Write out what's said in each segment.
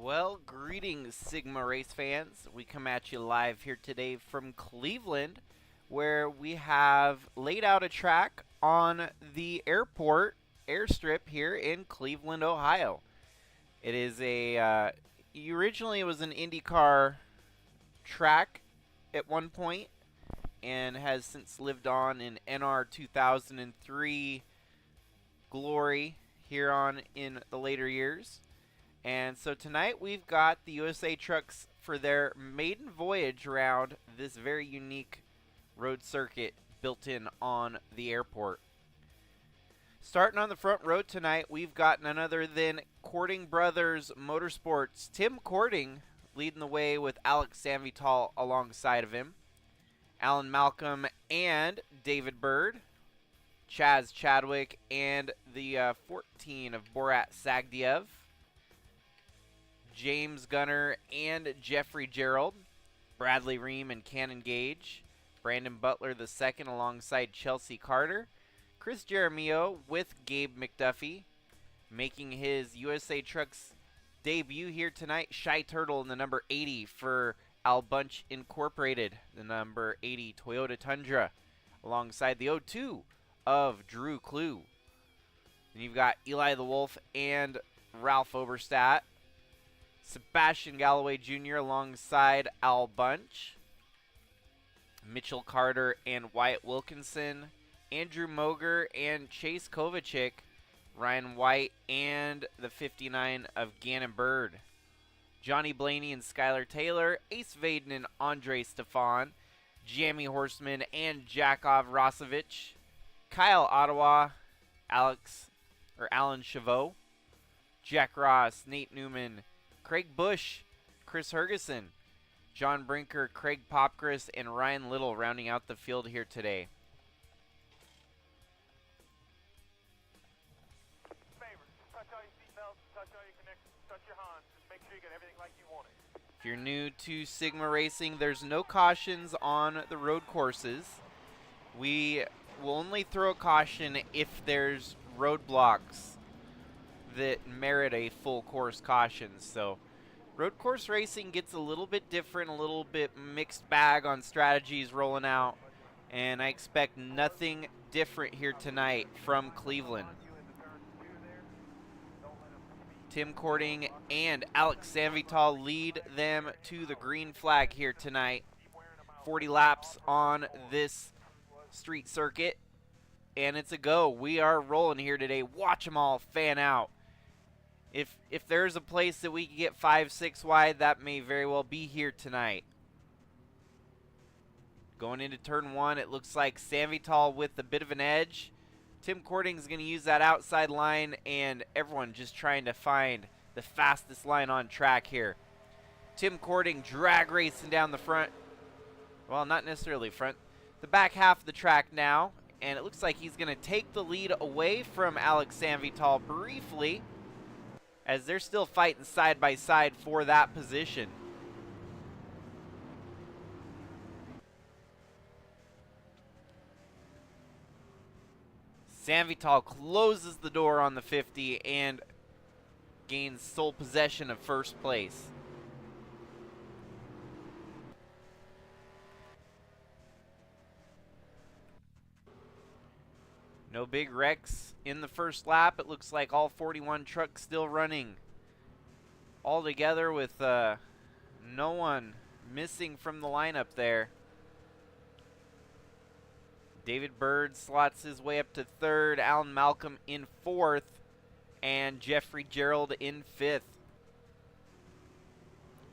Well, greetings, Sigma race fans. We come at you live here today from Cleveland, where we have laid out a track on the airport airstrip here in Cleveland, Ohio. It is originally it was an IndyCar track at one point and has since lived on in NR2003 glory here on in the later years. And so tonight we've got the USA trucks for their maiden voyage around this very unique road circuit built in on the airport. Starting on the front row tonight, we've got none other than Cording Brothers Motorsports. Tim Cording leading the way with Alex Sanvital alongside of him. Alan Malcolm and David Bird. Chaz Chadwick and the 14 of Borat Sagdiev. James Gunner and Jeffrey Gerald, Bradley Ream and Cannon Gage, Brandon Butler II alongside Chelsea Carter, Chris Jeremio with Gabe McDuffie, making his USA Trucks debut here tonight, Shy Turtle in the number 80 for Al Bunch Incorporated, the number 80 Toyota Tundra, alongside the 02 of Drew Clue. Then you've got Eli the Wolf and Ralph Oberstadt, Sebastian Galloway Jr. alongside Al Bunch, Mitchell Carter and Wyatt Wilkinson, Andrew Moger and Chase Kovacic, Ryan White and the 59 of Gannon Bird, Johnny Blaney and Skylar Taylor, Ace Vaden and Andre Stefan, Jamie Horseman and Jakov Rosovich, Kyle Ottawa, Alan Chavot, Jack Ross, Nate Newman, Craig Bush, Chris Hergeson, John Brinker, Craig Popcris, and Ryan Little rounding out the field here today. Touch all your seatbelts, touch all your connections, touch your Hans. Just make sure you get everything like you want it. If you're new to Sigma Racing, there's no cautions on the road courses. We will only throw a caution if there's roadblocks that merit a full course caution. So road course racing gets a little bit different, a little bit mixed bag on strategies rolling out, and I expect nothing different here tonight from Cleveland. Tim Cording and Alex Sanvital lead them to the green flag here tonight. 40 laps on this street circuit, and it's a go. We are rolling here today. Watch them all fan out. If there's a place that we can get 5-6 wide, that may very well be here tonight. Going into turn one, it looks like Sanvital with a bit of an edge. Tim Cording's going to use that outside line, and everyone just trying to find the fastest line on track here. Tim Cording drag racing down the front. Well, not necessarily front. The back half of the track now, and it looks like he's going to take the lead away from Alex Sanvital briefly, as they're still fighting side by side for that position. Sanvital closes the door on the 50 and gains sole possession of first place. No big wrecks in the first lap. It looks like all 41 trucks still running all together with no one missing from the lineup there. David Bird slots his way up to third, Alan Malcolm in fourth, and Jeffrey Gerald in fifth.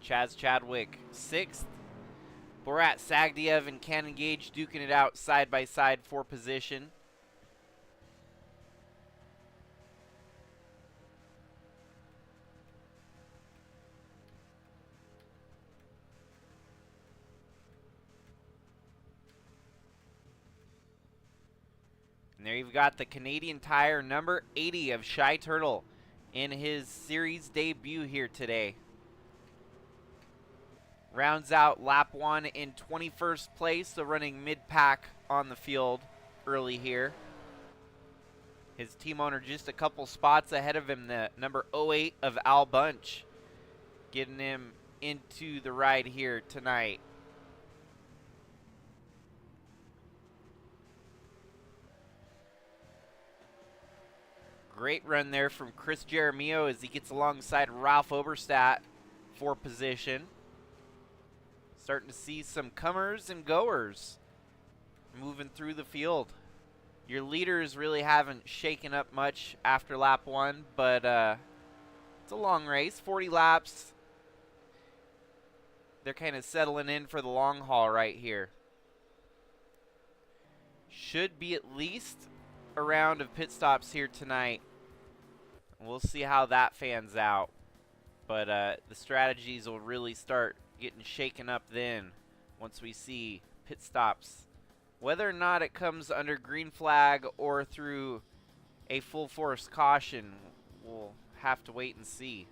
Chaz Chadwick sixth. Borat Sagdiev and Cannon Gage duking it out side by side for position. And there you've got the Canadian Tire number 80 of Shy Turtle in his series debut here today. Rounds out lap one in 21st place, so running mid-pack on the field early here. His team owner just a couple spots ahead of him, the number 08 of Al Bunch. getting him into the ride here tonight. Great run there from Chris Jaramillo as he gets alongside Ralph Oberstadt for position. Starting to see some comers and goers moving through the field. Your leaders really haven't shaken up much after lap 1, but it's a long race, 40 laps. They're kind of settling in for the long haul right here. Should be at least a round of pit stops here tonight. We'll see how that fans out. But the strategies will really start getting shaken up then once we see pit stops. Whether or not it comes under green flag or through a full force caution, we'll have to wait and see.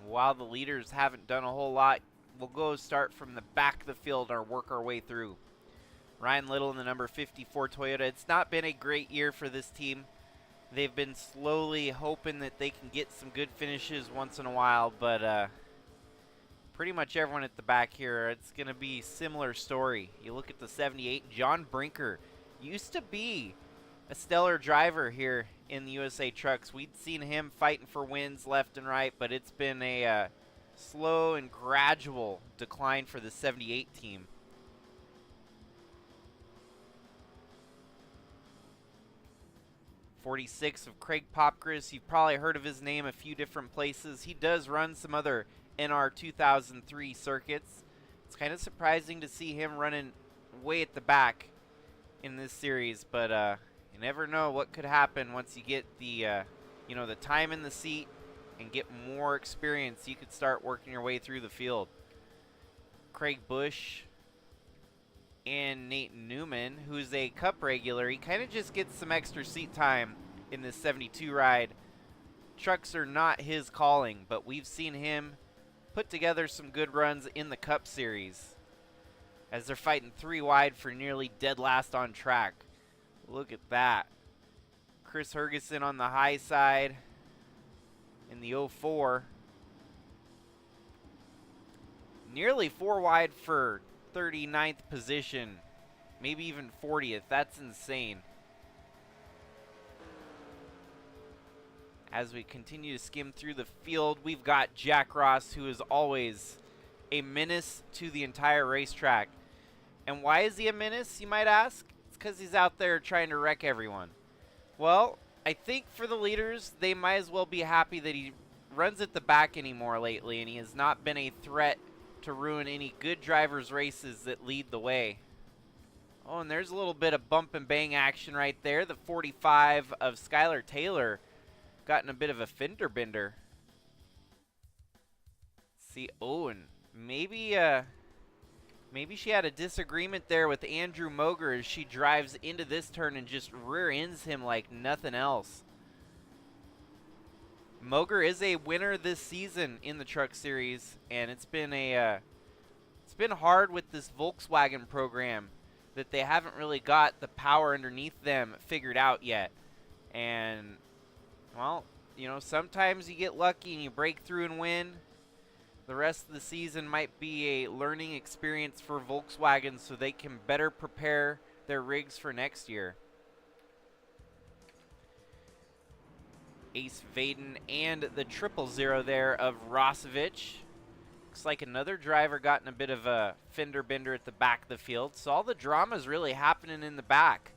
While the leaders haven't done a whole lot, we'll go start from the back of the field and work our way through. Ryan Little in the number 54 Toyota. It's not been a great year for this team. They've been slowly hoping that they can get some good finishes once in a while, but pretty much everyone at the back here, it's going to be a similar story. You look at the 78, John Brinker used to be a stellar driver here in the USA Trucks. We'd seen him fighting for wins left and right, but it's been a slow and gradual decline for the 78 team. '46 of Craig Popgris. You've probably heard of his name a few different places. He does run some other NR2003 circuits. It's kind of surprising to see him running way at the back in this series, but you never know what could happen once you get the the time in the seat and get more experience. You could start working your way through the field. Craig Bush and Nate Newman, who's a Cup regular, he kind of just gets some extra seat time in this 72 ride. Trucks are not his calling, but we've seen him put together some good runs in the Cup Series as they're fighting 3 wide for nearly dead last on track. Look at that. Chris Hergeson on the high side in the 04. Nearly 4 wide for 39th position, maybe even 40th. That's insane. As we continue to skim through the field, we've got Jack Ross, who is always a menace to the entire racetrack. And why is he a menace, you might ask? It's because he's out there trying to wreck everyone. Well, I think for the leaders, they might as well be happy that he runs at the back anymore lately, and he has not been a threat to ruin any good drivers' races that lead the way. Oh, and there's a little bit of bump and bang action right there. The 45 of Skylar Taylor gotten a bit of a fender bender. See, oh, and maybe she had a disagreement there with Andrew Moger as she drives into this turn and just rear ends him like nothing else. Moger is a winner this season in the Truck Series, and it's been hard with this Volkswagen program that they haven't really got the power underneath them figured out yet. And well, sometimes you get lucky and you break through and win. The rest of the season might be a learning experience for Volkswagen so they can better prepare their rigs for next year. Ace Vaden and the 000 there of Rosevich. Looks like another driver got in a bit of a fender bender at the back of the field. So all the drama is really happening in the back.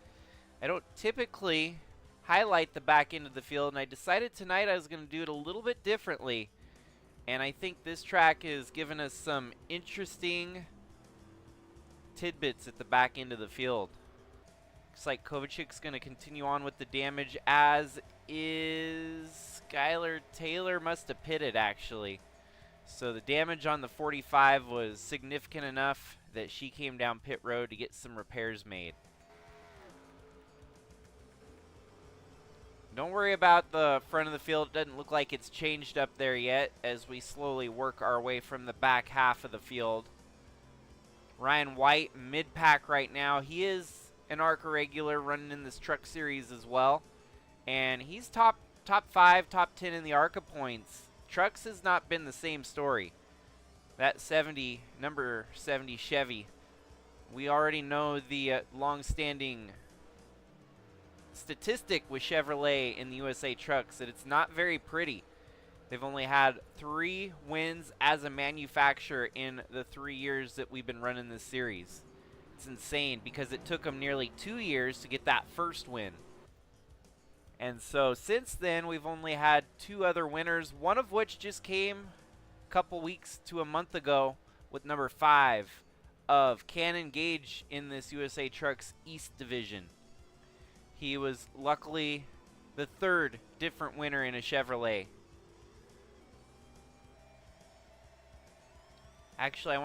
I don't typically highlight the back end of the field, and I decided tonight I was going to do it a little bit differently. And I think this track has given us some interesting tidbits at the back end of the field. Looks like Kovacic's going to continue on with the damage, as is Skylar Taylor. Must have pitted, actually. So the damage on the 45 was significant enough that she came down pit road to get some repairs made. Don't worry about the front of the field. It doesn't look like it's changed up there yet as we slowly work our way from the back half of the field. Ryan White, mid-pack right now. He is an Arca regular running in this truck series as well. And he's top 5, top 10 in the Arca points. Trucks has not been the same story. That number 70 Chevy, we already know the long-standing statistic with Chevrolet in the USA trucks that it's not very pretty. They've only had 3 wins as a manufacturer in the 3 years that we've been running this series. It's insane because it took them nearly 2 years to get that first win. And so since then, we've only had 2 other winners, one of which just came a couple weeks to a month ago with number 5 of Cannon Gage in this USA Trucks East Division. He was luckily the 3rd different winner in a Chevrolet. Actually,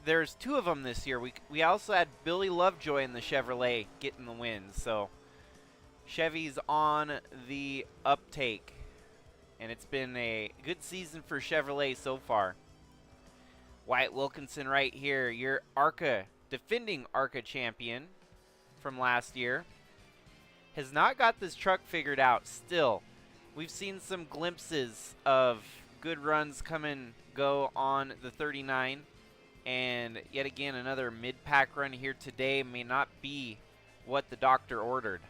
there's 2 of them this year. We also had Billy Lovejoy in the Chevrolet getting the win. So Chevy's on the uptake, and it's been a good season for Chevrolet so far. Wyatt Wilkinson right here, your defending Arca champion from last year, has not got this truck figured out still. We've seen some glimpses of good runs come and go on the 39, and yet again another mid-pack run here today may not be what the doctor ordered.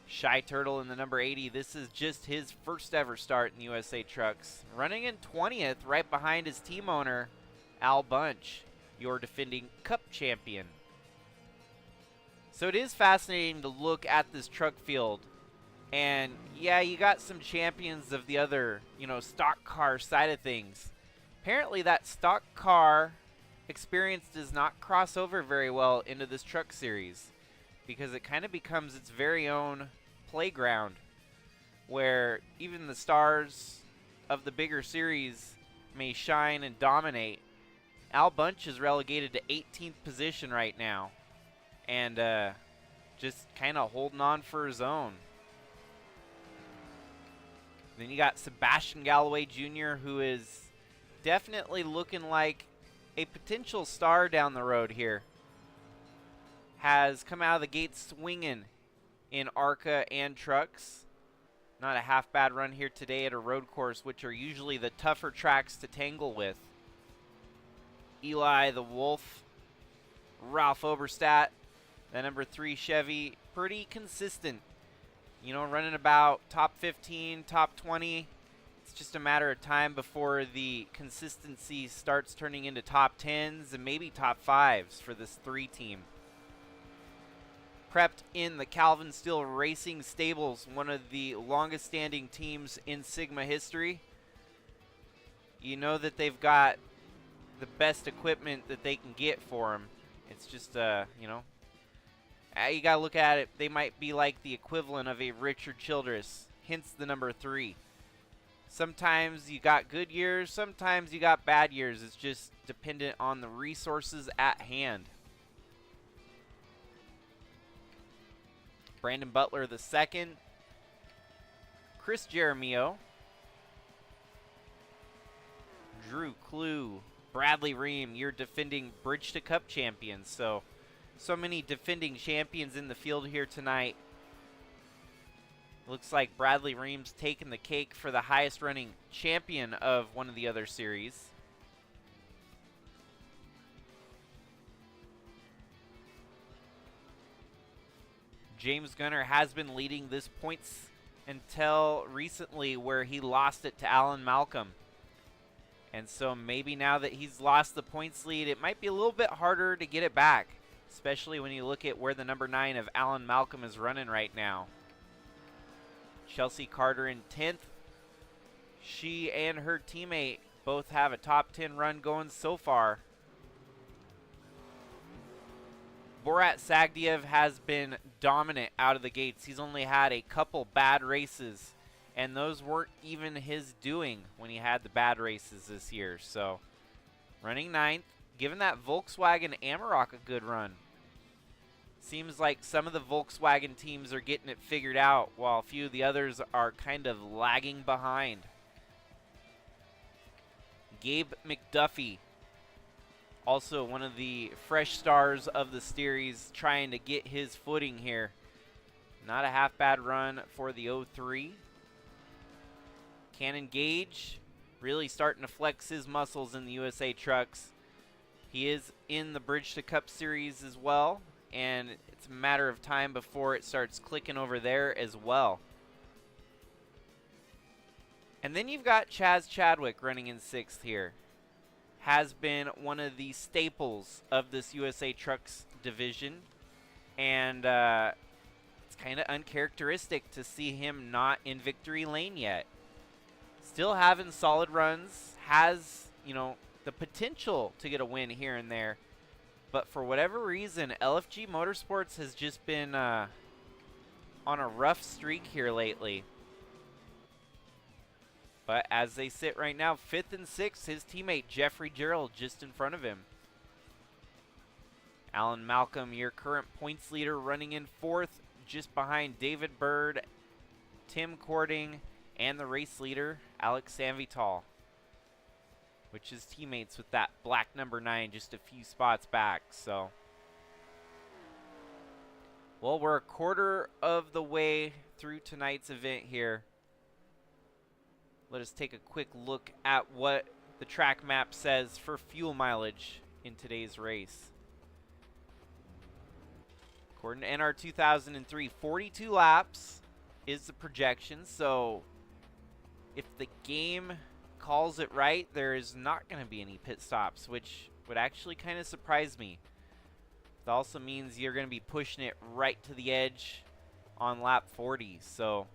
Shy Turtle in the number 80, this is just his first ever start in USA Trucks. Running in 20th right behind his team owner, Al Bunch, your defending Cup champion. So it is fascinating to look at this truck field. And yeah, you got some champions of the other, stock car side of things. Apparently that stock car experience does not cross over very well into this truck series, because it kind of becomes its very own playground where even the stars of the bigger series may shine and dominate. Al Bunch is relegated to 18th position right now, and just kind of holding on for his own. Then you got Sebastian Galloway Jr., who is definitely looking like a potential star down the road here. Has come out of the gate swinging in Arca and trucks. Not a half bad run here today at a road course, which are usually the tougher tracks to tangle with. Eli the Wolf, Ralph Oberstadt, the number 3 Chevy, pretty consistent. Running about top 15, top 20. It's just a matter of time before the consistency starts turning into top 10s and maybe top 5s for this 3 team. Prepped in the Calvin Steel Racing Stables, one of the longest standing teams in Sigma history. You know that they've got the best equipment that they can get for them. It's just, you got to look at it. They might be like the equivalent of a Richard Childress, hence the number 3. Sometimes you got good years, sometimes you got bad years. It's just dependent on the resources at hand. Brandon Butler the second. Chris Jeremio. Drew Clue. Bradley Ream, your defending Bridge to Cup champions. So many defending champions in the field here tonight. Looks like Bradley Ream's taking the cake for the highest running champion of one of the other series. James Gunner has been leading this points until recently, where he lost it to Alan Malcolm. And so maybe now that he's lost the points lead, it might be a little bit harder to get it back, especially when you look at where the number 9 of Alan Malcolm is running right now. Chelsea Carter in 10th. She and her teammate both have a top 10 run going so far. Borat Sagdiev has been dominant out of the gates. He's only had a couple bad races, and those weren't even his doing when he had the bad races this year. So running 9th, giving that Volkswagen Amarok a good run. Seems like some of the Volkswagen teams are getting it figured out, while a few of the others are kind of lagging behind. Gabe McDuffie, also one of the fresh stars of the series, trying to get his footing here. Not a half bad run for the 03. Cannon Gage really starting to flex his muscles in the USA trucks. He is in the Bridge to Cup series as well, and it's a matter of time before it starts clicking over there as well. And then you've got Chaz Chadwick running in 6th here. Has been one of the staples of this USA Trucks division, and it's kind of uncharacteristic to see him not in victory lane yet. Still having solid runs, has, you know, the potential to get a win here and there, but for whatever reason, LFG Motorsports has just been on a rough streak here lately. But as they sit right now, 5th and 6th, his teammate Jeffrey Gerald just in front of him. Alan Malcolm, your current points leader, running in 4th, just behind David Bird, Tim Cording, and the race leader, Alex Sanvital, which is teammates with that black number 9 just a few spots back. So, well, we're a quarter of the way through tonight's event here. Let us take a quick look at what the track map says for fuel mileage in today's race. According to NR2003, 42 laps is the projection. So if the game calls it right, there is not going to be any pit stops, which would actually kind of surprise me. It also means you're going to be pushing it right to the edge on lap 40. So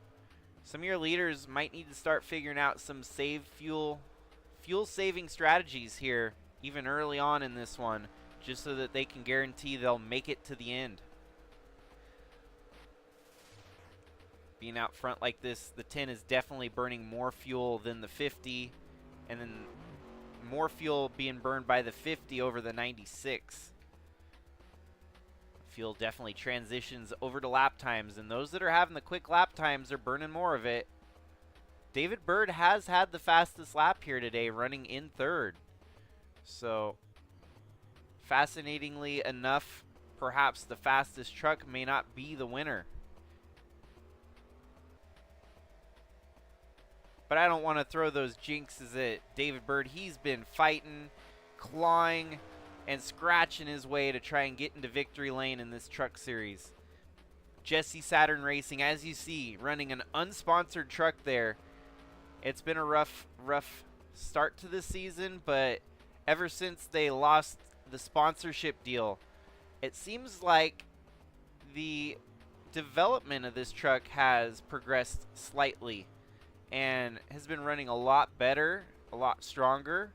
some of your leaders might need to start figuring out some fuel saving strategies here, even early on in this one, just so that they can guarantee they'll make it to the end. Being out front like this, the 10 is definitely burning more fuel than the 50, and then more fuel being burned by the 50 over the 96. Fuel definitely transitions over to lap times, and those that are having the quick lap times are burning more of it. David Bird has had the fastest lap here today, running in 3rd. So, fascinatingly enough, perhaps the fastest truck may not be the winner. But I don't want to throw those jinxes at David Bird. He's been fighting, clawing, and scratching his way to try and get into victory lane in this truck series. Jesse Saturn Racing, as you see, running an unsponsored truck there. It's been a rough start to the season, but ever since they lost the sponsorship deal, it seems like the development of this truck has progressed slightly and has been running a lot better, a lot stronger.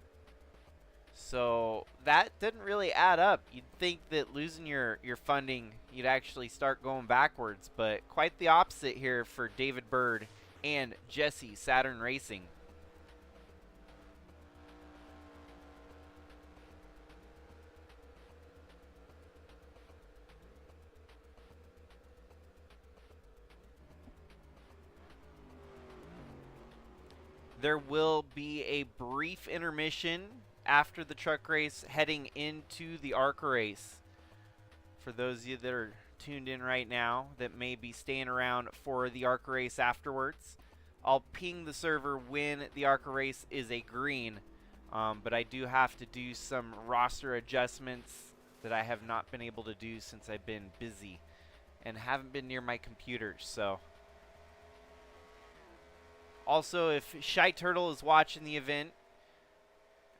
So that didn't really add up. You'd think that losing your funding, you'd actually start going backwards, but quite the opposite here for David Bird and Jesse Saturn Racing. There will be a brief intermission after the truck race heading into the Arca race. For those of you that are tuned in right now that may be staying around for the Arca race afterwards, I'll ping the server when the Arca race is a green, but I do have to do some roster adjustments that I have not been able to do since I've been busy and haven't been near my computer. So also, if Shy Turtle is watching the event,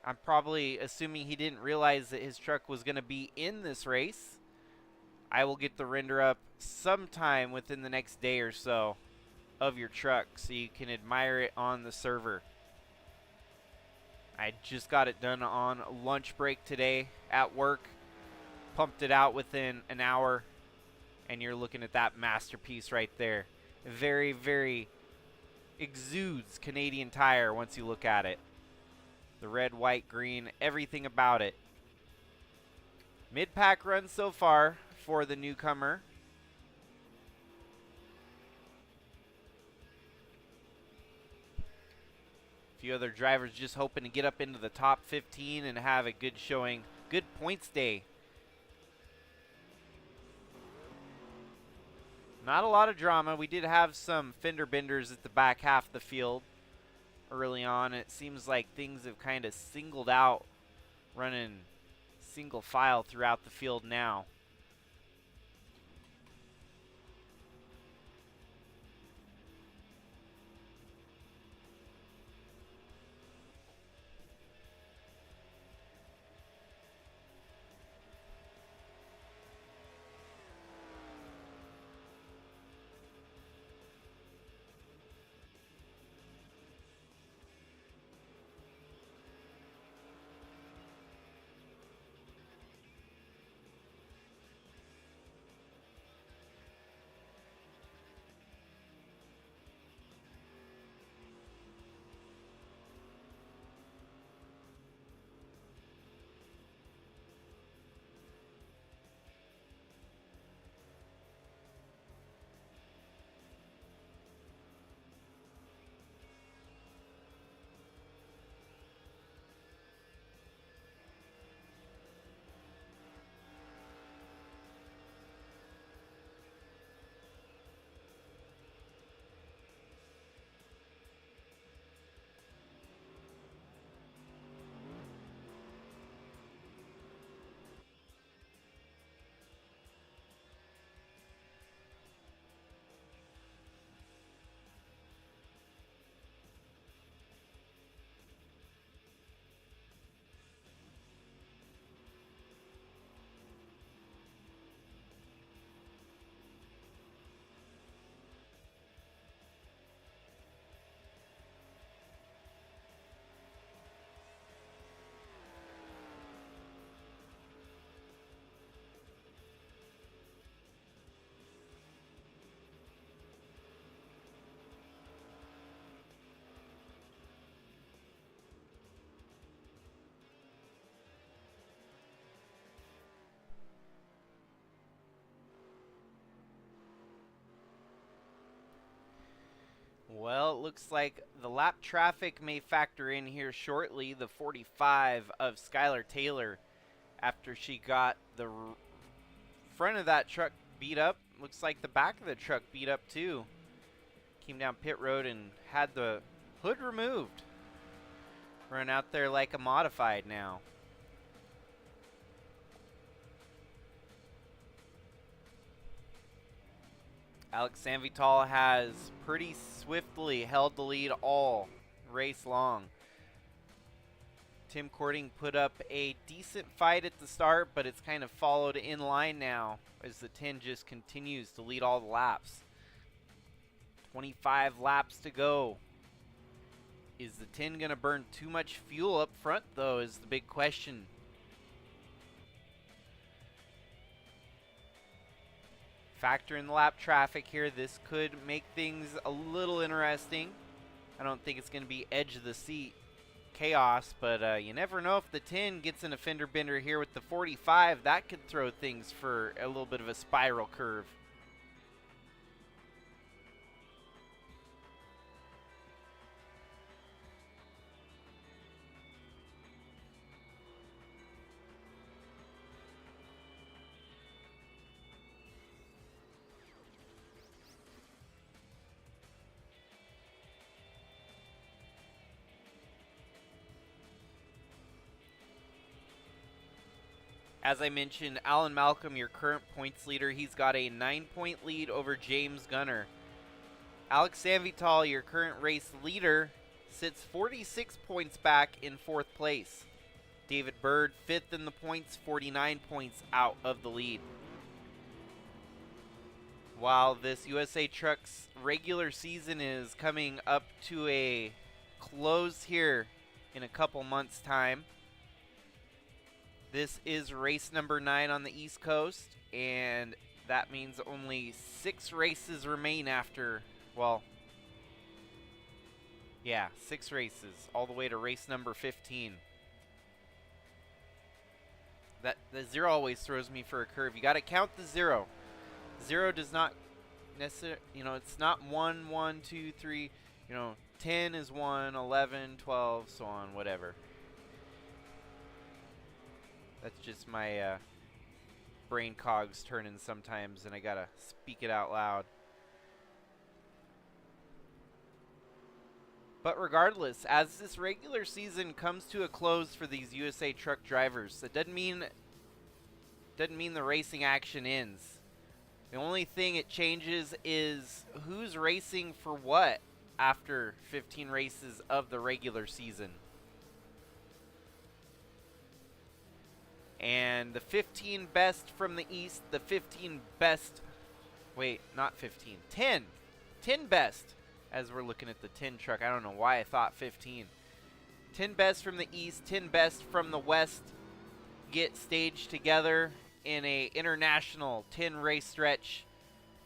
I'm probably assuming he didn't realize that his truck was going to be in this race. I will get the render up sometime within the next day or so of your truck so you can admire it on the server. I just got it done on lunch break today at work. Pumped it out within an hour, and you're looking at that masterpiece right there. Very, very exudes Canadian Tire once you look at it. The red, white, green, everything about it. Mid-pack run so far. for the newcomer. A few other drivers just hoping to get up into the top 15 and have a good showing. Good points day. Not a lot of drama. We did have some fender benders at the back half of the field early on. It seems like things have kind of singled out, running single file throughout the field now. Well, it looks like the lap traffic may factor in here shortly. The 45 of Skylar Taylor, after she got the front of that truck beat up. Looks like the back of the truck beat up too. Came down pit road and had the hood removed. Run out there like a modified now. Alex Sanvital has pretty swiftly held the lead all race long. Tim Cording put up a decent fight at the start, but it's kind of followed in line now as the 10 just continues to lead all the laps. 25 laps to go. Is the 10 going to burn too much fuel up front, though, is the big question. Factor in the lap traffic here. This could make things a little interesting. I don't think it's going to be edge of the seat chaos, but you never know if the 10 gets in a fender bender here with the 45. That could throw things for a little bit of a spiral curve. As I mentioned, Alan Malcolm, your current points leader, he's got a 9-point lead over James Gunner. Alex Sanvital, your current race leader, sits 46 points back in 4th place. David Bird, 5th in the points, 49 points out of the lead. While this USA Trucks regular season is coming up to a close here in a couple months' time, this is race number 9 on the East Coast, and that means only 6 races remain after, well, yeah, 6 races, all the way to race number 15. That the 0 always throws me for a curve. You got to count the 0. 0 does not necessarily, it's not 1, 1, 2, 3. 10 is 1, 11, 12, so on, whatever. That's just my brain cogs turning sometimes, and I gotta speak it out loud. But regardless, as this regular season comes to a close for these USA Truck drivers, that doesn't mean the racing action ends. The only thing it changes is who's racing for what after 15 races of the regular season. And the 15 best from the East, the 15 best, wait, not 15, 10 best, as we're looking at the 10 truck. I don't know why I thought 15. 10 best from the East, 10 best from the West get staged together in a international 10 race stretch.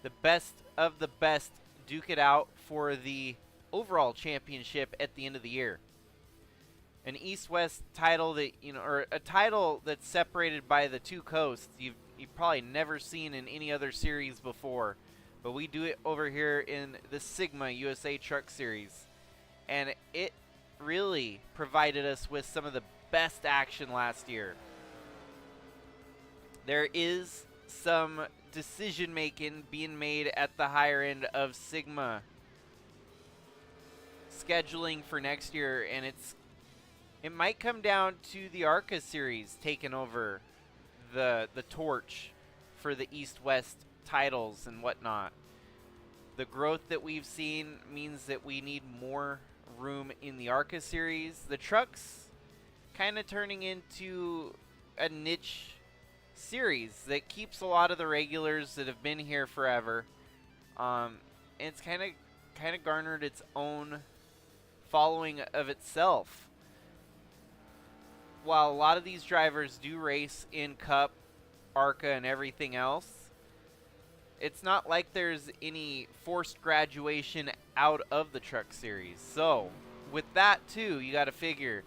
The best of the best duke it out for the overall championship at the end of the year. An East-West title that, or a title that's separated by the two coasts you've probably never seen in any other series before. But we do it over here in the Sigma USA Truck Series. And it really provided us with some of the best action last year. There is some decision making being made at the higher end of Sigma scheduling for next year, and it might come down to the Arca series taking over the torch for the East-West titles and whatnot. The growth that we've seen means that we need more room in the Arca series. The trucks kind of turning into a niche series that keeps a lot of the regulars that have been here forever. And it's kind of garnered its own following of itself. While a lot of these drivers do race in Cup, Arca, and everything else, it's not like there's any forced graduation out of the truck series. So, with that too, you got to figure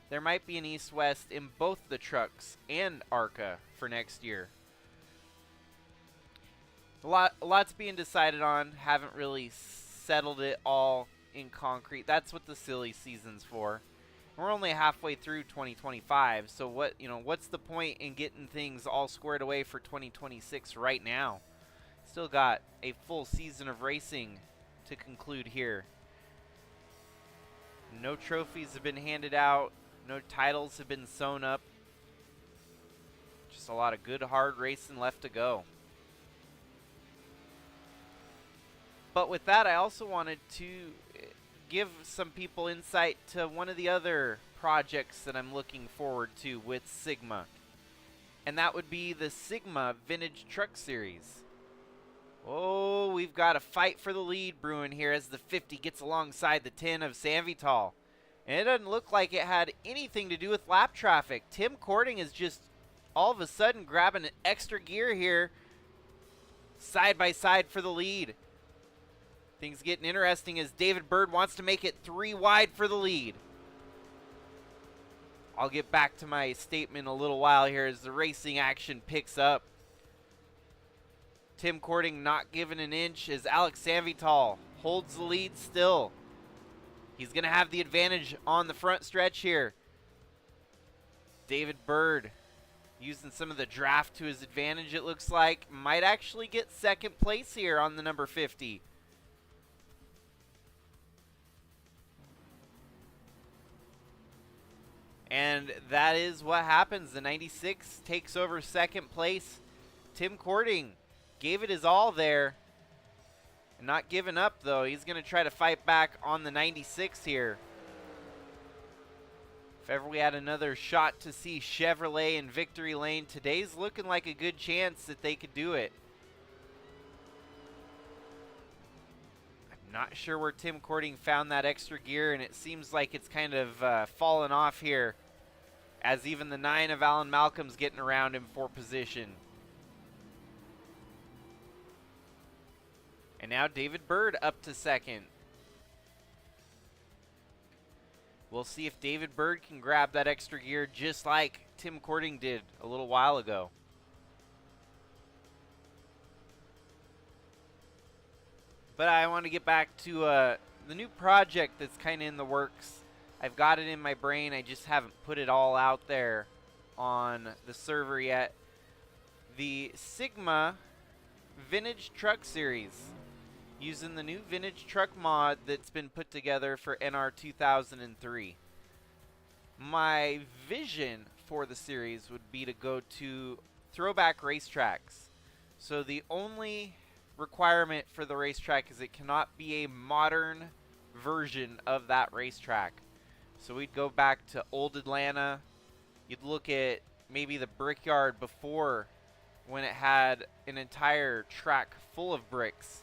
there might be an East-West in both the trucks and Arca for next year. A lot's being decided on. Haven't really settled it all in concrete. That's what the silly season's for. We're only halfway through 2025, so what's the point in getting things all squared away for 2026 right now? Still got a full season of racing to conclude here. No trophies have been handed out. No titles have been sewn up. Just a lot of good, hard racing left to go. But with that, I also wanted to give some people insight to one of the other projects that I'm looking forward to with Sigma. And that would be the Sigma Vintage Truck Series. Oh, we've got a fight for the lead brewing here as the 50 gets alongside the 10 of Sanvital. And it doesn't look like it had anything to do with lap traffic. Tim Cording is just all of a sudden grabbing an extra gear here, side by side for the lead. Things getting interesting as David Bird wants to make it 3 wide for the lead. I'll get back to my statement in a little while here as the racing action picks up. Tim Cording not giving an inch as Alex Sanvital holds the lead still. He's going to have the advantage on the front stretch here. David Bird using some of the draft to his advantage, it looks like. Might actually get second place here on the number 50. And that is what happens. The 96 takes over second place. Tim Cording gave it his all there. And not giving up, though. He's going to try to fight back on the 96 here. If ever we had another shot to see Chevrolet in victory lane, today's looking like a good chance that they could do it. I'm not sure where Tim Cording found that extra gear, and it seems like it's kind of fallen off here as even the 9 of Alan Malcolm's getting around him for position. And now David Bird up to second. We'll see if David Bird can grab that extra gear just like Tim Cording did a little while ago. But I want to get back to the new project that's kind of in the works. I've got it in my brain. I just haven't put it all out there on the server yet. The Sigma Vintage Truck Series, using the new vintage truck mod that's been put together for NR2003. My vision for the series would be to go to throwback racetracks. So the only requirement for the racetrack is it cannot be a modern version of that racetrack. So we'd go back to old Atlanta. You'd look at maybe the Brickyard before, when it had an entire track full of bricks.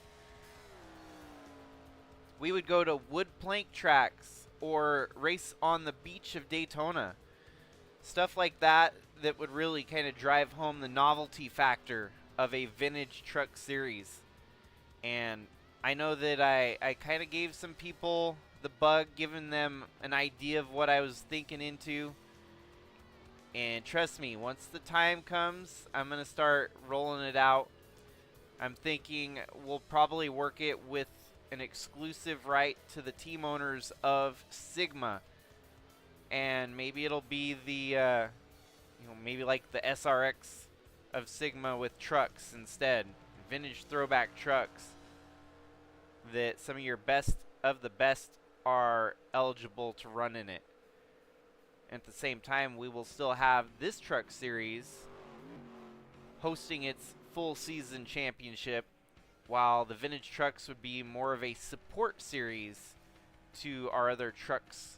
We would go to wood plank tracks or race on the beach of Daytona. Stuff like that that would really kind of drive home the novelty factor of a vintage truck series. And I know that I kind of gave some people the bug, giving them an idea of what I was thinking into. And trust me, once the time comes, I'm going to start rolling it out. I'm thinking we'll probably work it with an exclusive right to the team owners of Sigma. And maybe it'll be the, maybe like the SRX of Sigma with trucks instead. Vintage throwback trucks that some of your best of the best are eligible to run in it. At the same time, we will still have this truck series hosting its full season championship, while the vintage trucks would be more of a support series to our other trucks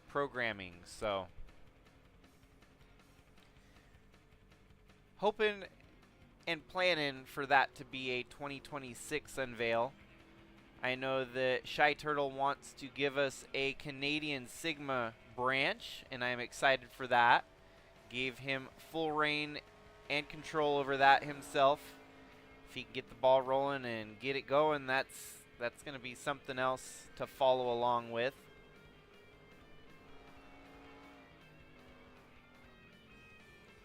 programming. So hoping and planning for that to be a 2026 unveil. I know that Shy Turtle wants to give us a Canadian Sigma branch, and I'm excited for that. Gave him full reign and control over that himself. If he can get the ball rolling and get it going, that's going to be something else to follow along with.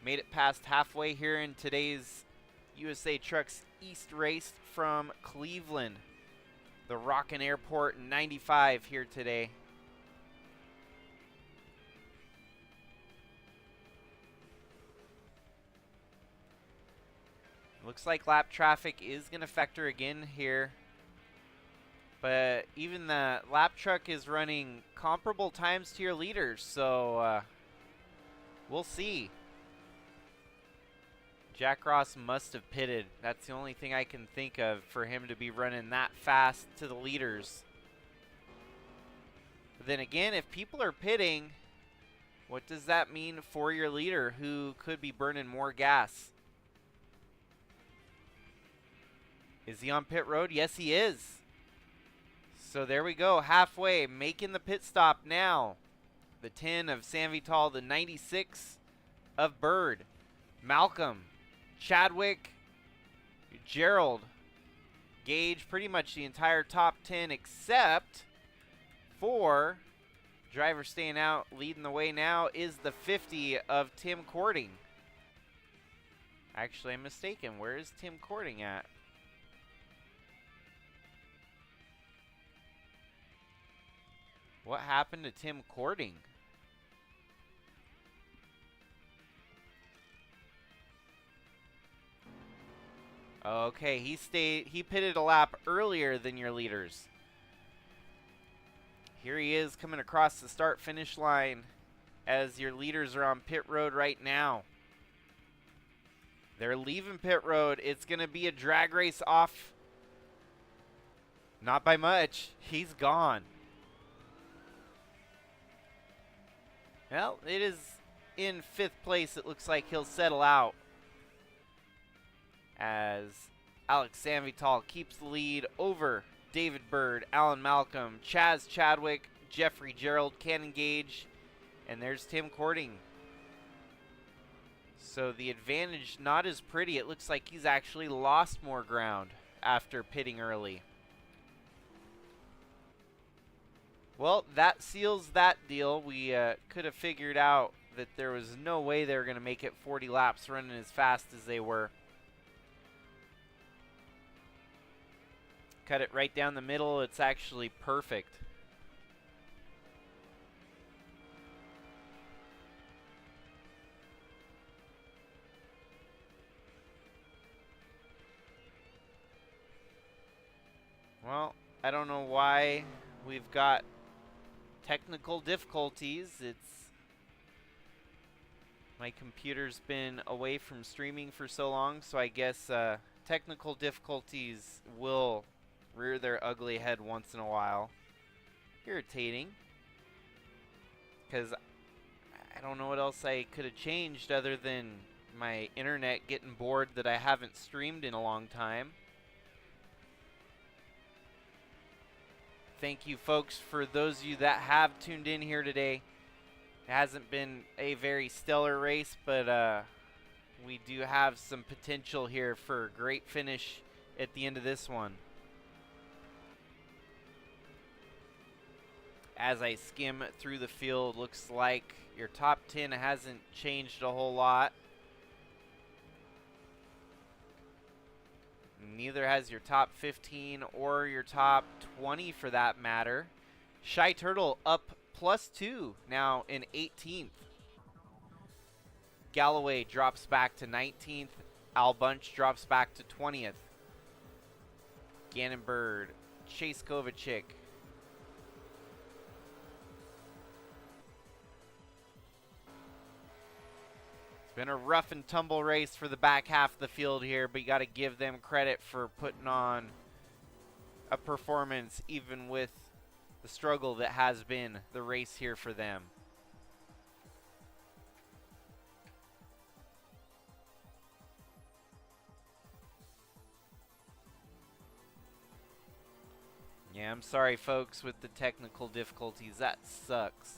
Made it past halfway here in today's USA Trucks East race from Cleveland. The Rockin' Airport 95 here today. Looks like lap traffic is going to factor again here. But even the lap truck is running comparable times to your leaders, so we'll see. Jack Ross must have pitted. That's the only thing I can think of for him to be running that fast to the leaders. But then again, if people are pitting, what does that mean for your leader who could be burning more gas? Is he on pit road? Yes, he is. So there we go, halfway, making the pit stop now. The 10 of San Vital, the 96 of Bird. Malcolm, Chadwick, Gerald, Gage, pretty much the entire top 10 except for driver staying out. Leading the way now is the 50 of Tim Cording. Actually, I'm mistaken. Where is Tim Cording at? What happened to Tim Cording? Okay, he pitted a lap earlier than your leaders. Here he is coming across the start-finish line as your leaders are on pit road right now. They're leaving pit road. It's going to be a drag race off. Not by much. He's gone. Well, it is in 5th place. It looks like he'll settle out as Alex Sanvital keeps the lead over David Bird, Alan Malcolm, Chaz Chadwick, Jeffrey Gerald, Cannon Gage, and there's Tim Cording. So the advantage not as pretty. It looks like he's actually lost more ground after pitting early. Well, that seals that deal. We could have figured out that there was no way they were going to make it 40 laps running as fast as they were. Cut it right down the middle. It's actually perfect. Well, I don't know why we've got technical difficulties. My computer's been away from streaming for so long, so I guess technical difficulties will rear their ugly head once in a while. Irritating, because I don't know what else I could have changed other than my internet getting bored that I haven't streamed in a long time. Thank you, folks, for those of you that have tuned in here today. It hasn't been a very stellar race, but we do have some potential here for a great finish at the end of this one. As I skim through the field, looks like your top 10 hasn't changed a whole lot. Neither has your top 15 or your top 20 for that matter. Shy Turtle up +2, now in 18th. Galloway drops back to 19th. Al Bunch drops back to 20th. Gannon Bird, Chase Kovacic. It's been a rough and tumble race for the back half of the field here, but you got to give them credit for putting on a performance even with the struggle that has been the race here for them. Yeah, I'm sorry, folks, with the technical difficulties. That sucks.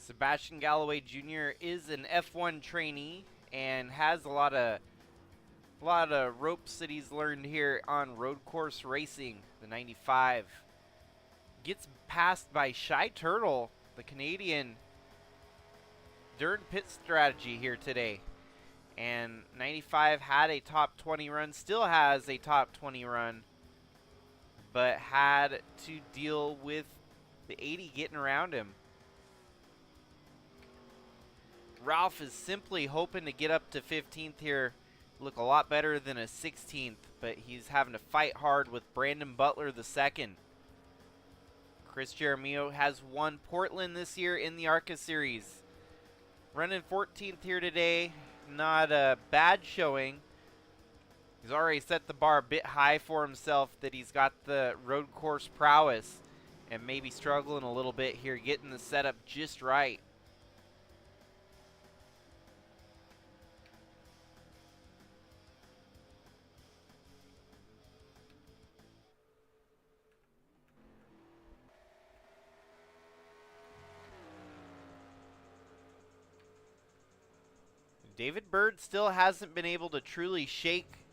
Sebastian Galloway Jr. is an F1 trainee and has a lot of ropes that he's learned here on road course racing. The 95 gets passed by Shy Turtle, the Canadian, during pit strategy here today. And 95 had a top 20 run, still has a top 20 run, but had to deal with the 80 getting around him. Ralph is simply hoping to get up to 15th here, look a lot better than a 16th, but he's having to fight hard with Brandon Butler the second. Chris Jaramillo has won Portland this year in the Arca Series. Running 14th here today, not a bad showing. He's already set the bar a bit high for himself that he's got the road course prowess and maybe struggling a little bit here, getting the setup just right. David Bird still hasn't been able to truly shake,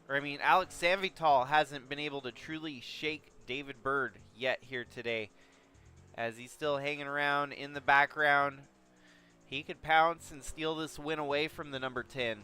Alex Sanvital hasn't been able to truly shake David Bird yet here today, as he's still hanging around in the background. He could pounce and steal this win away from the number 10.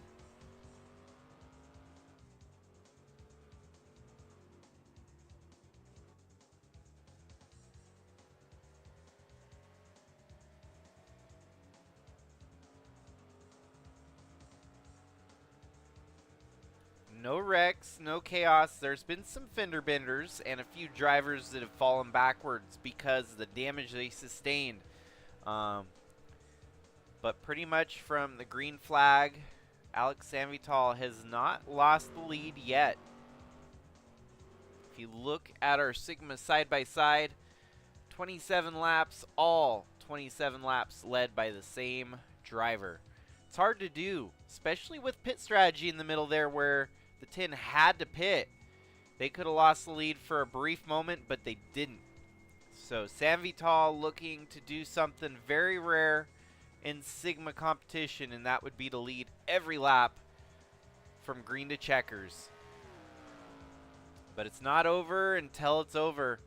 No wrecks, no chaos. There's been some fender benders and a few drivers that have fallen backwards because of the damage they sustained. But pretty much from the green flag, Alex Sanvital has not lost the lead yet. If you look at our Sigma side-by-side, 27 laps, all 27 laps led by the same driver. It's hard to do, especially with pit strategy in the middle there where the 10 had to pit. They could have lost the lead for a brief moment, but they didn't. So Sanvital looking to do something very rare in Sigma competition, and that would be to lead every lap from green to checkers. But it's not over until it's over.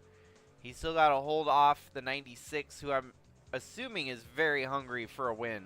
He's still got to hold off the 96, who I'm assuming is very hungry for a win.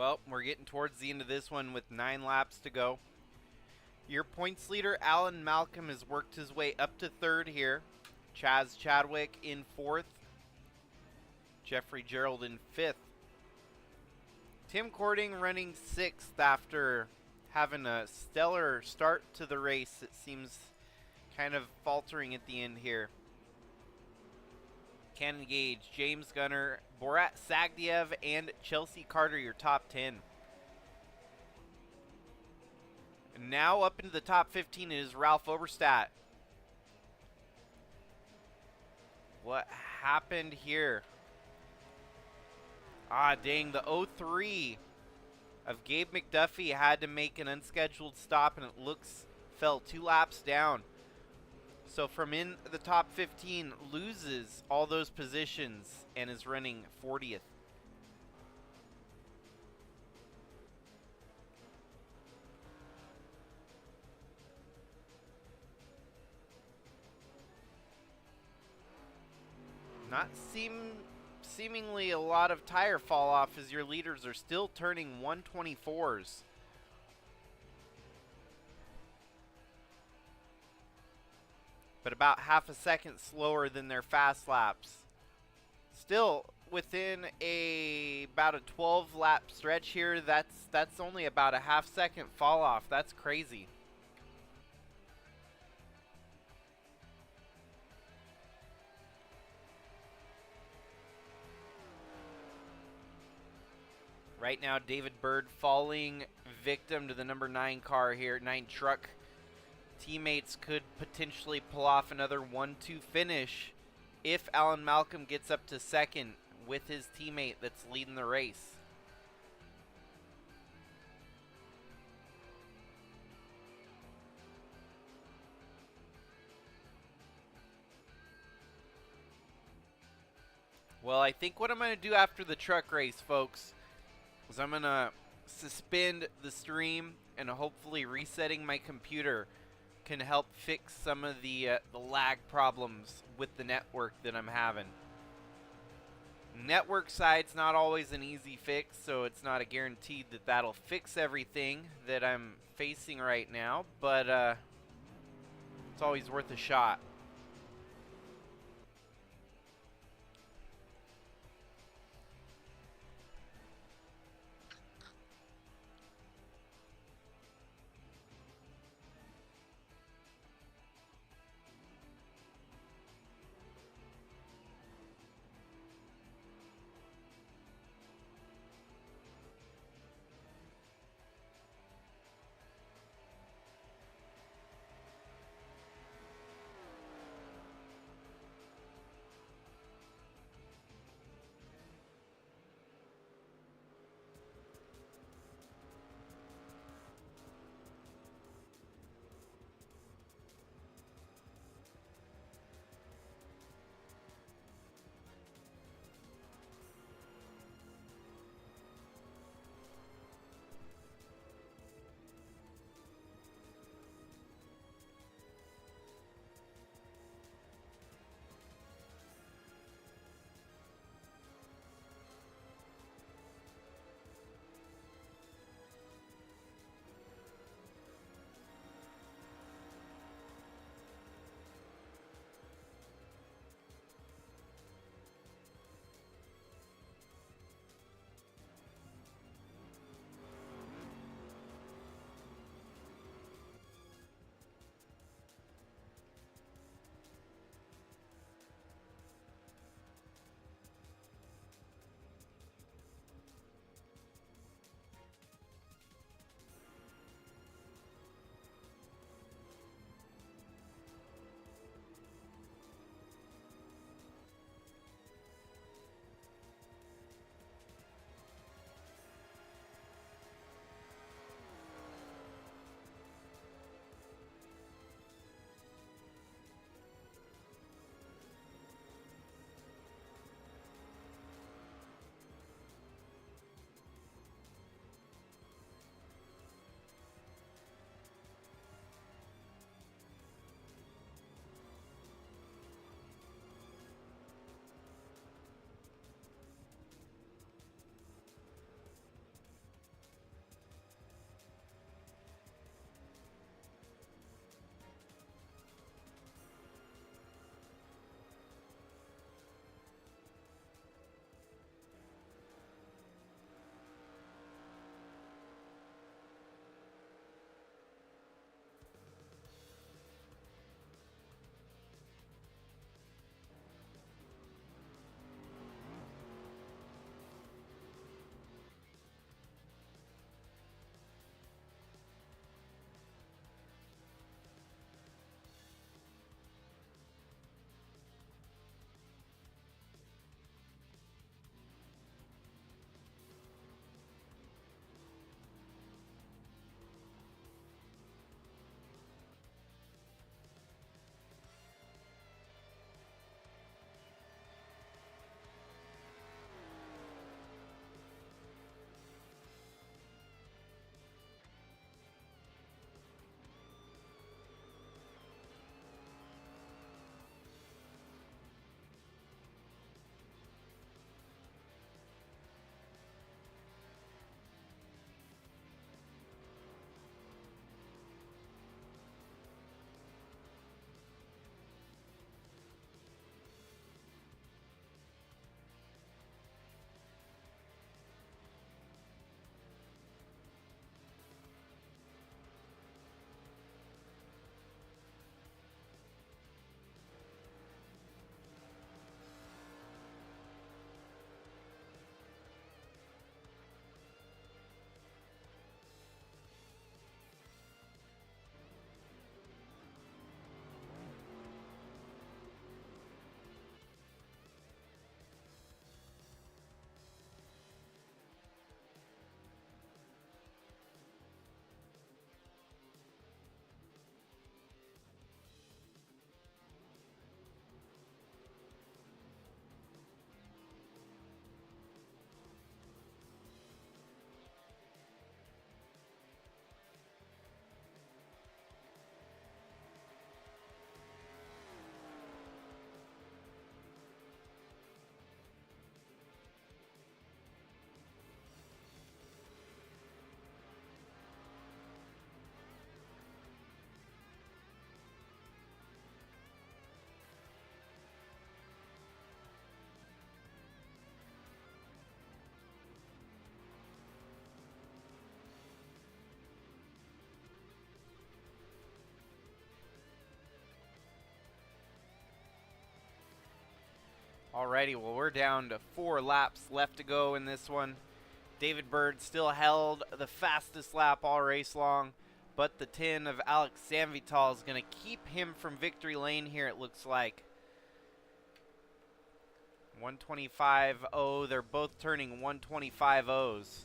Well, we're getting towards the end of this one with 9 laps to go. Your points leader, Alan Malcolm, has worked his way up to 3rd here. Chaz Chadwick in 4th. Jeffrey Gerald in 5th. Tim Cording running 6th after having a stellar start to the race. It seems kind of faltering at the end here. Cannon Gage, James Gunner, Borat Sagdiev, and Chelsea Carter, your top 10. And now up into the top 15 is Ralph Oberstadt. What happened here? Ah, dang, the 03 of Gabe McDuffie had to make an unscheduled stop, and it fell 2 laps down. So from in the top 15, loses all those positions and is running 40th. Not seemingly a lot of tire fall off as your leaders are still turning 124s. But about half a second slower than their fast laps. Still within about a 12 lap stretch here. That's only about a half second fall off. That's crazy. Right now, David Bird falling victim to the number 9 car here, 9 truck. Teammates could potentially pull off another 1-2 finish if Alan Malcolm gets up to 2nd with his teammate that's leading the race. Well, I think what I'm going to do after the truck race, folks, is I'm going to suspend the stream, and hopefully resetting my computer can help fix some of the lag problems with the network that I'm having. Network side's not always an easy fix, so it's not a guarantee that that'll fix everything that I'm facing right now, but it's always worth a shot. Alrighty, well, we're down to 4 laps left to go in this one. David Bird still held the fastest lap all race long, but the 10 of Alex Sanvital is going to keep him from victory lane here, it looks like. 125.0, they're both turning 125.0s.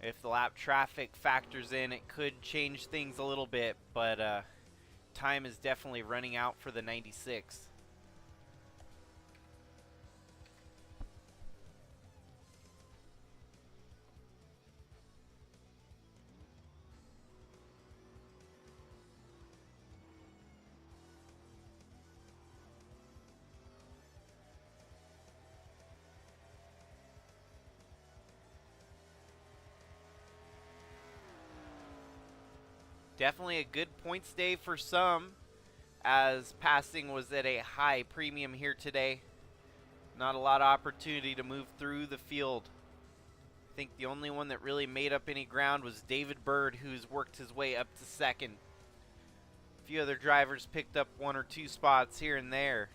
If the lap traffic factors in, it could change things a little bit, but time is definitely running out for the 96. Definitely a good points day for some, as passing was at a high premium here today. Not a lot of opportunity to move through the field. I think the only one that really made up any ground was David Bird, who's worked his way up to second. A few other drivers picked up 1 or 2 spots here and there.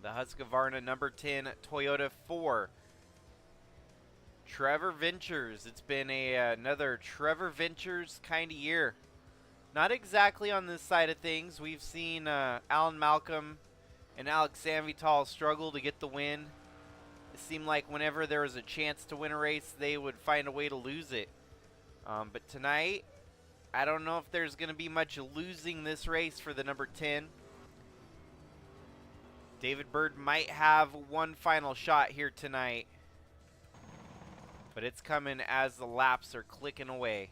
The Husqvarna number 10 Toyota 4. Trevor Ventures. It's been another Trevor Ventures kind of year. Not exactly on this side of things. We've seen Alan Malcolm and Alex Sanvital struggle to get the win. It seemed like whenever there was a chance to win a race, they would find a way to lose it. But tonight, I don't know if there's going to be much losing this race for the number 10. David Bird might have one final shot here tonight, but it's coming as the laps are clicking away.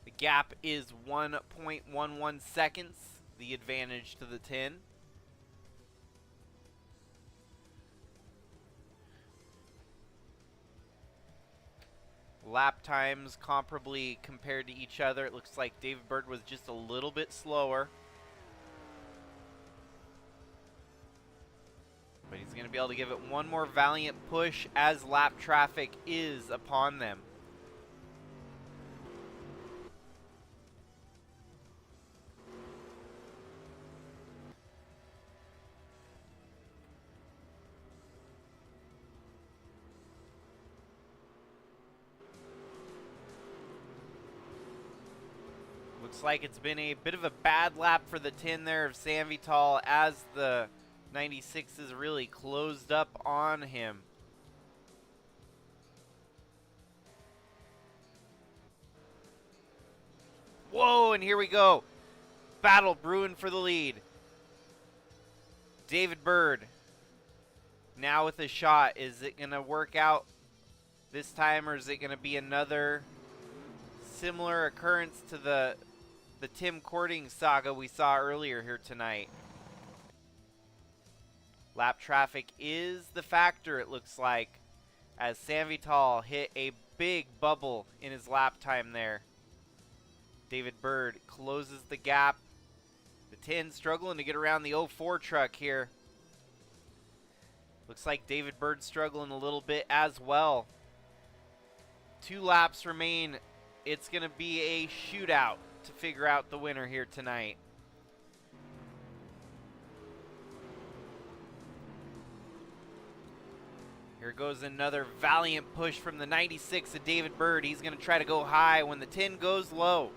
The gap is 1.11 seconds, the advantage to the 10. Lap times comparably compared to each other. It looks like David Bird was just a little bit slower, but he's going to be able to give it one more valiant push as lap traffic is upon them. Looks like it's been a bit of a bad lap for the 10 there of Sanvital as the 96 is really closed up on him. Whoa, and here we go. Battle brewing for the lead. David Bird now with a shot. Is it going to work out this time, or is it going to be another similar occurrence to the Tim Courting saga we saw earlier here tonight? Lap traffic is the factor, it looks like, as Sanvital hit a big bubble in his lap time there. David Bird closes the gap. The 10 struggling to get around the 04 truck here. Looks like David Bird struggling a little bit as well. 2 laps remain. It's going to be a shootout to figure out the winner here tonight. Here goes another valiant push from the 96 of David Bird. He's going to try to go high when the 10 goes low.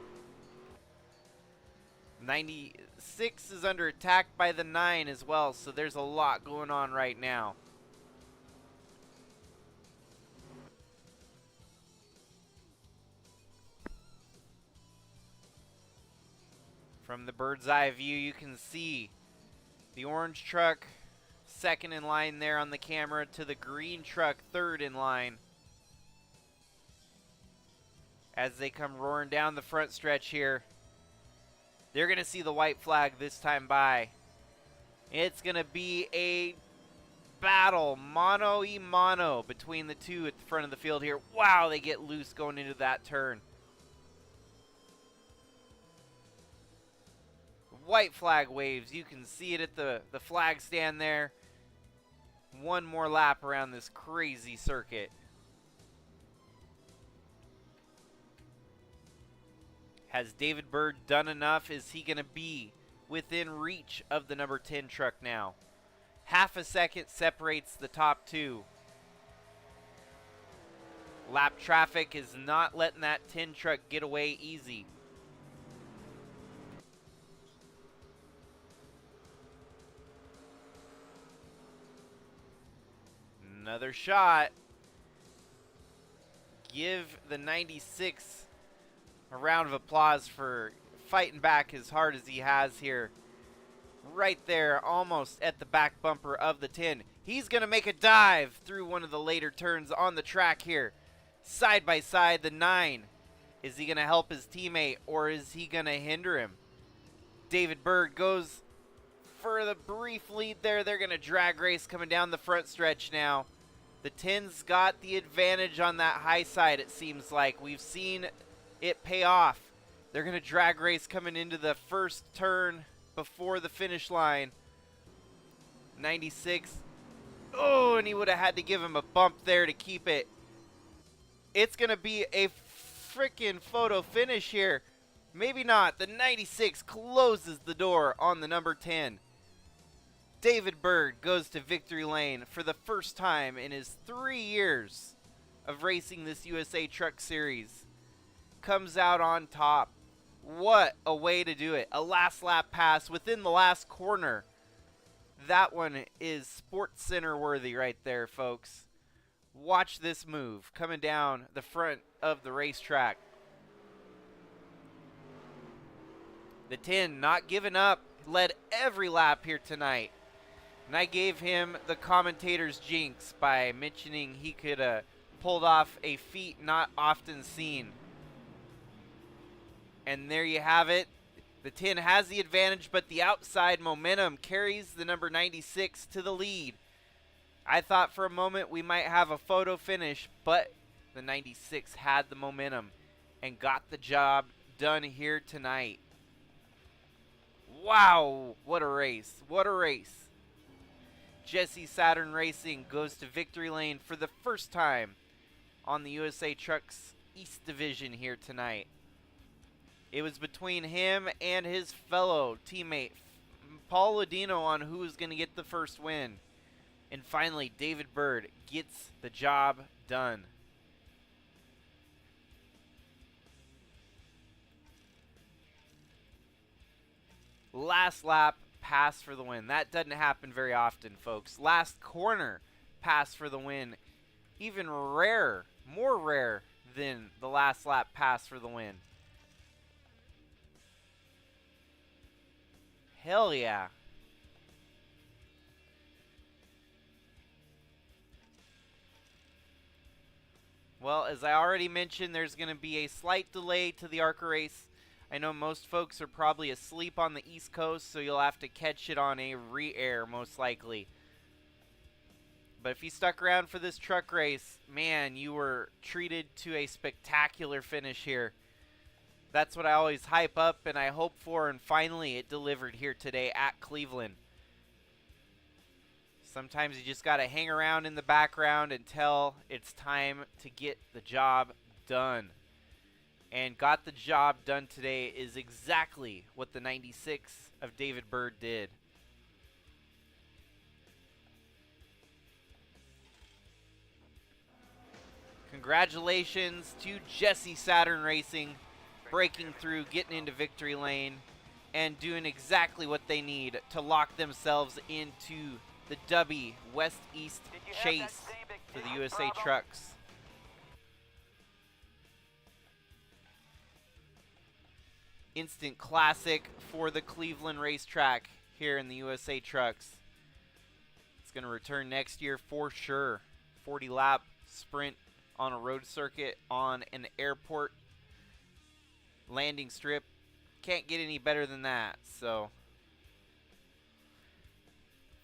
96 is under attack by the 9 as well, so there's a lot going on right now. From the bird's eye view, you can see the orange truck second in line there on the camera to the green truck third in line as they come roaring down the front stretch here. They're going to see the white flag this time by. It's going to be a battle, mano-y-mano, between the 2 at the front of the field here. Wow, they get loose going into that turn. White flag waves. You can see it at the flag stand there. One more lap around this crazy circuit. Has David Bird done enough? Is he going to be within reach of the number 10 truck now? Half a second separates the top two. Lap traffic is not letting that 10 truck get away easy. Another shot. Give the 96 a round of applause for fighting back as hard as he has here. Right there, almost at the back bumper of the 10. He's going to make a dive through one of the later turns on the track here. Side by side, the 9. Is he going to help his teammate, or is he going to hinder him? David Bird goes for the brief lead there. They're going to drag race coming down the front stretch now. The 10's got the advantage on that high side, it seems like. We've seen it pay off. They're going to drag race coming into the first turn before the finish line. 96. Oh, and he would have had to give him a bump there to keep it. It's going to be a freaking photo finish here. Maybe not. The 96 closes the door on the number 10. David Bird goes to victory lane for the first time in his 3 years of racing this USA Truck Series. Comes out on top. What a way to do it. A last lap pass within the last corner. That one is Sports Center worthy right there, folks. Watch this move coming down the front of the racetrack. The 10 not giving up, led every lap here tonight. And I gave him the commentator's jinx by mentioning he could have pulled off a feat not often seen. And there you have it. The 10 has the advantage, but the outside momentum carries the number 96 to the lead. I thought for a moment we might have a photo finish, but the 96 had the momentum and got the job done here tonight. Wow, what a race. What a race. Jesse Saturn Racing goes to victory lane for the first time on the USA Trucks East Division here tonight. It was between him and his fellow teammate Paul Ladino on who was going to get the first win. And finally, David Bird gets the job done. Last lap, pass for the win. That doesn't happen very often, folks. Last corner, pass for the win. Even rarer, more rare than the last lap pass for the win. Hell yeah. Well, as I already mentioned, there's going to be a slight delay to the Arca race. I know most folks are probably asleep on the East Coast, so you'll have to catch it on a re-air most likely. But if you stuck around for this truck race, man, you were treated to a spectacular finish here. That's what I always hype up and I hope for, and finally it delivered here today at Cleveland. Sometimes you just got to hang around in the background until it's time to get the job done. And got the job done today is exactly what the 96 of David Bird did. Congratulations to Jesse Saturn Racing, breaking through, getting into victory lane, and doing exactly what they need to lock themselves into the W West-East chase for the USA Trucks. Instant classic for the Cleveland racetrack here in the USA Trucks. It's going to return next year for sure. 40-lap sprint on a road circuit on an airport landing strip. Can't get any better than that. So,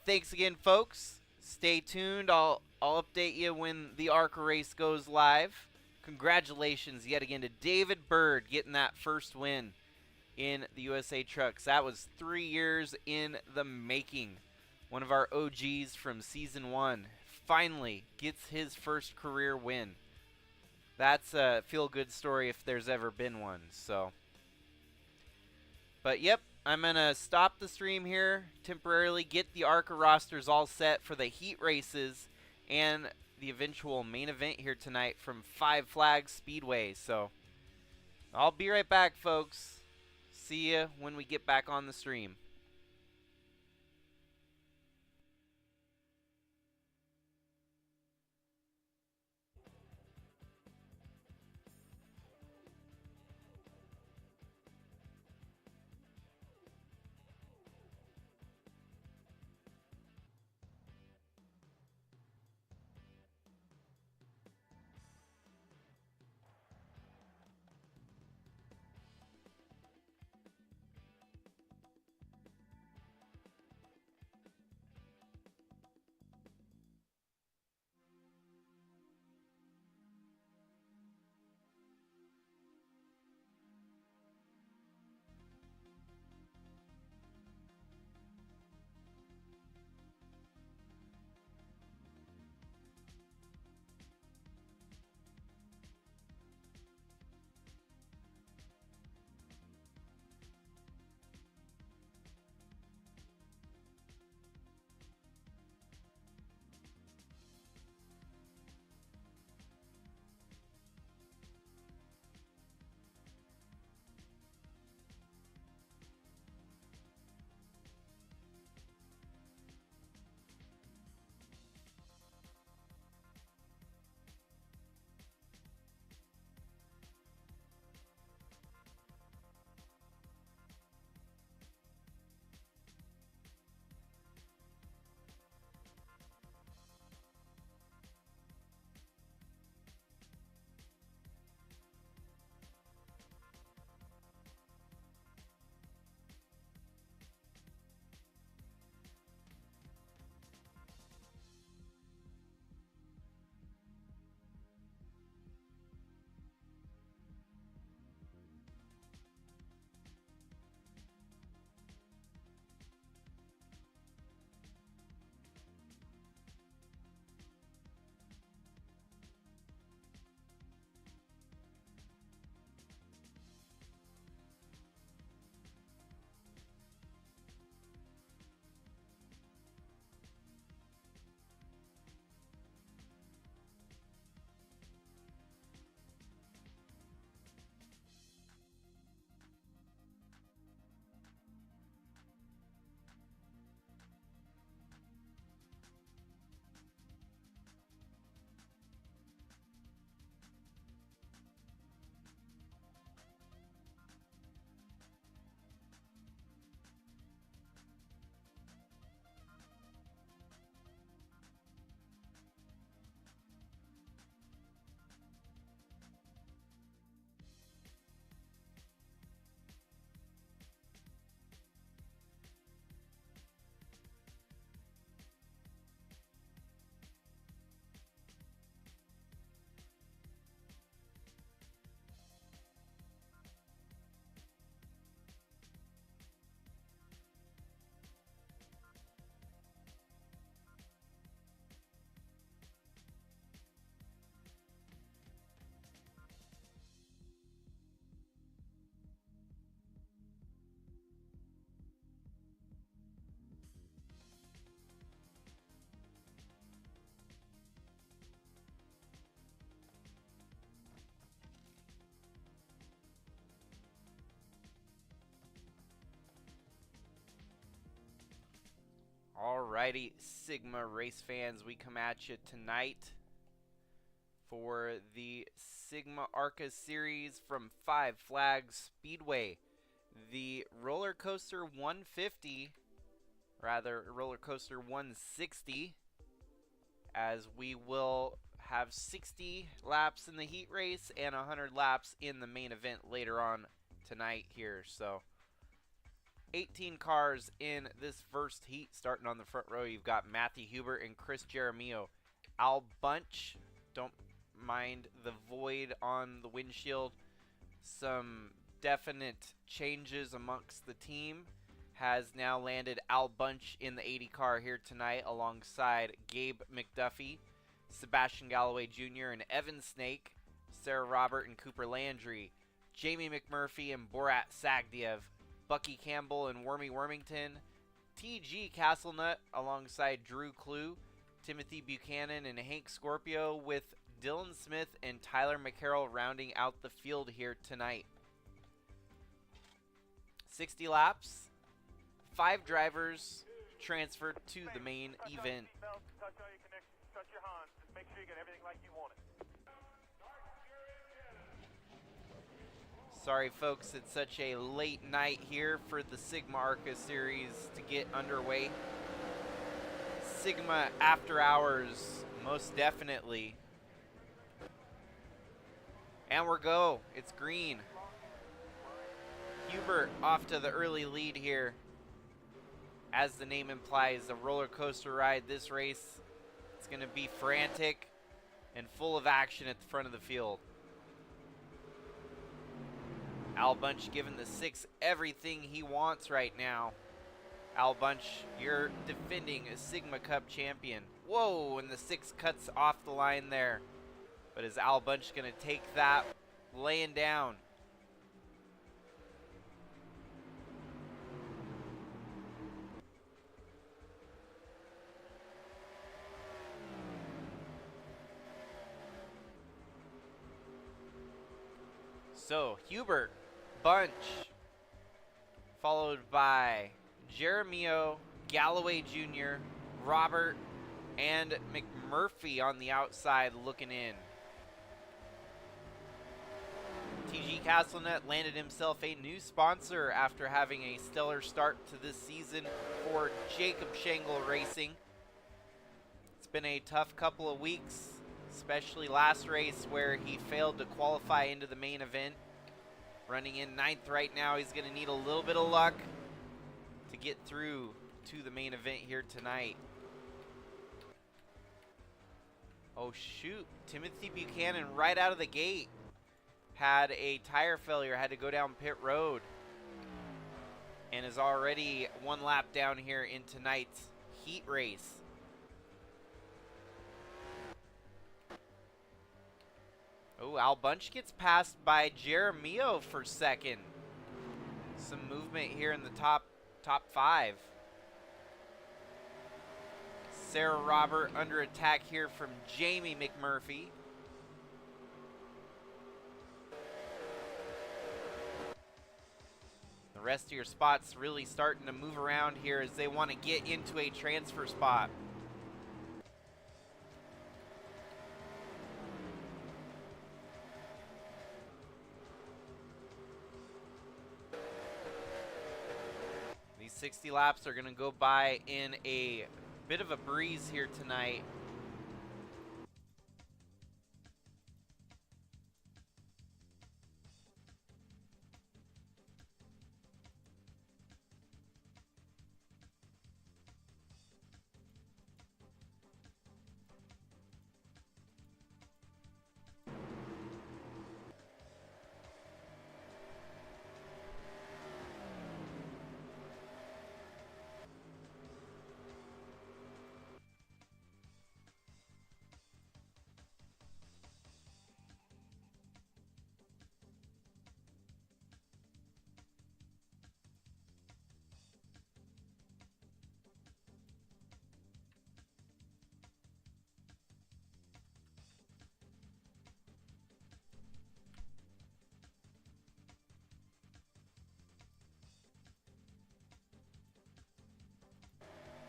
thanks again, folks. Stay tuned. I'll update you when the Arca race goes live. Congratulations yet again to David Bird getting that first win in the USA Trucks. That was 3 years in the making. One of our OGs from season 1 finally gets his first career win. That's a feel-good story if there's ever been one. So, But yep, I'm going to stop the stream here temporarily, get the Arca rosters all set for the heat races and the eventual main event here tonight from Five Flags Speedway. So I'll be right back, folks. See ya when we get back on the stream. Alrighty, Sigma race fans, we come at you tonight for the Sigma Arca series from Five Flags Speedway. The Roller Coaster 150, rather Roller Coaster 160, as we will have 60 laps in the heat race and 100 laps in the main event later on tonight here. So 18 cars in this first heat. Starting on the front row, you've got Matthew Hubert and Chris Jaramillo. Al Bunch, don't mind the void on the windshield. Some definite changes amongst the team. Has now landed Al Bunch in the 80 car here tonight alongside Gabe McDuffie, Sebastian Galloway Jr. and Evan Snake, Sarah Robert and Cooper Landry, Jamie McMurphy and Borat Sagdiev, Bucky Campbell and Wormy Wormington. TG Castlenut alongside Drew Clue, Timothy Buchanan and Hank Scorpio, with Dylan Smith and Tyler McCarroll rounding out the field here tonight. 60 laps, 5 drivers transferred to the main event. Touch all your connections, touch your Hans. Just make sure you get everything like you want it. Sorry folks, it's such a late night here for the Sigma Arca series to get underway. Sigma After Hours, most definitely. And we're go, it's green. Hubert off to the early lead here. As the name implies, a roller coaster ride this race. It's going to be frantic and full of action at the front of the field. Al Bunch giving the 6 everything he wants right now. Al Bunch, you're defending a Sigma Cup champion. Whoa, and the 6 cuts off the line there. But is Al Bunch going to take that laying down? So, Hubert, Bunch, followed by Jeremio, Galloway Jr., Robert, and McMurphy on the outside looking in. TG Castlenet landed himself a new sponsor after having a stellar start to this season for Jacob Schengle Racing. It's been a tough couple of weeks, especially last race where he failed to qualify into the main event. Running in 9th right now, he's going to need a little bit of luck to get through to the main event here tonight. Oh shoot, Timothy Buchanan right out of the gate had a tire failure, had to go down pit road, and is already 1 lap down here in tonight's heat race. Oh, Al Bunch gets passed by Jeremio for second. Some movement here in the top 5. Sarah Robert under attack here from Jamie McMurphy. The rest of your spots really starting to move around here as they want to get into a transfer spot. These 60 laps are going to go by in a bit of a breeze here tonight.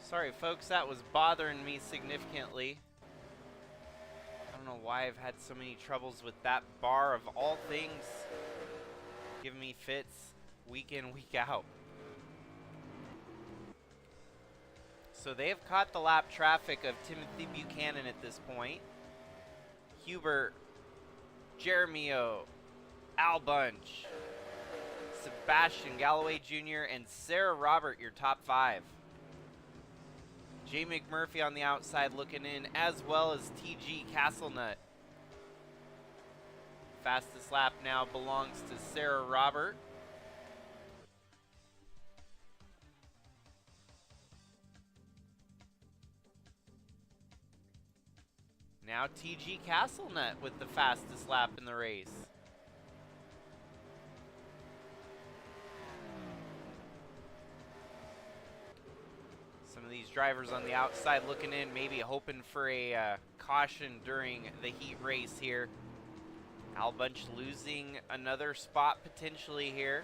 Sorry folks, that was bothering me significantly. I don't know why I've had so many troubles with that bar of all things. Giving me fits week in, week out. So they have caught the lap traffic of Timothy Buchanan at this point. Hubert, Jeremio, Al Bunch, Sebastian Galloway Jr., and Sarah Robert, your top 5. Jay McMurphy on the outside looking in, as well as TG Castlenut. Fastest lap now belongs to Sarah Robert. Now TG Castlenut with the fastest lap in the race. Some of these drivers on the outside looking in, maybe hoping for a caution during the heat race here. Al Bunch losing another spot potentially here.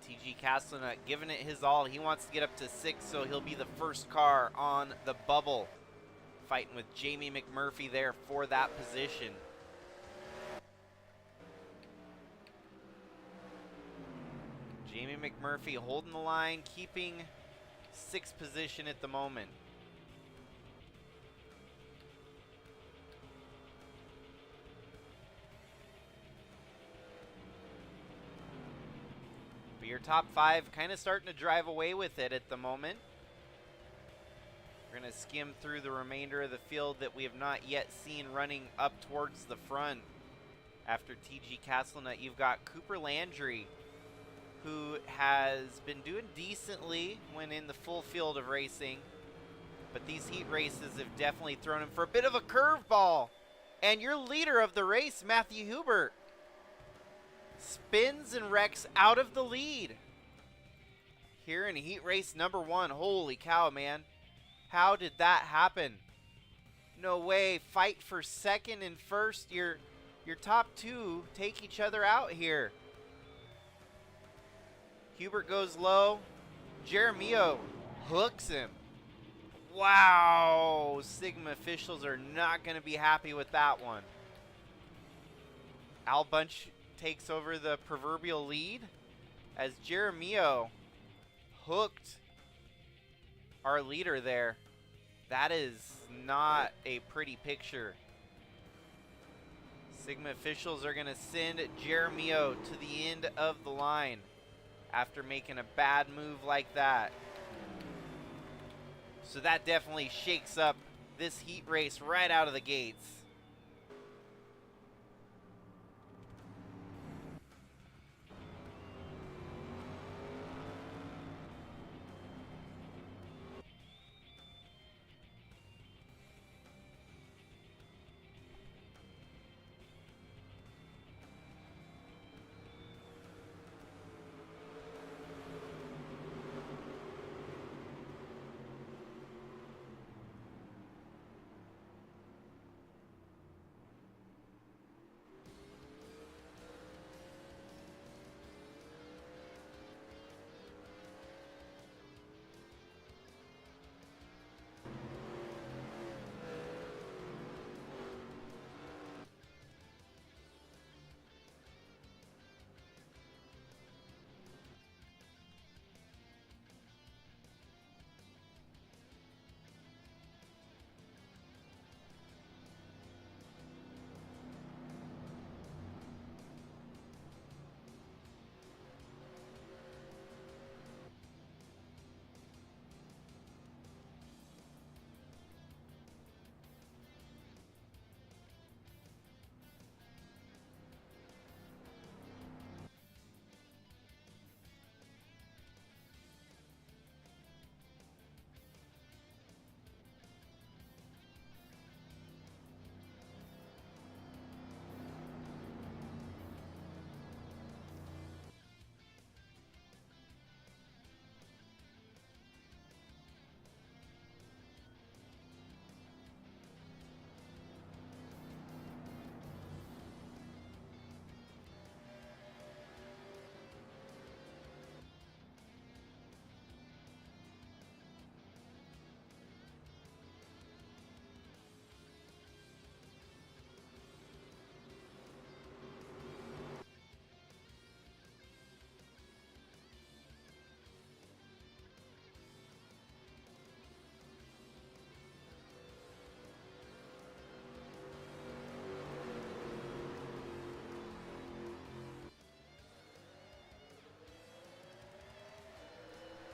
TG Castlenut giving it his all. He wants to get up to 6, so he'll be the first car on the bubble. Fighting with Jamie McMurphy there for that position. Jamie McMurphy holding the line, keeping 6th position at the moment. Your top 5 kind of starting to drive away with it at the moment. We're going to skim through the remainder of the field that we have not yet seen running up towards the front. After TG Castlenut, you've got Cooper Landry, who has been doing decently when in the full field of racing. But these heat races have definitely thrown him for a bit of a curveball. And your leader of the race, Matthew Hubert, spins and wrecks out of the lead here in heat race number 1. Holy cow, man. How did that happen? No way. Fight for 2nd and 1st. Your top 2 take each other out here. Hubert goes low. Jeremio hooks him. Wow. Sigma officials are not going to be happy with that one. Al Bunch takes over the proverbial lead as Jeremio hooked our leader there. That is not a pretty picture. Sigma officials are going to send Jeremio to the end of the line after making a bad move like that. So that definitely shakes up this heat race right out of the gates.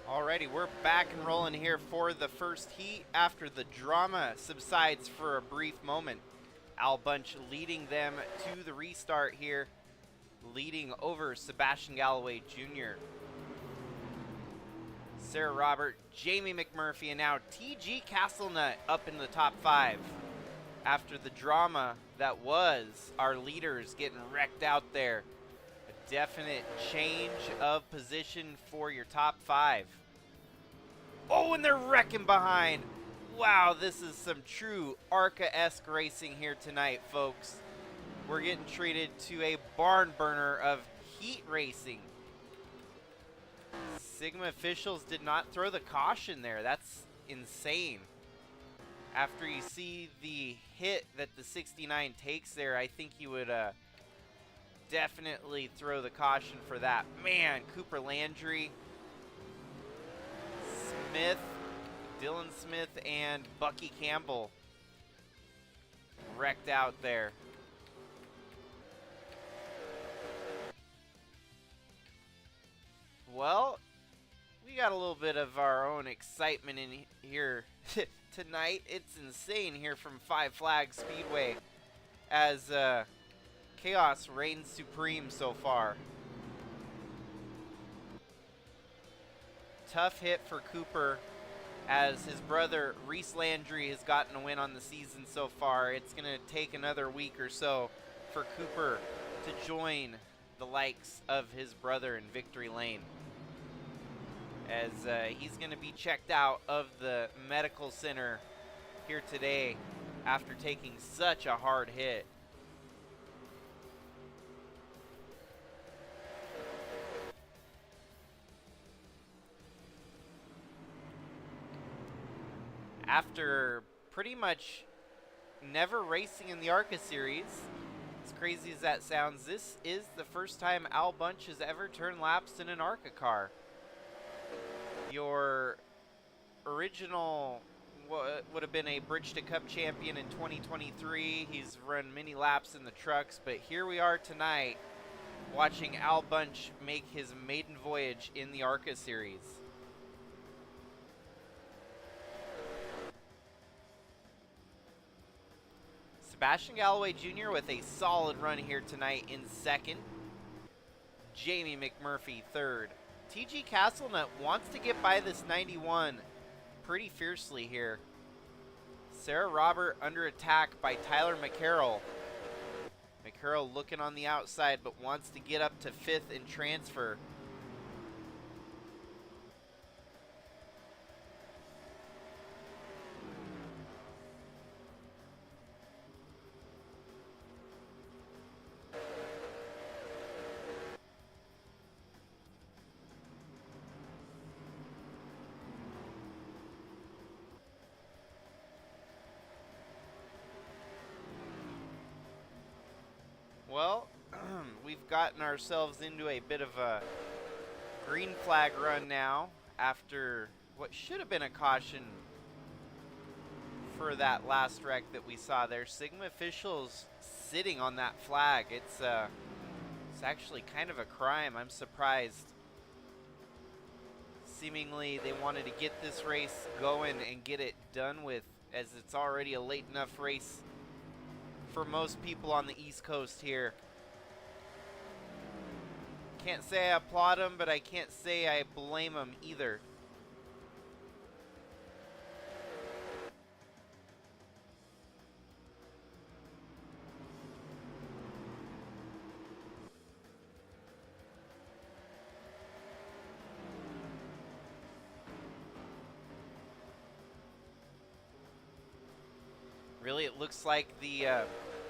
Alrighty, we're back and rolling here for the first heat after the drama subsides for a brief moment. Al Bunch leading them to the restart here, leading over Sebastian Galloway Jr. Sarah Robert, Jamie McMurphy, and now TG Castlenut up in the top 5 after the drama that was our leaders getting wrecked out there. A definite change of position for your top 5. Oh, and they're wrecking behind. Wow, this is some true Arca-esque racing here tonight, folks. We're getting treated to a barn burner of heat racing. Sigma officials did not throw the caution there. That's insane. After you see the hit that the 69 takes there, I think you would definitely throw the caution for that. Man, Cooper Landry, Smith, Dylan Smith, and Bucky Campbell wrecked out there. Well, we got a little bit of our own excitement in here tonight. It's insane here from Five Flags Speedway as chaos reigns supreme so far. Tough hit for Cooper as his brother Reese Landry has gotten a win on the season so far. It's going to take another week or so for Cooper to join the likes of his brother in victory lane, as he's going to be checked out of the medical center here today after taking such a hard hit. After pretty much never racing in the Arca series, as crazy as that sounds, this is the first time Al Bunch has ever turned laps in an Arca car. Your original would have been a Bridge to Cup champion in 2023. He's run many laps in the trucks, but here we are tonight watching Al Bunch make his maiden voyage in the Arca series. Sebastian Galloway Jr. with a solid run here tonight in second. Jamie McMurphy third. TG Castlenut wants to get by this 91 pretty fiercely here. Sarah Robert under attack by Tyler McCarroll. McCarroll looking on the outside but wants to get up to 5th and transfer. Well, we've gotten ourselves into a bit of a green flag run now after what should have been a caution for that last wreck that we saw there. Sigma officials sitting on that flag. It's actually kind of a crime. I'm surprised. Seemingly they wanted to get this race going and get it done with, as it's already a late enough race for most people on the East Coast here. Can't say I applaud them, but I can't say I blame them either. Really, it looks like the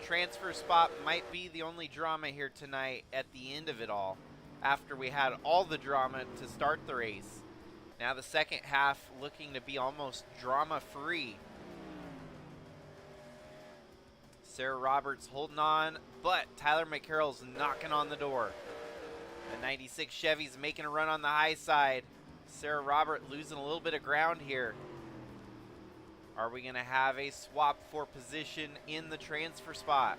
transfer spot might be the only drama here tonight at the end of it all, after we had all the drama to start the race. Now the second half looking to be almost drama-free. Sarah Roberts holding on, but Tyler McCarroll's knocking on the door. The 96 Chevy's making a run on the high side. Sarah Robert losing a little bit of ground here. Are we going to have a swap for position in the transfer spot?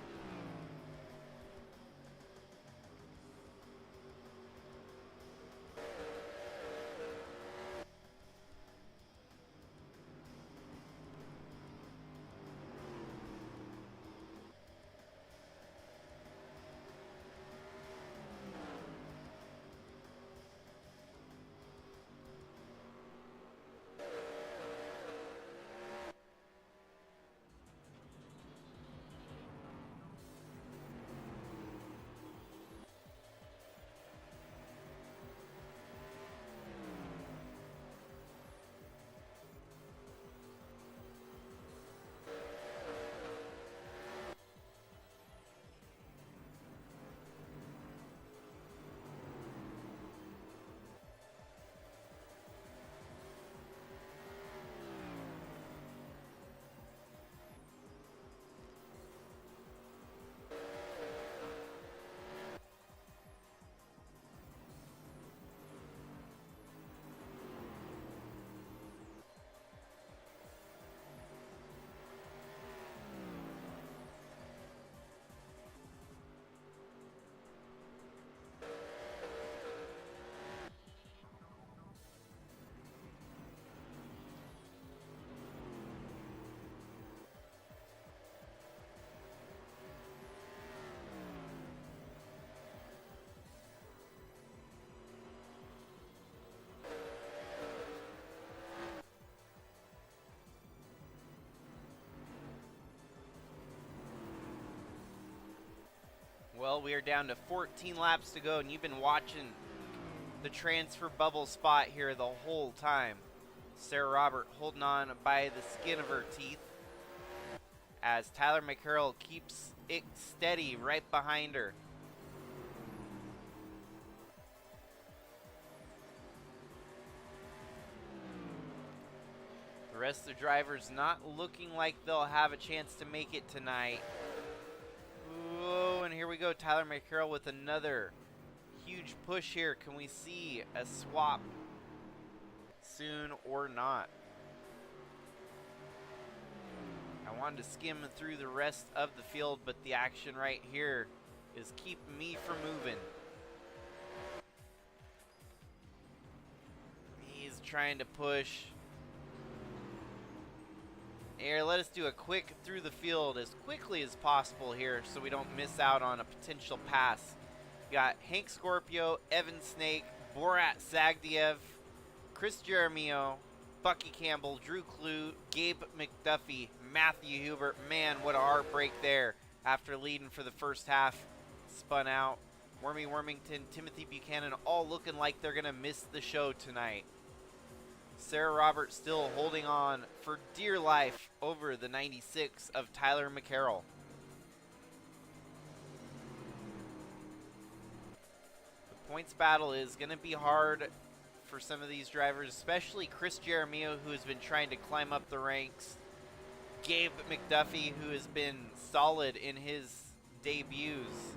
Well, we are down to 14 laps to go, and you've been watching the transfer bubble spot here the whole time. Sarah Robert holding on by the skin of her teeth as Tyler McCarroll keeps it steady right behind her. The rest of the drivers not looking like they'll have a chance to make it tonight. Whoa, and here we go. Tyler McCarroll with another huge push here. Can we see a swap soon or not? I wanted to skim through the rest of the field, but the action right here is keeping me from moving. He's trying to push. Here, let us do a quick through the field as quickly as possible here so we don't miss out on a potential pass. Got Hank Scorpio, Evan Snake, Borat Sagdiev, Chris Jeremio, Bucky Campbell, Drew Clue, Gabe McDuffie, Matthew Hubert. Man, what a heartbreak there after leading for the first half. Spun out. Wormy Wormington, Timothy Buchanan, all looking like they're going to miss the show tonight. Sarah Roberts still holding on for dear life over the 96 of Tyler McCarroll. The points battle is going to be hard for some of these drivers, especially Chris Jeremio, who has been trying to climb up the ranks. Gabe McDuffie, who has been solid in his debuts.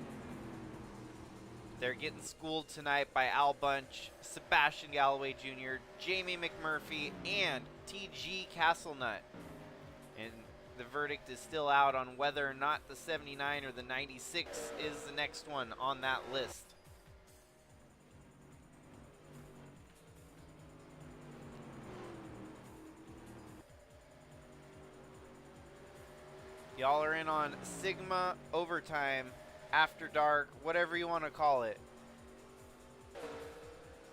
They're getting schooled tonight by Al Bunch, Sebastian Galloway Jr., Jamie McMurphy, and T.G. Castlenut. And the verdict is still out on whether or not the 79 or the 96 is the next one on that list. Y'all are in on Sigma Overtime, After Dark, whatever you want to call it.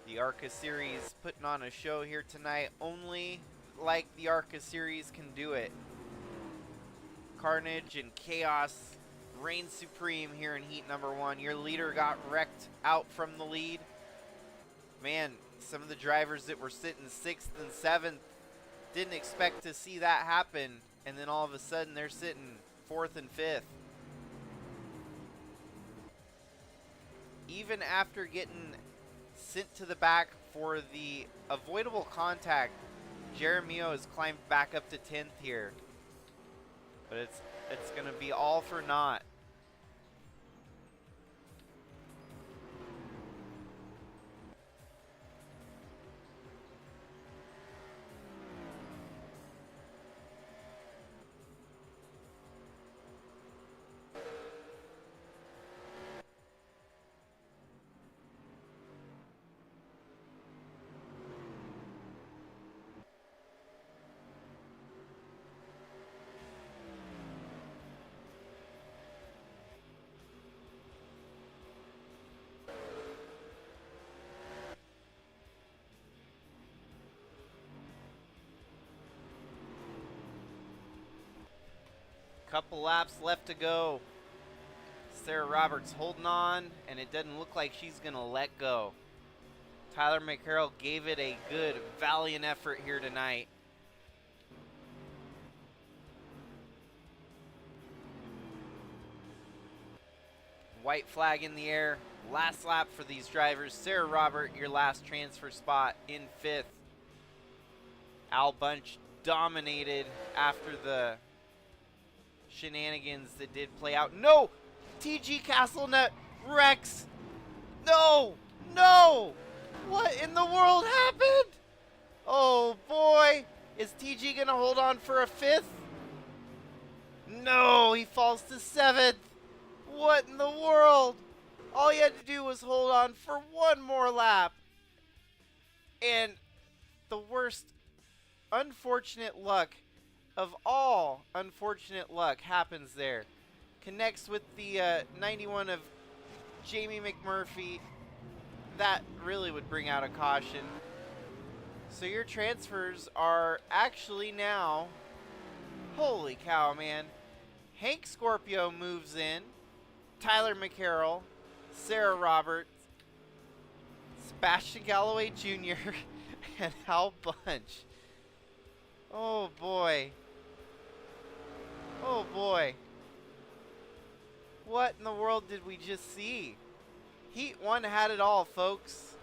The Arca series putting on a show here tonight, only like the Arca series can do it. Carnage and chaos reign supreme here in heat number 1. Your leader got wrecked out from the lead. Man, some of the drivers that were sitting 6th and 7th didn't expect to see that happen, and then all of a sudden they're sitting 4th and 5th. Even after getting sent to the back for the avoidable contact, Jeremio has climbed back up to 10th here. But it's going to be all for naught. Couple laps left to go. Sarah Roberts holding on, and it doesn't look like she's going to let go. Tyler McCarroll gave it a good, valiant effort here tonight. White flag in the air. Last lap for these drivers. Sarah Robert, your last transfer spot in 5th. Al Bunch dominated after the shenanigans that did play out. No! TG Castlenut wrecks. No! No! What in the world happened? Oh boy! Is TG gonna hold on for a 5th? No! He falls to 7th. What in the world? All he had to do was hold on for one more lap. And the worst unfortunate luck of all unfortunate luck happens there. Connects with the 91 of Jamie McMurphy. That really would bring out a caution. So your transfers are actually now, holy cow, man. Hank Scorpio moves in. Tyler McCarroll, Sarah Roberts, Sebastian Galloway Jr., and Hal Bunch. Oh boy. Oh boy. What in the world did we just see? Heat 1 had it all, folks.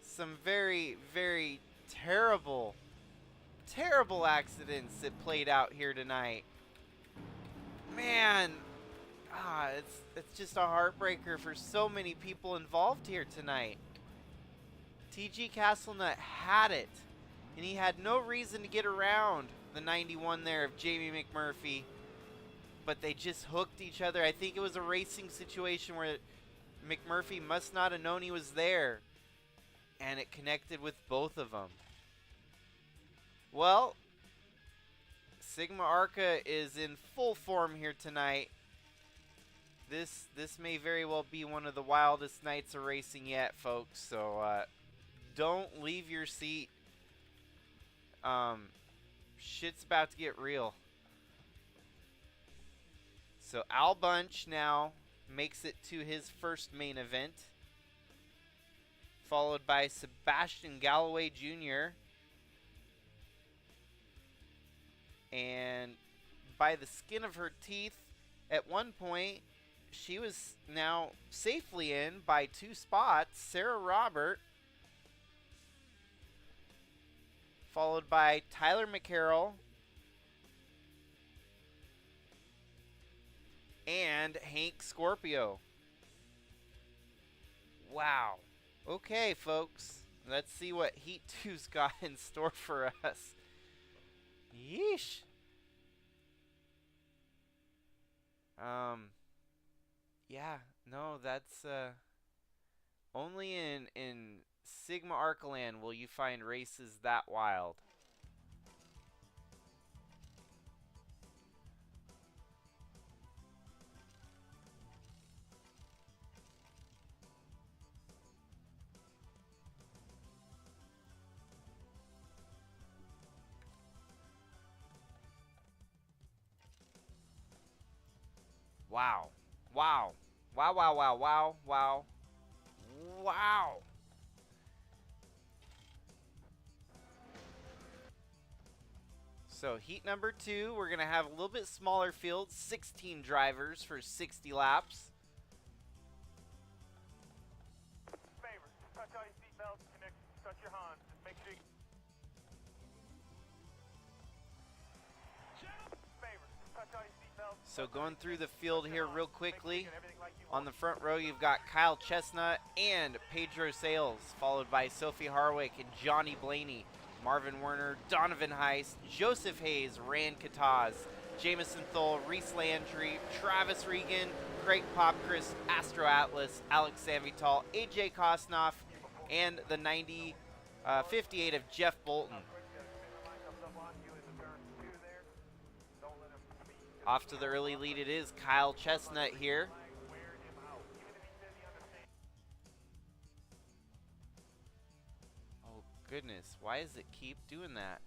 Some very, very terrible, terrible accidents that played out here tonight. Man, it's just a heartbreaker for so many people involved here tonight. TG Castlenut had it, and he had no reason to get around the 91 there of Jamie McMurphy, but they just hooked each other. I think it was a racing situation where McMurphy must not have known he was there, and it connected with both of them. Well, Sigma Arca is in full form here tonight. This may very well be one of the wildest nights of racing yet, folks. So don't leave your seat. Shit's about to get real. So Al Bunch now makes it to his first main event, followed by Sebastian Galloway Jr. And by the skin of her teeth, at one point, she was now safely in by 2 spots. Sarah Robert, followed by Tyler McCarroll and Hank Scorpio. Wow. Okay, folks. Let's see what Heat 2's got in store for us. Yeesh. Yeah, no, that's only in Sigma Arcaland will you find races that wild. Wow. Wow. Wow, wow, wow, wow, wow. Wow. So heat number 2, we're going to have a little bit smaller field, 16 drivers for 60 laps. Favor, touch all your seatbelts, connect, touch your Hans. Just make sure you... Favor, touch all your seatbelts. So going through the field here real quickly. On the front row, you've got Kyle Chestnut and Pedro Sales, followed by Sophie Harwick and Johnny Blaney, Marvin Werner, Donovan Heist, Joseph Hayes, Rand Kataz, Jamison Thole, Reese Landry, Travis Regan, Craig Popchris, Astro Atlas, Alex Sanvital, AJ Kosnoff, and the 58 of Jeff Bolton. Off to the early lead, it is Kyle Chestnut here. Oh goodness, why does it keep doing that?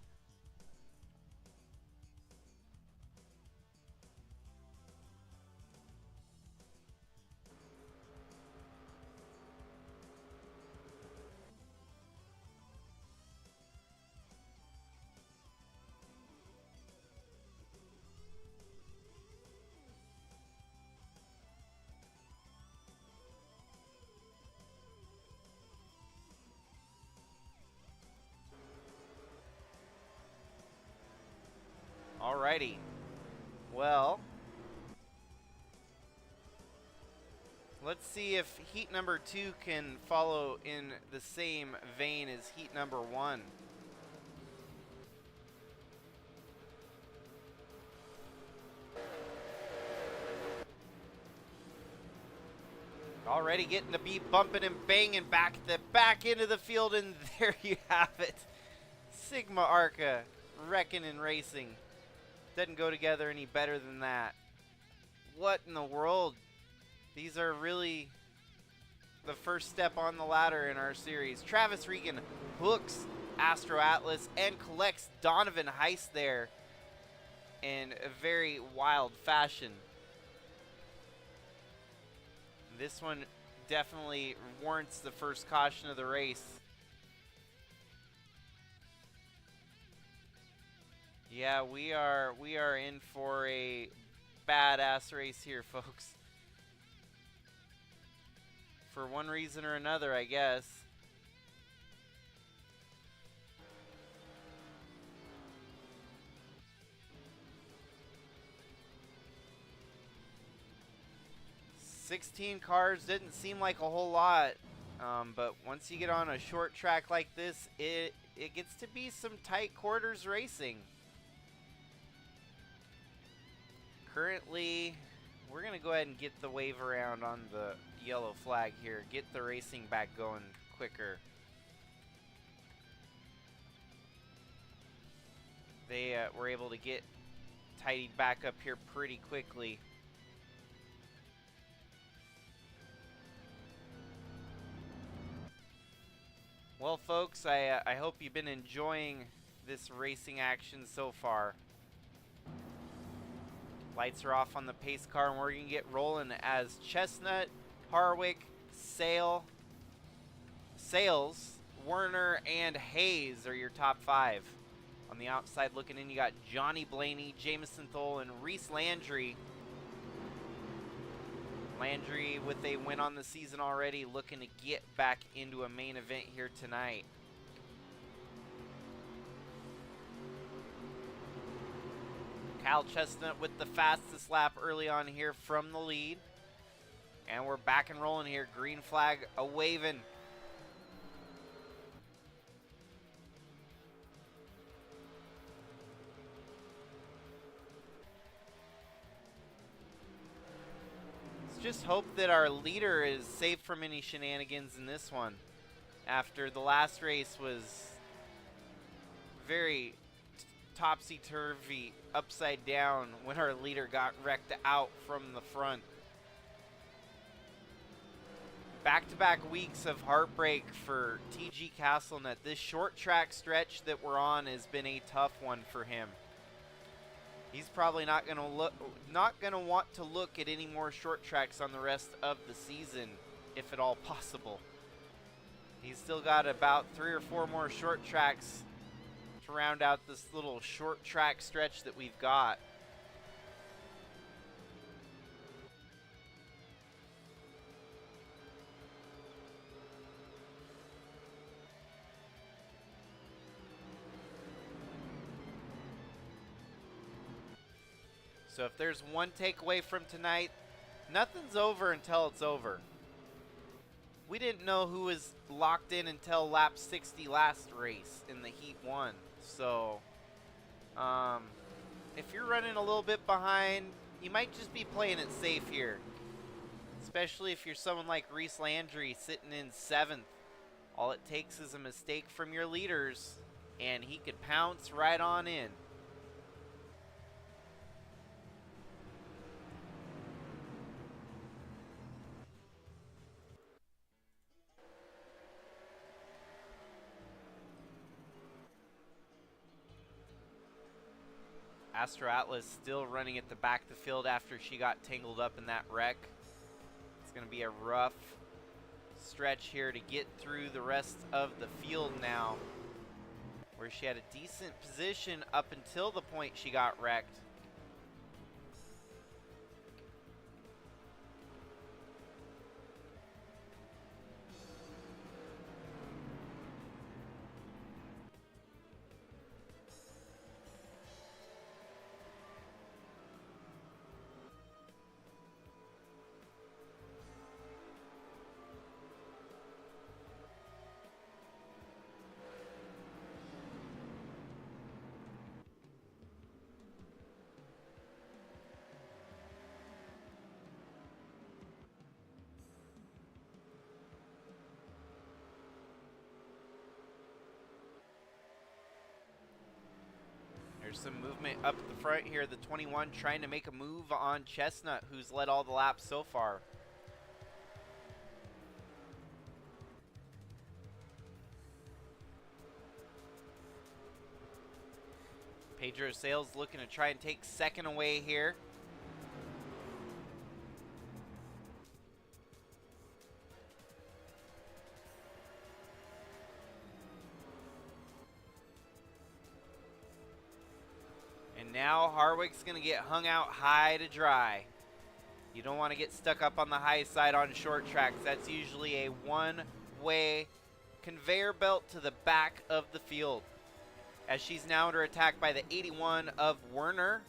Alrighty. Well, let's see if heat number 2 can follow in the same vein as heat number 1. Already getting the beat bumping and banging back into the field, and there you have it. Sigma Arca wrecking and racing. Doesn't go together any better than that. What in the world? These are really the first step on the ladder in our series. Travis Regan hooks Astro Atlas and collects Donovan Heist there in a very wild fashion. This one definitely warrants the first caution of the race. Yeah, we are in for a badass race here, folks. For one reason or another, I guess. "16 cars didn't seem like a whole lot, but once you get on a short track like this, it gets to be some tight quarters racing. Currently, we're going to go ahead and get the wave around on the yellow flag here. Get the racing back going quicker. They were able to get tidied back up here pretty quickly. Well, folks, I hope you've been enjoying this racing action so far. Lights are off on the pace car, and we're going to get rolling as Chestnut, Harwick, Sales, Werner, and Hayes are your top 5. On the outside looking in, you got Johnny Blaney, Jamison Thole, and Reese Landry. Landry, with a win on the season already, looking to get back into a main event here tonight. Kyle Chestnut with the fastest lap early on here from the lead. And we're back and rolling here. Green flag a-waving. Let's just hope that our leader is safe from any shenanigans in this one. After the last race was very topsy-turvy, upside down when our leader got wrecked out from the front. Back-to-back weeks of heartbreak for TG Castlenet. This short track stretch that we're on has been a tough one for him. He's probably not going to want to look at any more short tracks on the rest of the season, if at all possible. He's still got about 3 or 4 more short tracks to round out this little short track stretch that we've got. So if there's one takeaway from tonight, nothing's over until it's over. We didn't know who was locked in until lap 60 last race in the Heat 1. So, if you're running a little bit behind, you might just be playing it safe here. Especially if you're someone like Reese Landry sitting in 7th. All it takes is a mistake from your leaders, and he could pounce right on in. Astro Atlas still running at the back of the field after she got tangled up in that wreck. It's going to be a rough stretch here to get through the rest of the field now, where she had a decent position up until the point she got wrecked. There's some movement up the front here. The 21 trying to make a move on Chestnut, who's led all the laps so far. Pedro Sales looking to try and take second away here. Now Harwick's going to get hung out high to dry. You don't want to get stuck up on the high side on short tracks. That's usually a one-way conveyor belt to the back of the field. As she's now under attack by the 81 of Werner,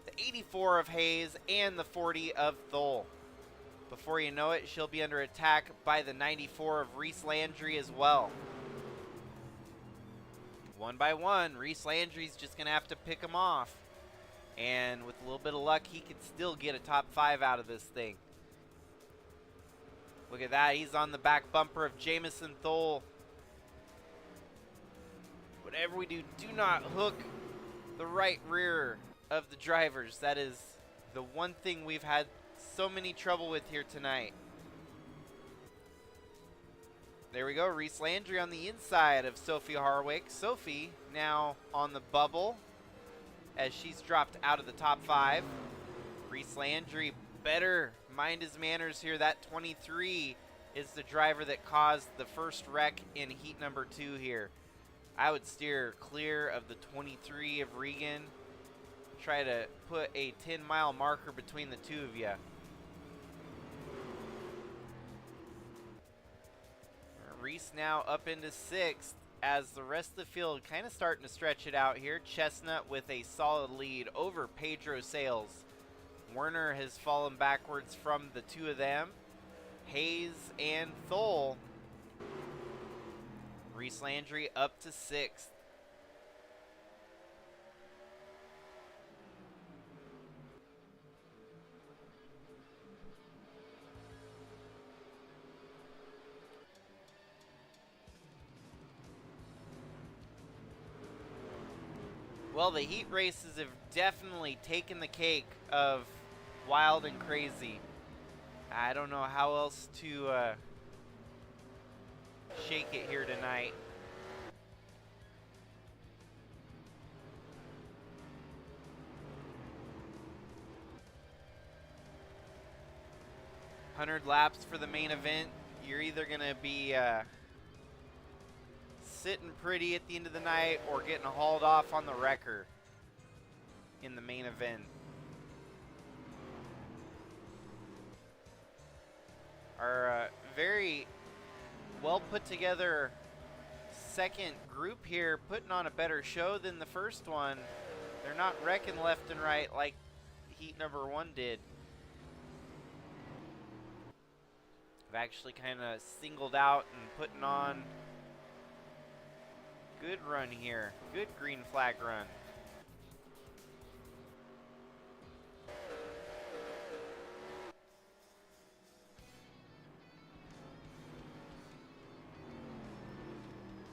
the 84 of Hayes, and the 40 of Thole. Before you know it, she'll be under attack by the 94 of Reese Landry as well. One by one, Reese Landry's just going to have to pick them off. And with a little bit of luck, he could still get a top 5 out of this thing. Look at that. He's on the back bumper of Jamison Thole. Whatever we do, do not hook the right rear of the drivers. That is the one thing we've had so many trouble with here tonight. There we go. Reese Landry on the inside of Sophie Harwick. Sophie now on the bubble as she's dropped out of the top 5. Reese Landry better mind his manners here. That 23 is the driver that caused the first wreck in heat number 2 here. I would steer clear of the 23 of Regan. Try to put a 10-mile marker between the two of you. Reese now up into 6th as the rest of the field kind of starting to stretch it out here. Chestnut with a solid lead over Pedro Sales. Werner has fallen backwards from the two of them. Hayes and Thole. Reese Landry up to 6th. Well, the heat races have definitely taken the cake of wild and crazy. I don't know how else to shake it here tonight. $100 laps for the main event. You're either going to be sitting pretty at the end of the night or getting hauled off on the wrecker in the main event. Our very well put together second group here, putting on a better show than the first one. They're not wrecking left and right like heat number 1 did. I've actually kind of singled out and putting on good run here. Good green flag run.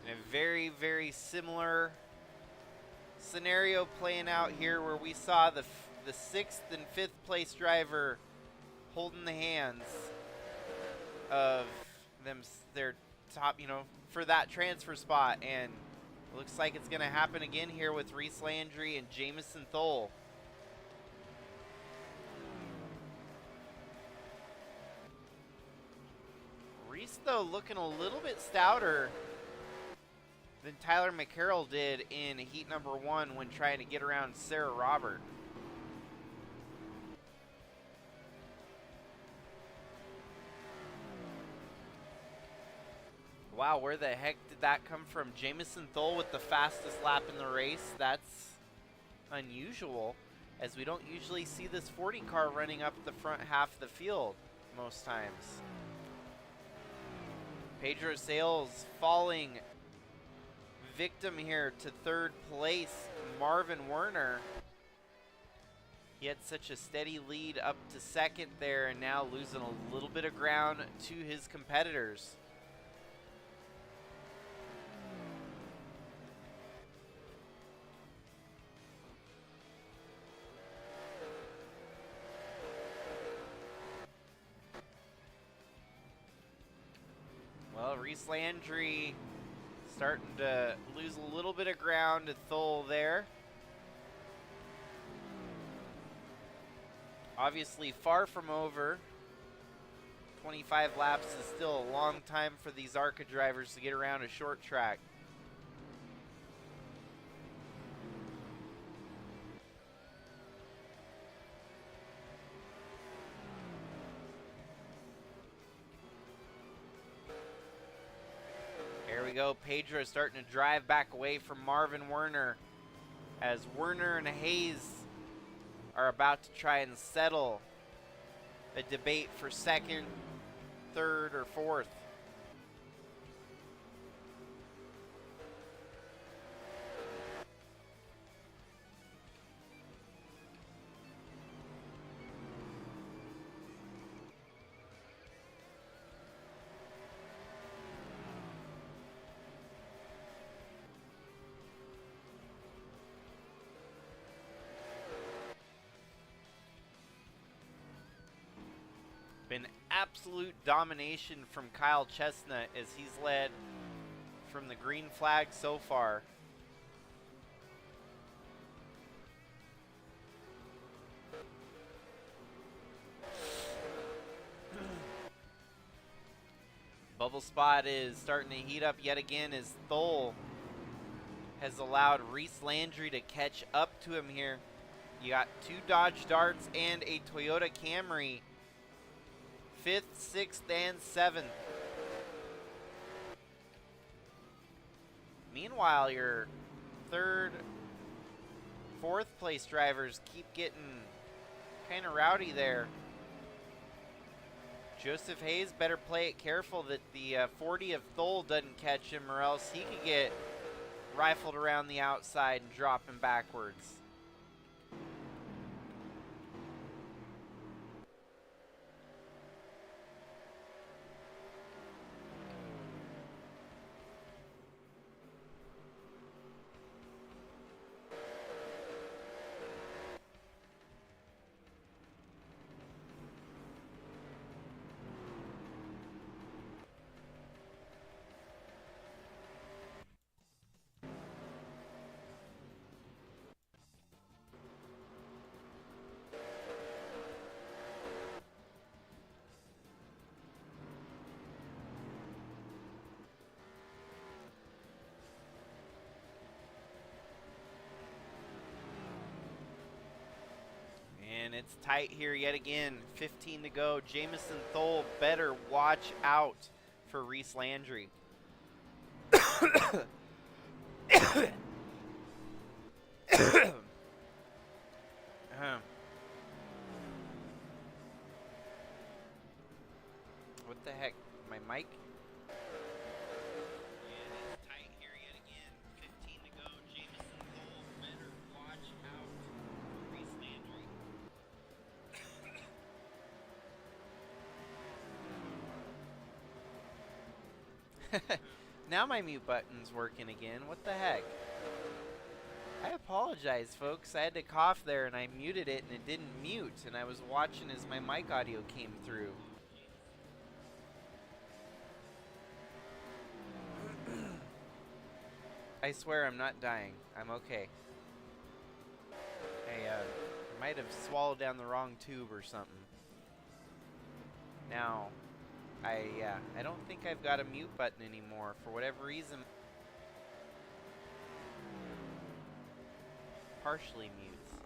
And a very, very similar scenario playing out here where we saw the 6th and 5th place driver holding the hands of them, their top, for that transfer spot, and looks like it's going to happen again here with Reese Landry and Jamison Thole. Reese, though, looking a little bit stouter than Tyler McCarroll did in heat number 1 when trying to get around Sarah Robert. Wow, where the heck did that come from? Jamison Thole with the fastest lap in the race. That's unusual, as we don't usually see this 40 car running up the front half of the field most times. Pedro Sales falling victim here to 3rd place, Marvin Werner. He had such a steady lead up to 2nd there, and now losing a little bit of ground to his competitors. Well, Reese Landry starting to lose a little bit of ground to Thole there. Obviously far from over. 25 laps is still a long time for these Arca drivers to get around a short track. we go. Pedro starting to drive back away from Marvin Werner as Werner and Hayes are about to try and settle a debate for second, third, or fourth. Been absolute domination from Kyle Chestnut as he's led from the green flag so far. Bubble spot is starting to heat up yet again as Thole has allowed Reese Landry to catch up to him here. You got 2 Dodge Darts and a Toyota Camry. 5th, 6th, and 7th. Meanwhile, your 3rd, 4th place drivers keep getting kind of rowdy there. Joseph Hayes better play it careful that the 40 of Thole doesn't catch him, or else he could get rifled around the outside and drop him backwards. And it's tight here yet again. 15 to go. Jamison Thole better watch out for Reese Landry. What the heck? My mic? Now my mute button's working again. What the heck? I apologize, folks. I had to cough there and I muted it and it didn't mute, and I was watching as my mic audio came through. I swear I'm not dying. I'm okay. I might have swallowed down the wrong tube or something. Now, I don't think I've got a mute button anymore for whatever reason. Partially mutes.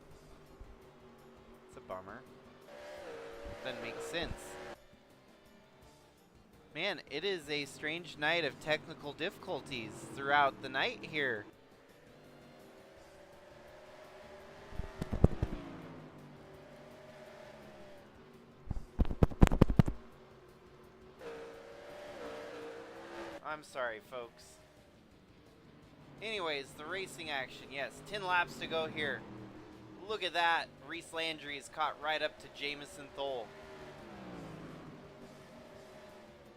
It's a bummer. Doesn't make sense. Man, it is a strange night of technical difficulties throughout the night here. I'm sorry, folks. Anyways, the racing action. Yes, 10 laps to go here. Look at that. Reese Landry is caught right up to Jamison Thole.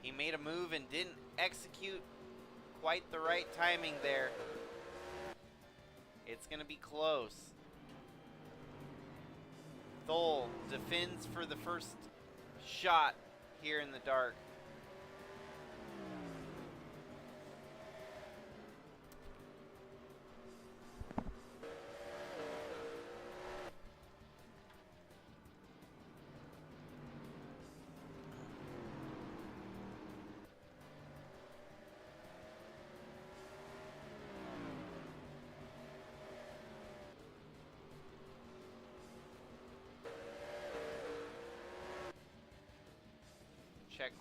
He made a move and didn't execute quite the right timing there. It's going to be close. Thole defends for the first shot here in the dark. Check.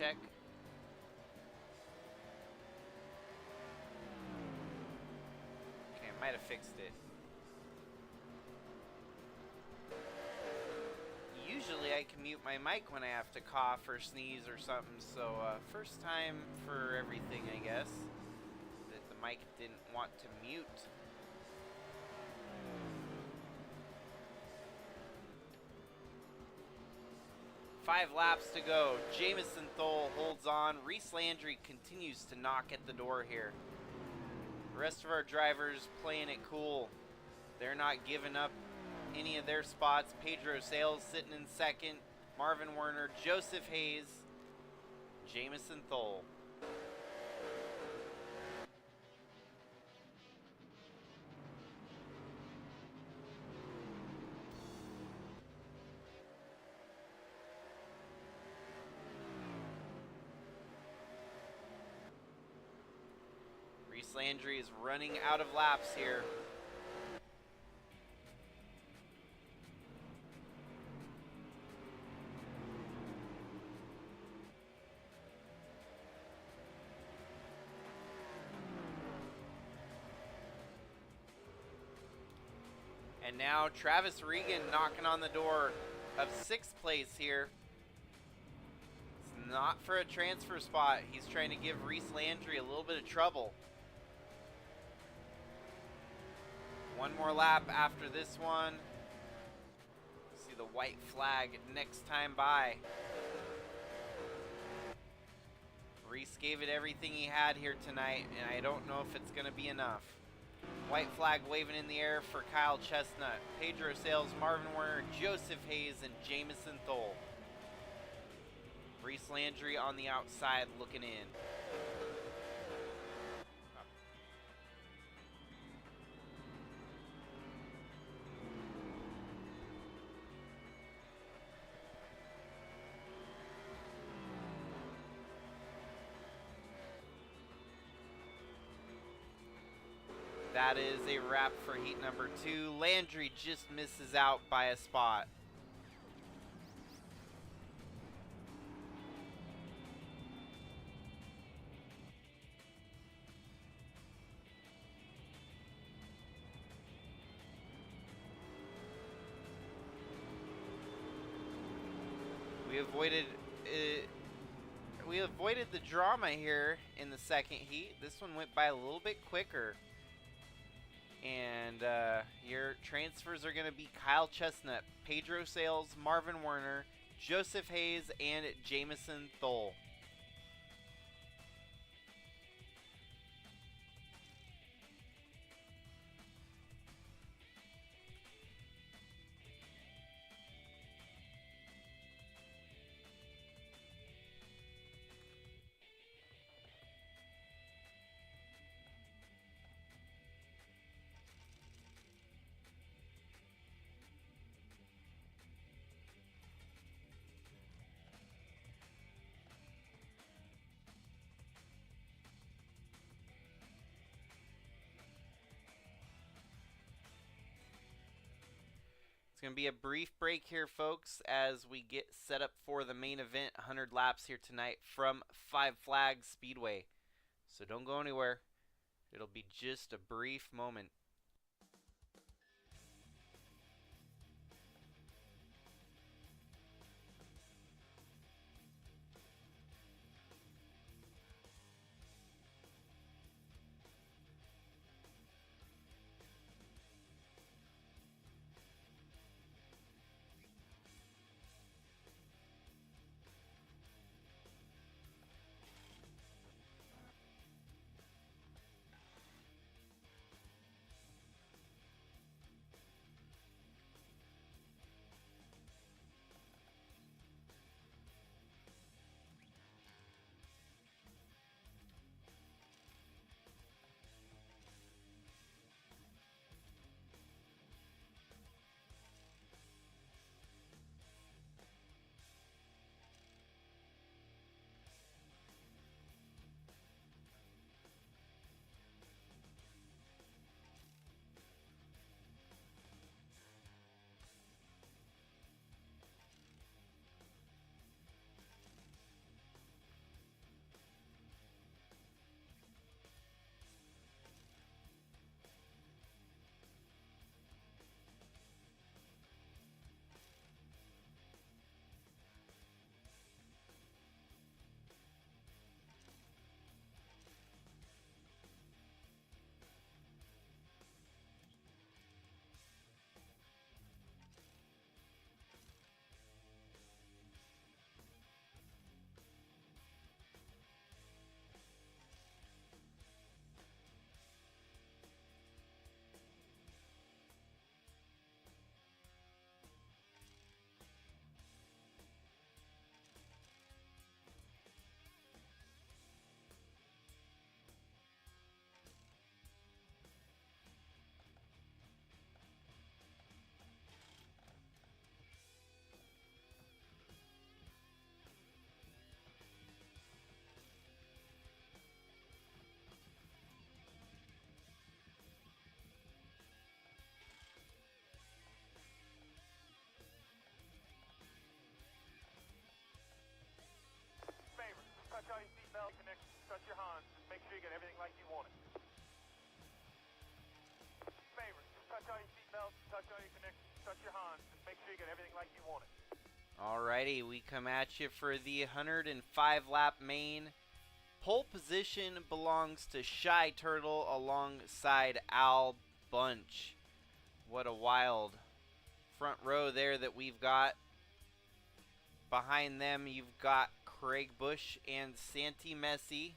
check. Okay, I might have fixed it. Usually I can mute my mic when I have to cough or sneeze or something, so first time for everything, I guess, that the mic didn't want to mute. Five laps to go. Jamison Thole holds on. Reese Landry continues to knock at the door here. The rest of our drivers playing it cool. They're not giving up any of their spots. Pedro Sales sitting in second. Marvin Werner, Joseph Hayes, Jamison Thole. Reese Landry is running out of laps here. And now Travis Regan knocking on the door of 6th place here. It's not for a transfer spot. He's trying to give Reese Landry a little bit of trouble. One more lap after this one. See the white flag next time by. Reese gave it everything he had here tonight, and I don't know if it's going to be enough. White flag waving in the air for Kyle Chestnut, Pedro Sales, Marvin Werner, Joseph Hayes, and Jamison Thole. Reese Landry on the outside looking in. That is a wrap for heat number 2. Landry just misses out by a spot. We avoided the drama here in the second heat. This one went by a little bit quicker. And your transfers are going to be Kyle Chestnut, Pedro Sales, Marvin Werner, Joseph Hayes, and Jamison Thole. It's going to be a brief break here, folks, as we get set up for the main event, 100 laps here tonight from Five Flags Speedway. So don't go anywhere. It'll be just a brief moment. seatbelts, touch all your connections, touch your Hans. Just make sure you get everything like you want it. Alrighty, we come at you for the 105 lap main. Pole position belongs to Shy Turtle alongside Al Bunch. What a wild front row there that we've got. Behind them, you've got Craig Bush and Santi Messi.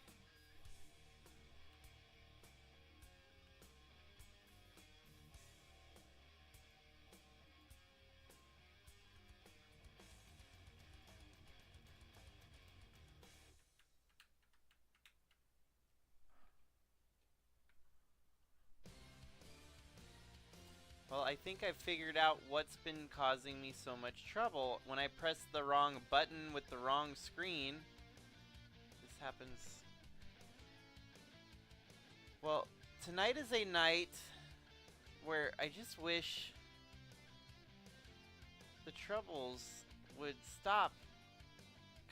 Well, I think I've figured out what's been causing me so much trouble. When I press the wrong button with the wrong screen, this happens. Well, tonight is a night where I just wish the troubles would stop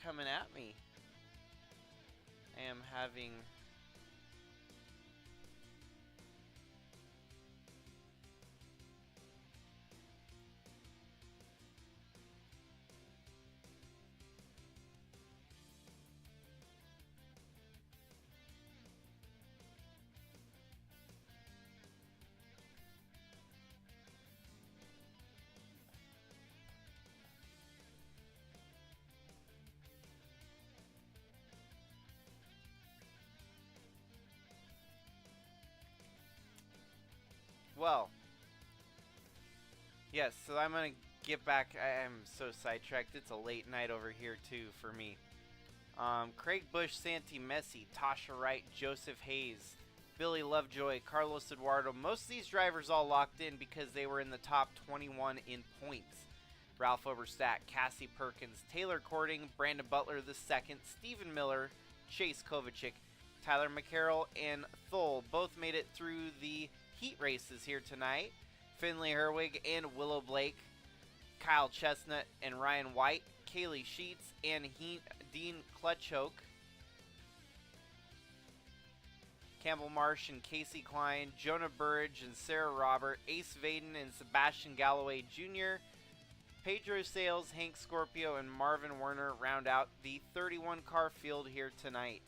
coming at me. I am having well, yes, so I'm going to get back. I'm so sidetracked. It's a late night over here, too, for me. Craig Bush, Santi Messi, Tasha Wright, Joseph Hayes, Billy Lovejoy, Carlos Eduardo. Most of these drivers all locked in because they were in the top 21 in points. Ralph Oberstadt, Cassie Perkins, Taylor Cording, Brandon Butler II, Stephen Miller, Chase Kovacic, Tyler McCarroll, and Thole both made it through the heat races here tonight. Finley Herwig and Willow Blake, Kyle Chestnut and Ryan White, Kaylee Sheets and Dean Klutchoke, Campbell Marsh and Casey Klein, Jonah Burridge and Sarah Robert, Ace Vaden and Sebastian Galloway Jr., Pedro Sales, Hank Scorpio, and Marvin Werner round out the 31 car field here tonight.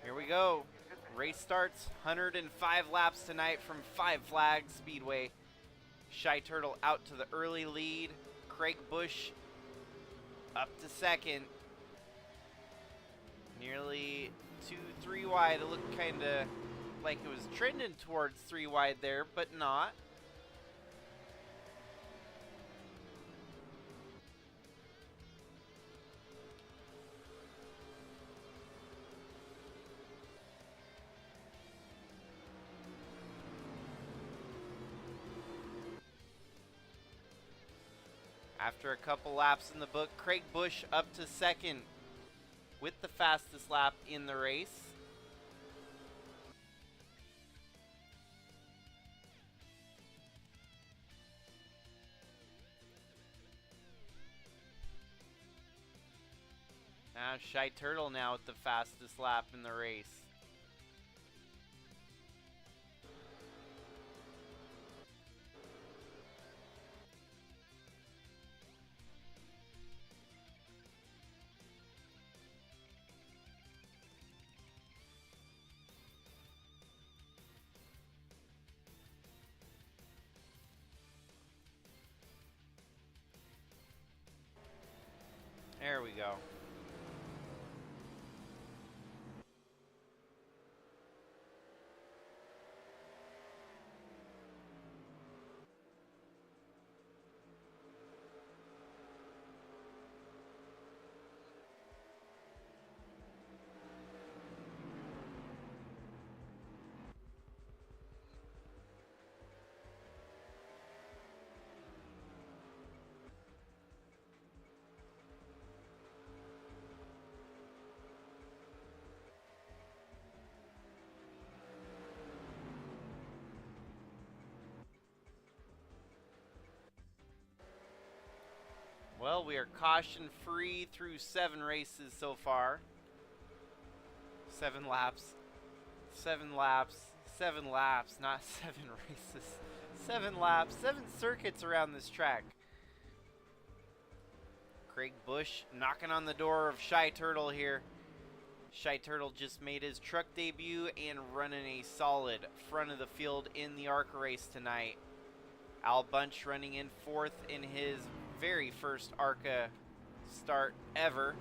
Here we go. Race starts. 105 laps tonight from Five Flags Speedway. Shy Turtle out to the early lead. Craig Bush up to second. Nearly 2-3 wide. It looked kind of like it was trending towards 3 wide there, but not. After a couple laps in the book, Craig Bush up to second with the fastest lap in the race. Now Shy Turtle now with the fastest lap in the race. There we go. Well, we are caution free through 7 races so far. 7 laps. 7 laps. 7 laps, not 7 races. 7 laps. 7 circuits around this track. Craig Bush knocking on the door of Shy Turtle here. Shy Turtle just made his truck debut and running a solid front of the field in the Arca race tonight. Al Bunch running in 4th in his very first Arca start ever.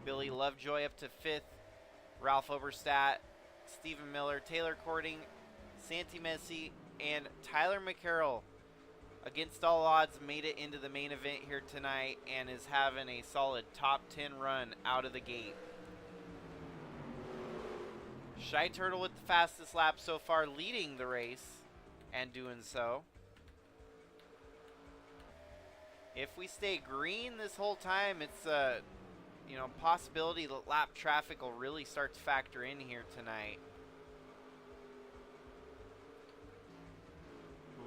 Billy Lovejoy up to 5th. Ralph Oberstadt, Stephen Miller, Taylor Cording, Santi Messi, and Tyler McCarroll, against all odds, made it into the main event here tonight and is having a solid top 10 run out of the gate. Shy Turtle with the fastest lap so far, leading the race and doing so. If we stay green this whole time, it's a possibility that lap traffic will really start to factor in here tonight.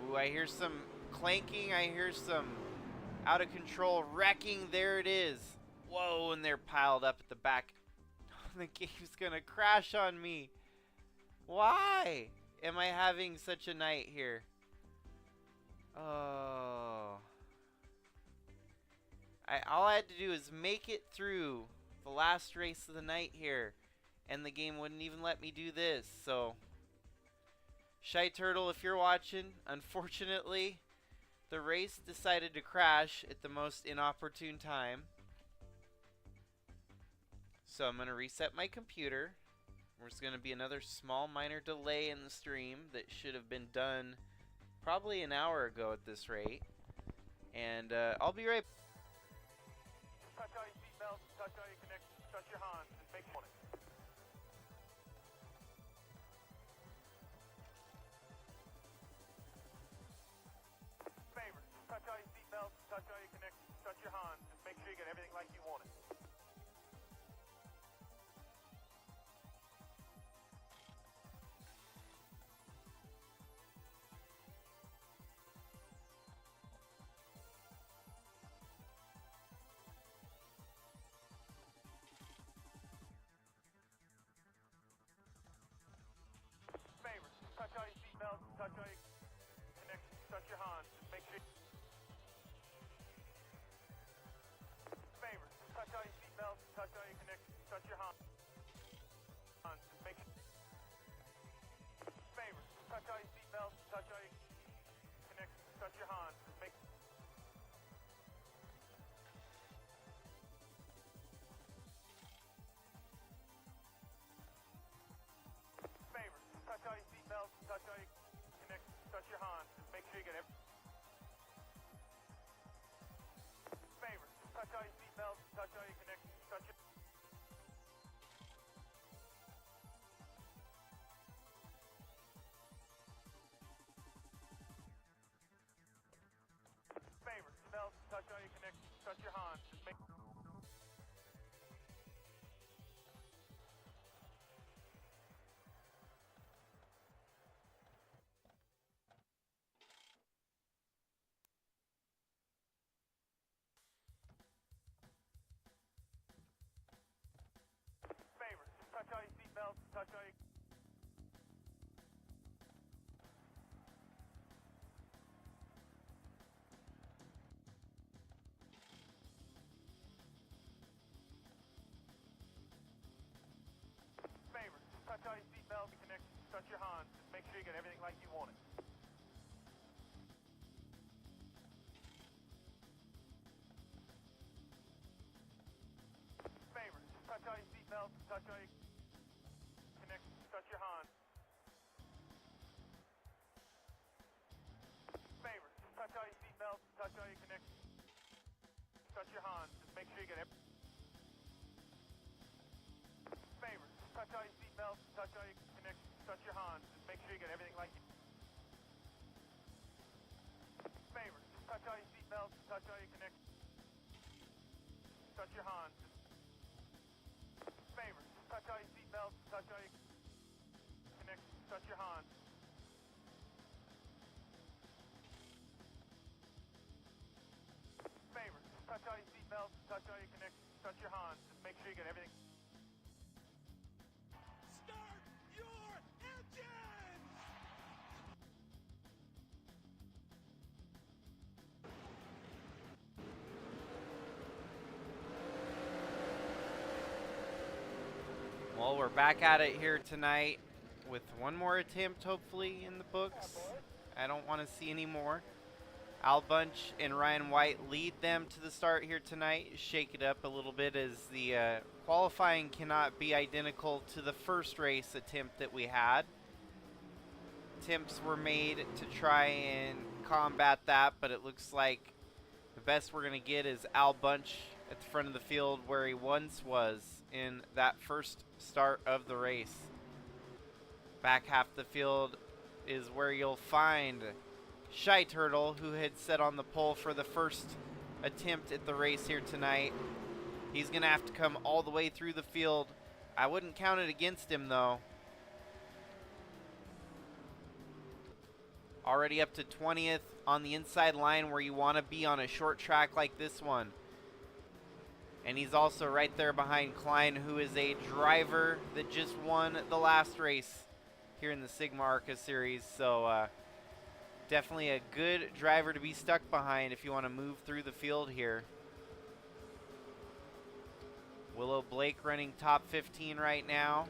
Ooh, I hear some clanking. I hear some out of control wrecking. There it is. Whoa, and they're piled up at the back. The game's gonna crash on me. Why am I having such a night here? Oh. All I had to do is make it through the last race of the night here, and the game wouldn't even let me do this. So, Shy Turtle, if you're watching, unfortunately, the race decided to crash at the most inopportune time. So I'm going to reset my computer. There's going to be another small minor delay in the stream that should have been done probably an hour ago at this rate. And I'll be right back. Touch all your seatbelts, touch all your connections, touch your Hans, and make sure. Favor, touch all your seatbelts, touch all your connections, touch your Hans, and make sure you get everything like you want it. Favor, touch all your seatbelts, touch all your connections, touch your Hans, and make sure. Favor, touch all your seatbelts, touch all your connections, touch your Hans, and make sure. Favor, touch all your seatbelts, touch all your connections, touch your Hans, and make. Favor, touch all your seatbelts, touch all your connections, touch your Hans, and make sure you get every. Favor, touch all your seatbelts, touch all your connections, touch your. Favor, belts, touch all your connections, touch your Hans, and make. Favor, touch all your seatbelts, touch all your. Favor, touch all your seatbelts, connections, touch your Hans, and make sure you get everything like you want it. Favor, touch all your seatbelts, touch all your connections, touch your Hans. Favor, touch all your seatbelts, touch all your connections, touch your Hans, and make sure you get everything. Favor, touch all your seatbelts, touch all your connections, touch your Hans, and make sure you get everything like you. Favor, touch all your seatbelts, touch all your connections, touch your Hans. Favor, touch all your seatbelts, touch all your connections, touch your Hans. Favor, touch all your seatbelts, touch all your connections, touch your Hans. Just make sure you get everything. Start your engines! Well, we're back at it here tonight with one more attempt, hopefully, in the books. I don't want to see any more. Al Bunch and Ryan White lead them to the start here tonight. Shake it up a little bit as the qualifying cannot be identical to the first race attempt that we had. Attempts were made to try and combat that, but it looks like the best we're going to get is Al Bunch at the front of the field where he once was in that first start of the race. Back half of the field is where you'll find Shy Turtle, who had set on the pole for the first attempt at the race here tonight. He's going to have to come all the way through the field. I wouldn't count it against him, though. Already up to 20th on the inside line where you want to be on a short track like this one. And he's also right there behind Klein, who is a driver that just won the last race here in the Sigma Arca series. So definitely a good driver to be stuck behind if you want to move through the field here. Willow Blake running top 15 right now.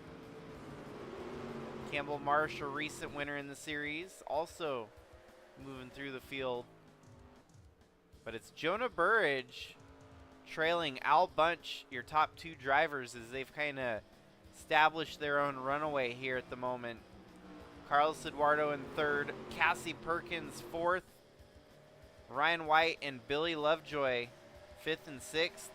Campbell Marsh, a recent winner in the series, also moving through the field. But it's Jonah Burridge trailing Al Bunch, your top two drivers, as they've kind of established their own runaway here at the moment. Carlos Eduardo in third, Cassie Perkins fourth, Ryan White and Billy Lovejoy fifth and sixth.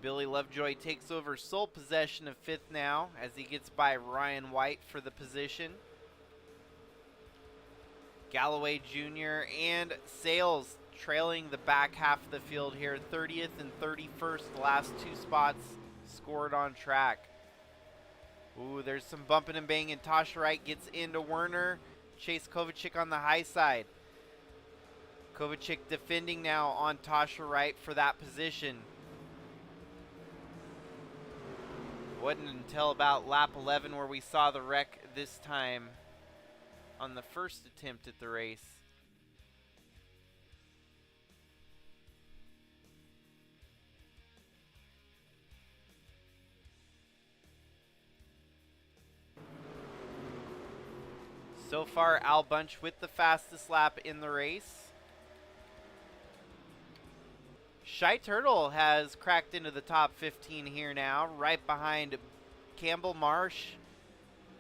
Billy Lovejoy takes over sole possession of fifth now as he gets by Ryan White for the position. Galloway Jr. and Sales trailing the back half of the field here. 30th and 31st, the last two spots scored on track. Ooh, there's some bumping and banging. Tasha Wright gets into Werner. Chase Kovacic on the high side. Kovacic defending now on Tasha Wright for that position. Wasn't until about lap 11 where we saw the wreck this time on the first attempt at the race. So far, Al Bunch with the fastest lap in the race. Shy Turtle has cracked into the top 15 here now, right behind Campbell Marsh,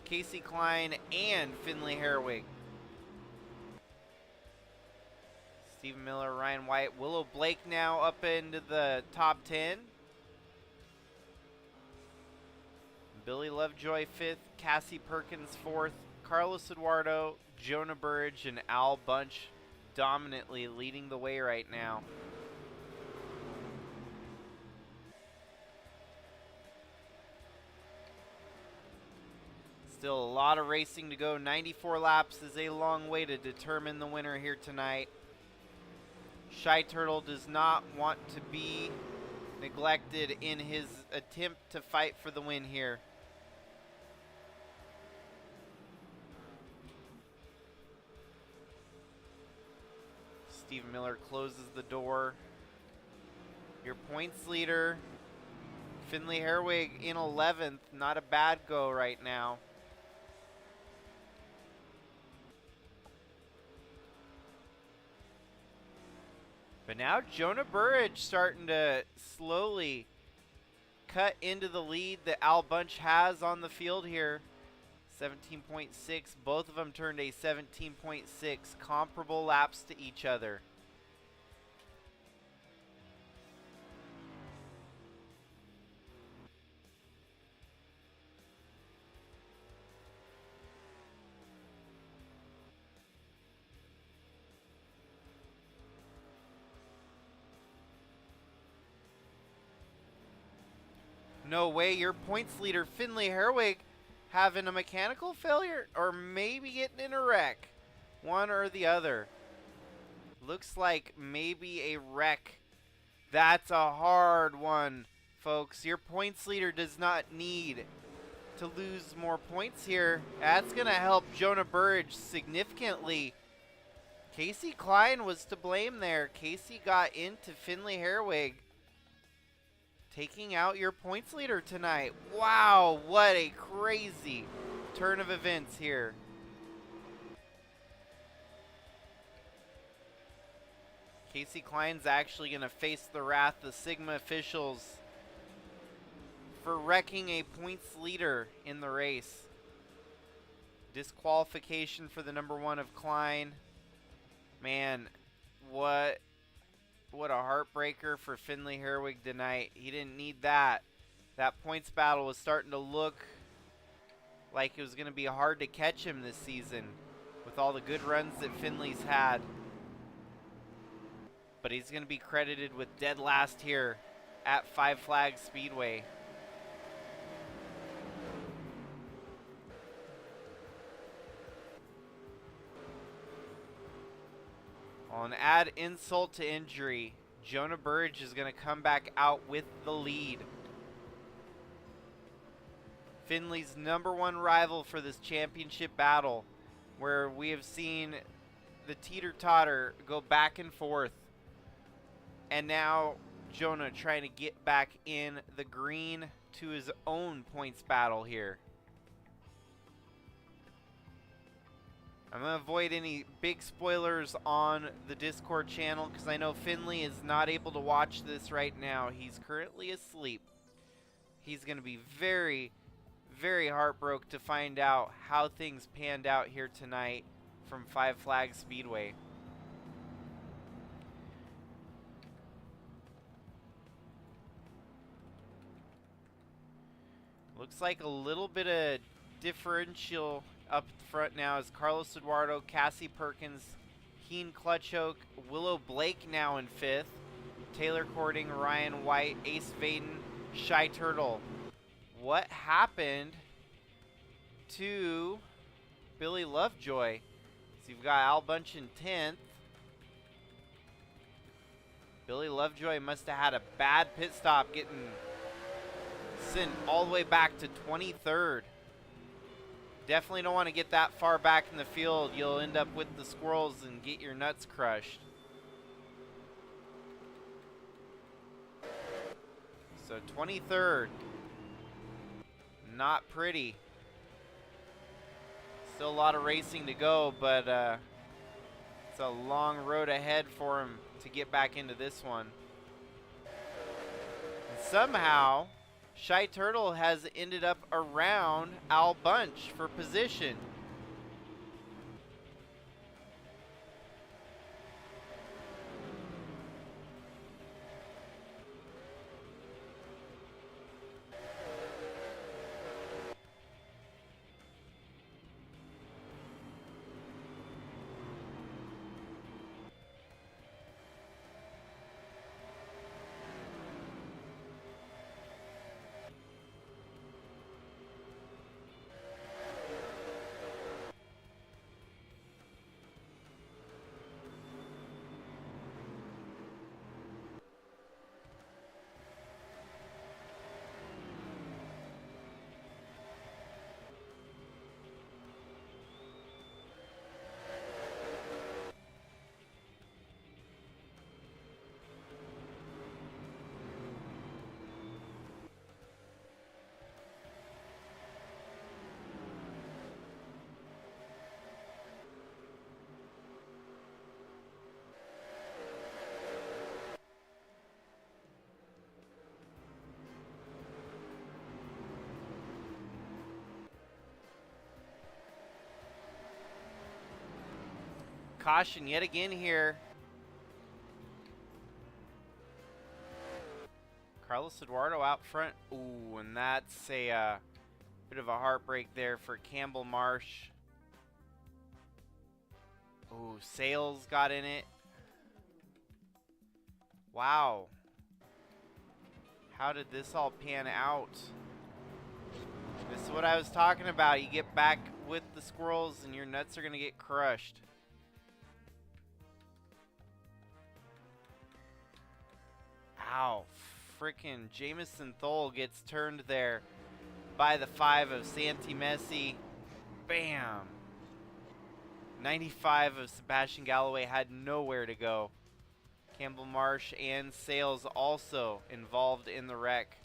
Casey Klein, and Finley Herwig. Stephen Miller, Ryan White, Willow Blake now up into the top 10. Billy Lovejoy 5th, Cassie Perkins 4th, Carlos Eduardo, Jonah Burridge, and Al Bunch dominantly leading the way right now. Still a lot of racing to go. 94 laps is a long way to determine the winner here tonight. Shy Turtle does not want to be neglected in his attempt to fight for the win here. Steve Miller closes the door. Your points leader, Finley Herwig in 11th. Not a bad go right now. But now Jonah Burridge starting to slowly cut into the lead that Al Bunch has on the field here. 17.6. Both of them turned a 17.6. Comparable laps to each other. No way, your points leader, Finley Herwig, having a mechanical failure or maybe getting in a wreck. One or the other. Looks like maybe a wreck. That's a hard one, folks. Your points leader does not need to lose more points here. That's going to help Jonah Burridge significantly. Casey Klein was to blame there. Casey got into Finley Herwig, taking out your points leader tonight. Wow, what a crazy turn of events here. Casey Klein's actually going to face the wrath of Sigma officials for wrecking a points leader in the race. Disqualification for the number 1 of Klein. Man, what a heartbreaker for Finley Herwig tonight. He didn't need that. That points battle was starting to look like it was going to be hard to catch him this season with all the good runs that Finley's had. But he's going to be credited with dead last here at Five Flags Speedway. Well, and add insult to injury, Jonah Burridge is going to come back out with the lead. Finley's number 1 rival for this championship battle, where we have seen the teeter-totter go back and forth. And now Jonah trying to get back in the green to his own points battle here. I'm going to avoid any big spoilers on the Discord channel because I know Finley is not able to watch this right now. He's currently asleep. He's going to be very, very heartbroken to find out how things panned out here tonight from Five Flags Speedway. Looks like a little bit of differential up front now is Carlos Eduardo, Cassie Perkins, Keen Clutchoke, Willow Blake now in 5th, Taylor Cording, Ryan White, Ace Vaden, Shy Turtle. What happened to Billy Lovejoy? So you've got Al Bunch in 10th. Billy Lovejoy must have had a bad pit stop getting sent all the way back to 23rd. Definitely don't want to get that far back in the field. You'll end up with the squirrels and get your nuts crushed. So 23rd. Not pretty. Still a lot of racing to go, but it's a long road ahead for him to get back into this one. And somehow Shy Turtle has ended up around Al Bunch for position. Caution yet again here. Carlos Eduardo out front. Ooh, and that's a bit of a heartbreak there for Campbell Marsh. Ooh, Sales got in it. Wow. How did this all pan out? This is what I was talking about. You get back with the squirrels and your nuts are going to get crushed. Ow. Frickin' Jamison Thole gets turned there by the 5 of Santi Messi. Bam. 95 of Sebastian Galloway had nowhere to go. Campbell Marsh and Sales also involved in the wreck.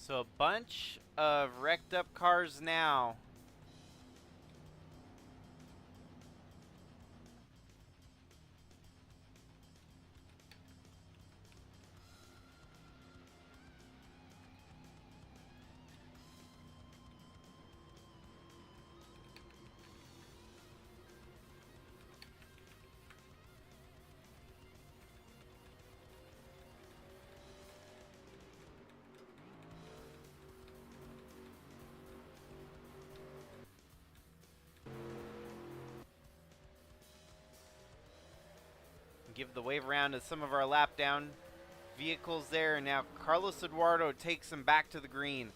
So a bunch of wrecked up cars now. Give the wave around to some of our lap down vehicles there. And now Carlos Eduardo takes him back to the green.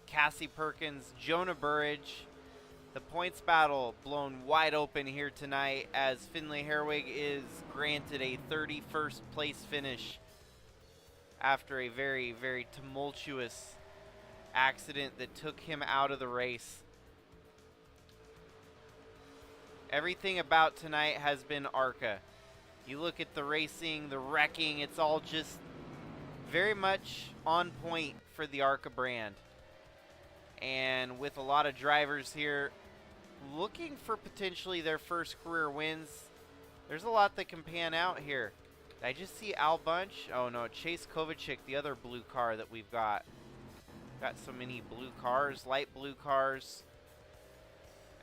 Cassie Perkins, Jonah Burridge. The points battle blown wide open here tonight as Finlay Herwig is granted a 31st place finish after a very, very tumultuous accident that took him out of the race. Everything about tonight has been Arca. You look at the racing, the wrecking, it's all just very much on point for the Arca brand. And with a lot of drivers here looking for potentially their first career wins, there's a lot that can pan out here. Did I just see Al Bunch? Oh no, Chase Kovacic, the other blue car that we've got. Got so many blue cars, light blue cars.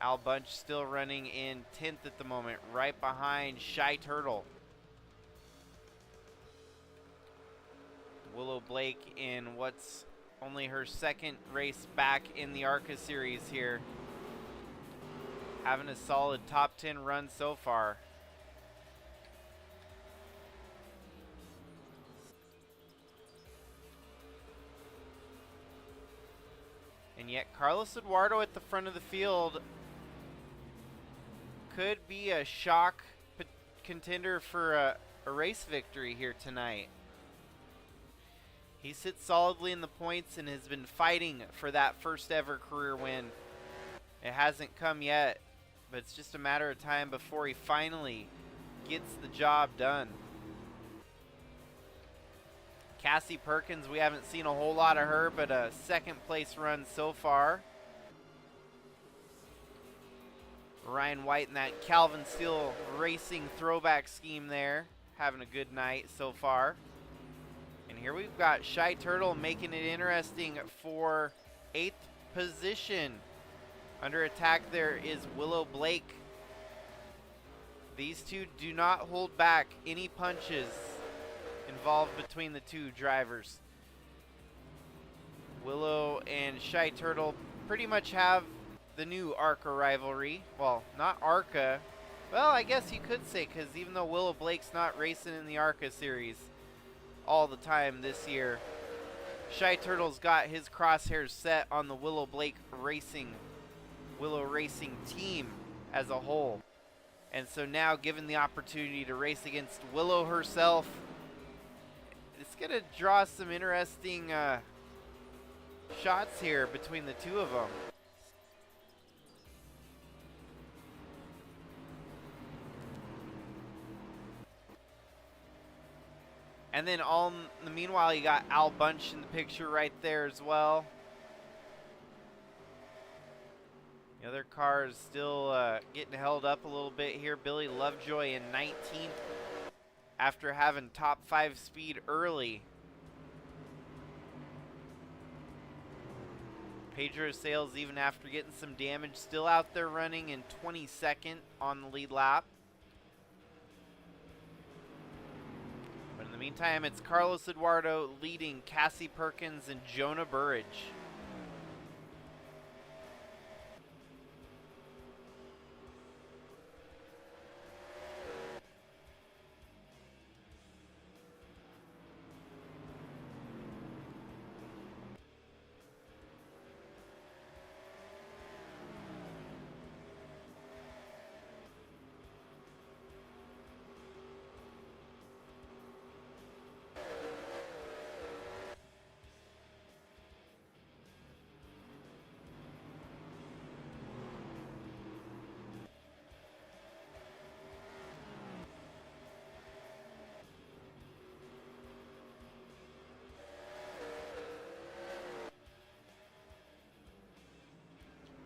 Al Bunch still running in 10th at the moment, right behind Shy Turtle. Willow Blake in what's only her second race back in the Arca series here. Having a solid top 10 run so far. And yet Carlos Eduardo at the front of the field could be a shock contender for a race victory here tonight. He sits solidly in the points and has been fighting for that first ever career win. It hasn't come yet, but it's just a matter of time before he finally gets the job done. Cassie Perkins, we haven't seen a whole lot of her, but a second place run so far. Ryan White in that Calvin Steele Racing throwback scheme there, having a good night so far. And here we've got Shy Turtle making it interesting for 8th position. Under attack there is Willow Blake. These two do not hold back any punches involved between the two drivers. Willow and Shy Turtle pretty much have the new Arca rivalry. Well, not Arca, Well, I guess you could say, because even though Willow Blake's not racing in the Arca series all the time this year, Shy Turtle's got his crosshairs set on the Willow Racing team as a whole. And so now, given the opportunity to race against Willow herself, it's going to draw some interesting shots here between the two of them. And then in the meanwhile, you got Al Bunch in the picture right there as well. The other car is still getting held up a little bit here. Billy Lovejoy in 19th after having top 5 speed early. Pedro Sales, even after getting some damage, still out there running in 22nd on the lead lap. But in the meantime, it's Carlos Eduardo leading Cassie Perkins and Jonah Burridge.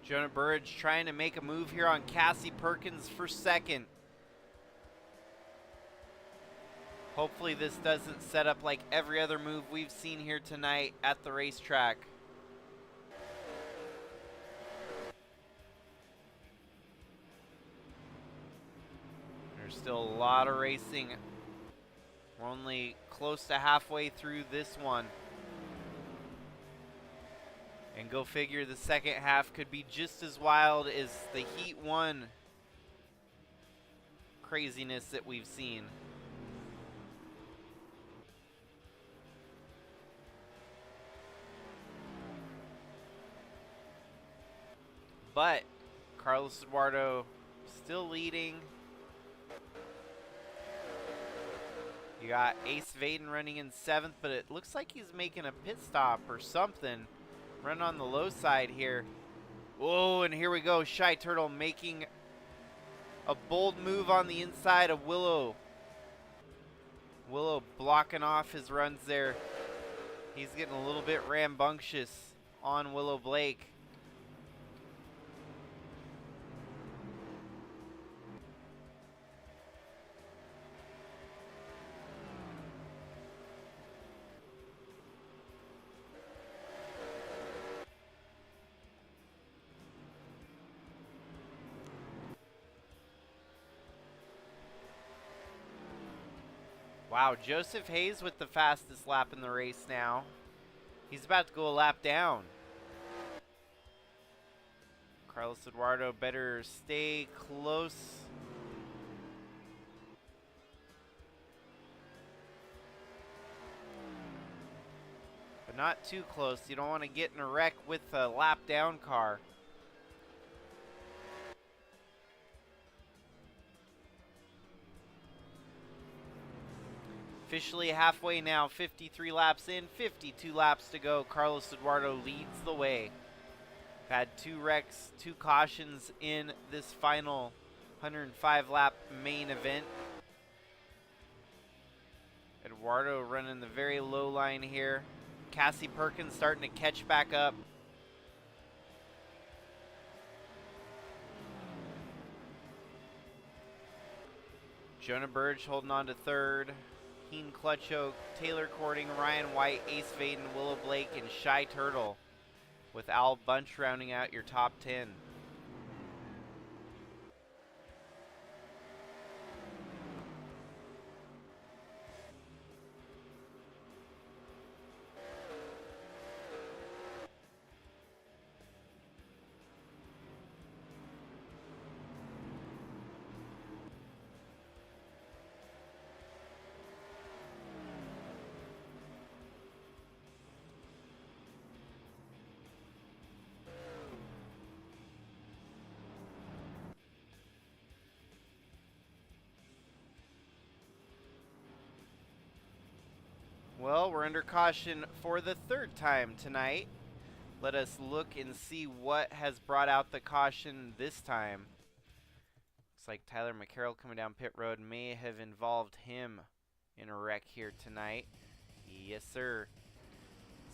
Jonah Burridge trying to make a move here on Cassie Perkins for second. Hopefully this doesn't set up like every other move we've seen here tonight at the racetrack. There's still a lot of racing. We're only close to halfway through this one. And go figure, the second half could be just as wild as the Heat 1 craziness that we've seen. But Carlos Eduardo still leading. You got Ace Vaden running in 7th, but it looks like he's making a pit stop or something. Run on the low side here. Whoa, and here we go. Shy Turtle making a bold move on the inside of Willow. Willow blocking off his runs there. He's getting a little bit rambunctious on Willow Blake. Wow, Joseph Hayes with the fastest lap in the race now. He's about to go a lap down. Carlos Eduardo better stay close. But not too close. You don't want to get in a wreck with a lap down car. Officially halfway now, 53 laps in, 52 laps to go. Carlos Eduardo leads the way. We've had 2 wrecks, 2 cautions in this final 105 lap main event. Eduardo running the very low line here. Cassie Perkins starting to catch back up. Jonah Burridge holding on to 3rd. Heen Clutcho, Taylor Cording, Ryan White, Ace Vaden, Willow Blake, and Shy Turtle, with Al Bunch rounding out your top 10. Well, we're under caution for the third time tonight. Let us look and see what has brought out the caution this time. Looks like Tyler McCarroll coming down pit road may have involved him in a wreck here tonight. Yes, sir.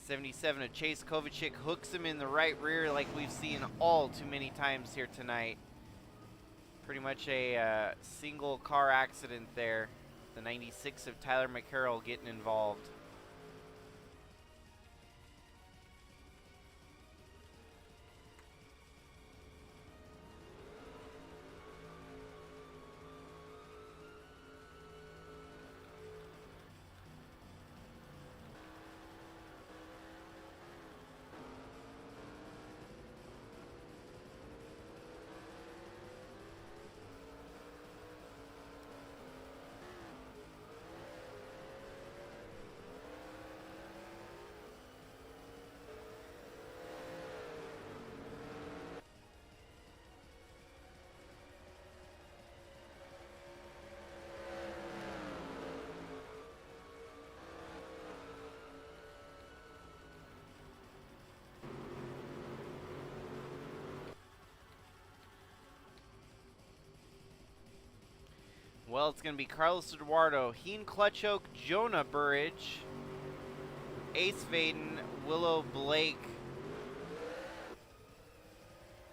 77 of Chase Kovacic hooks him in the right rear like we've seen all too many times here tonight. Pretty much a single car accident there. The 96 of Tyler McCarroll getting involved. Well, it's going to be Carlos Eduardo, Heen Clutchoke, Jonah Burridge, Ace Vaden, Willow Blake.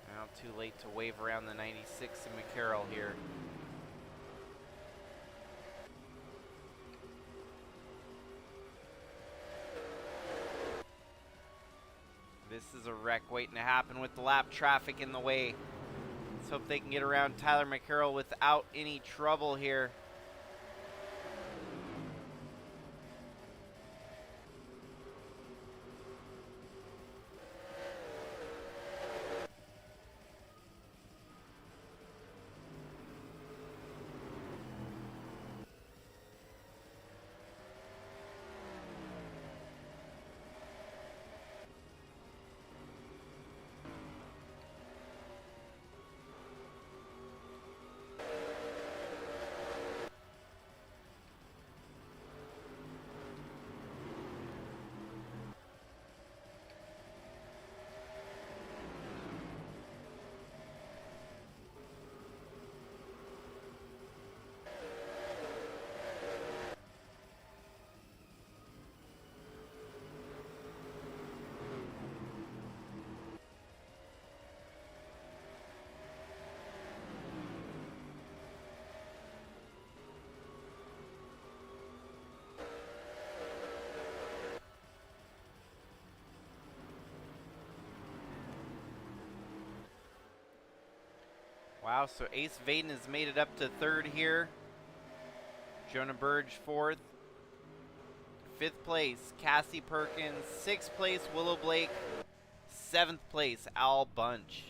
Now too late to wave around the 96 of McCarroll here. This is a wreck waiting to happen with the lap traffic in the way. Let's hope they can get around Tyler McCarroll without any trouble here. Wow, so Ace Vaden has made it up to third here. Jonah Burge fourth. Fifth place, Cassie Perkins. Sixth place, Willow Blake. Seventh place, Al Bunch.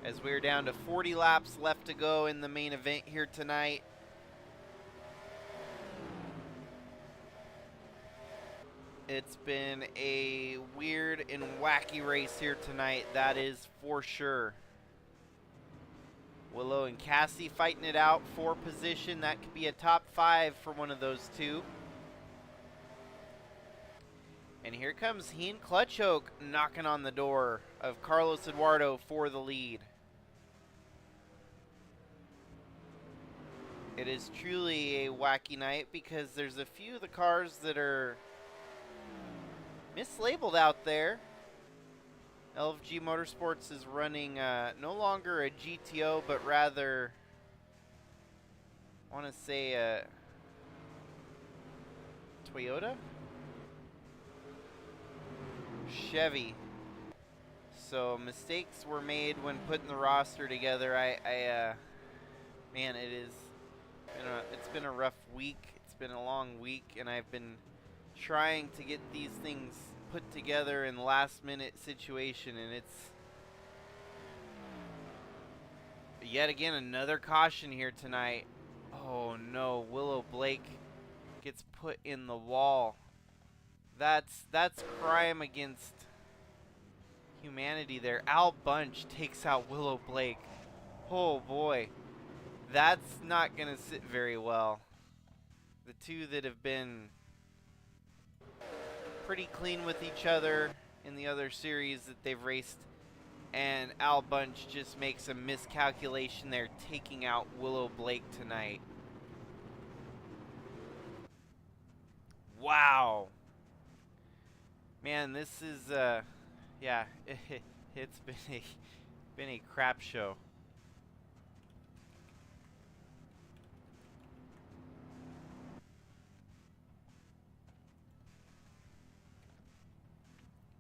As we're down to 40 laps left to go in the main event here tonight. It's been a weird and wacky race here tonight, that is for sure. Willow and Cassie fighting it out for position. That could be a top 5 for one of those two. And here comes Heen Clutchoke knocking on the door of Carlos Eduardo for the lead. It is truly a wacky night because there's a few of the cars that are mislabeled out there. LFG Motorsports is running no longer a GTO, but rather, I want to say a Toyota? Chevy. So mistakes were made when putting the roster together. Man, it's been a rough week. It's been a long week, and I've been trying to get these things put together in last minute situation, and it's yet again another caution here tonight. Oh no, Willow Blake gets put in the wall. That's crime against humanity there. Al Bunch takes out Willow Blake. Oh boy, that's not gonna sit very well. the two that have been pretty clean with each other in the other series that they've raced. And Al Bunch just makes a miscalculation there, taking out Willow Blake tonight. Wow. Man, this is, yeah, it's been a crap show.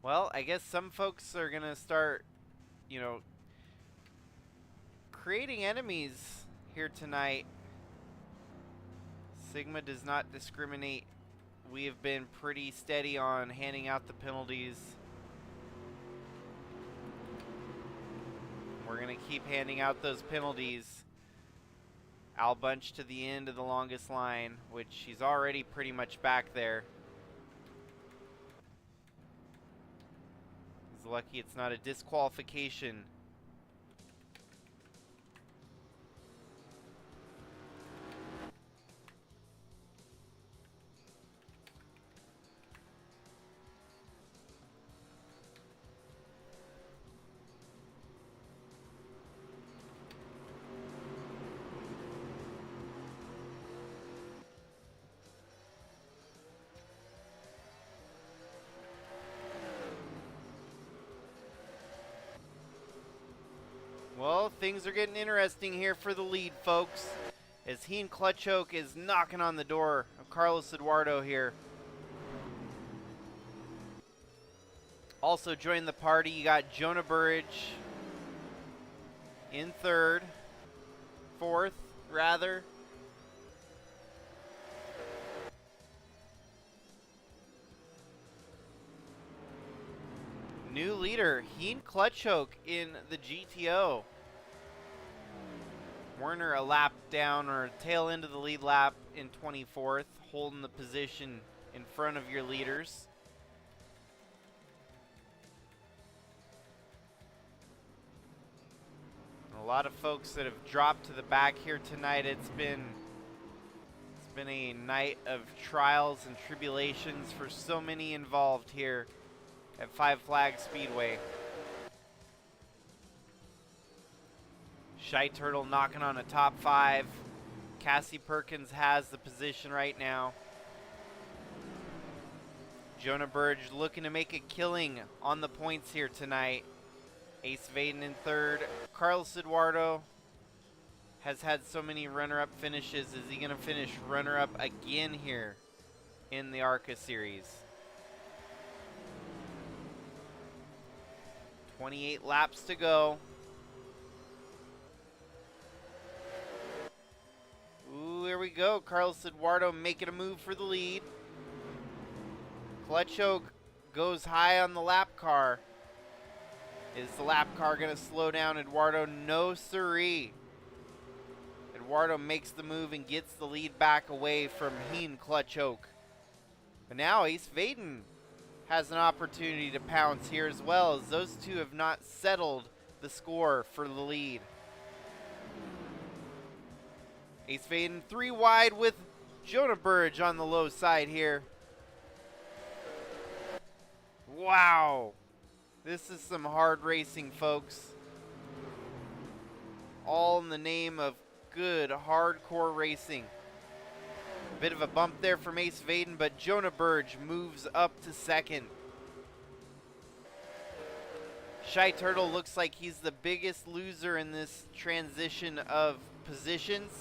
Well, I guess some folks are going to start, you know, creating enemies here tonight. Sigma does not discriminate. We have been pretty steady on handing out the penalties. We're going to keep handing out those penalties. Al Bunch to the end of the longest line, which he's already pretty much back there. He's lucky it's not a disqualification. Well, things are getting interesting here for the lead, folks, as Heen Clutchoke is knocking on the door of Carlos Eduardo here. Also joining the party, you got Jonah Burridge in fourth, rather. New leader, Heen Clutchoke in the GTO. Werner a lap down, or tail end of the lead lap in 24th, holding the position in front of your leaders. A lot of folks that have dropped to the back here tonight. It's been a night of trials and tribulations for so many involved here at Five Flags Speedway. Shy Turtle knocking on a top 5. Cassie Perkins has the position right now. Jonah Burridge looking to make a killing on the points here tonight. Ace Vaden in 3rd. Carlos Eduardo has had so many runner-up finishes. Is he going to finish runner-up again here in the Arca series? 28 laps to go. Ooh, here we go. Carlos Eduardo making a move for the lead. Clutchoke goes high on the lap car. Is the lap car going to slow down Eduardo? No siree. Eduardo makes the move and gets the lead back away from Heen Clutchoke. But now Ace Vaden has an opportunity to pounce here as well, as those two have not settled the score for the lead. Ace Vaden 3 wide with Jonah Burridge on the low side here. Wow. This is some hard racing, folks. All in the name of good, hardcore racing. Bit of a bump there from Ace Vaden, but Jonah Burridge moves up to 2nd. Shy Turtle looks like he's the biggest loser in this transition of positions,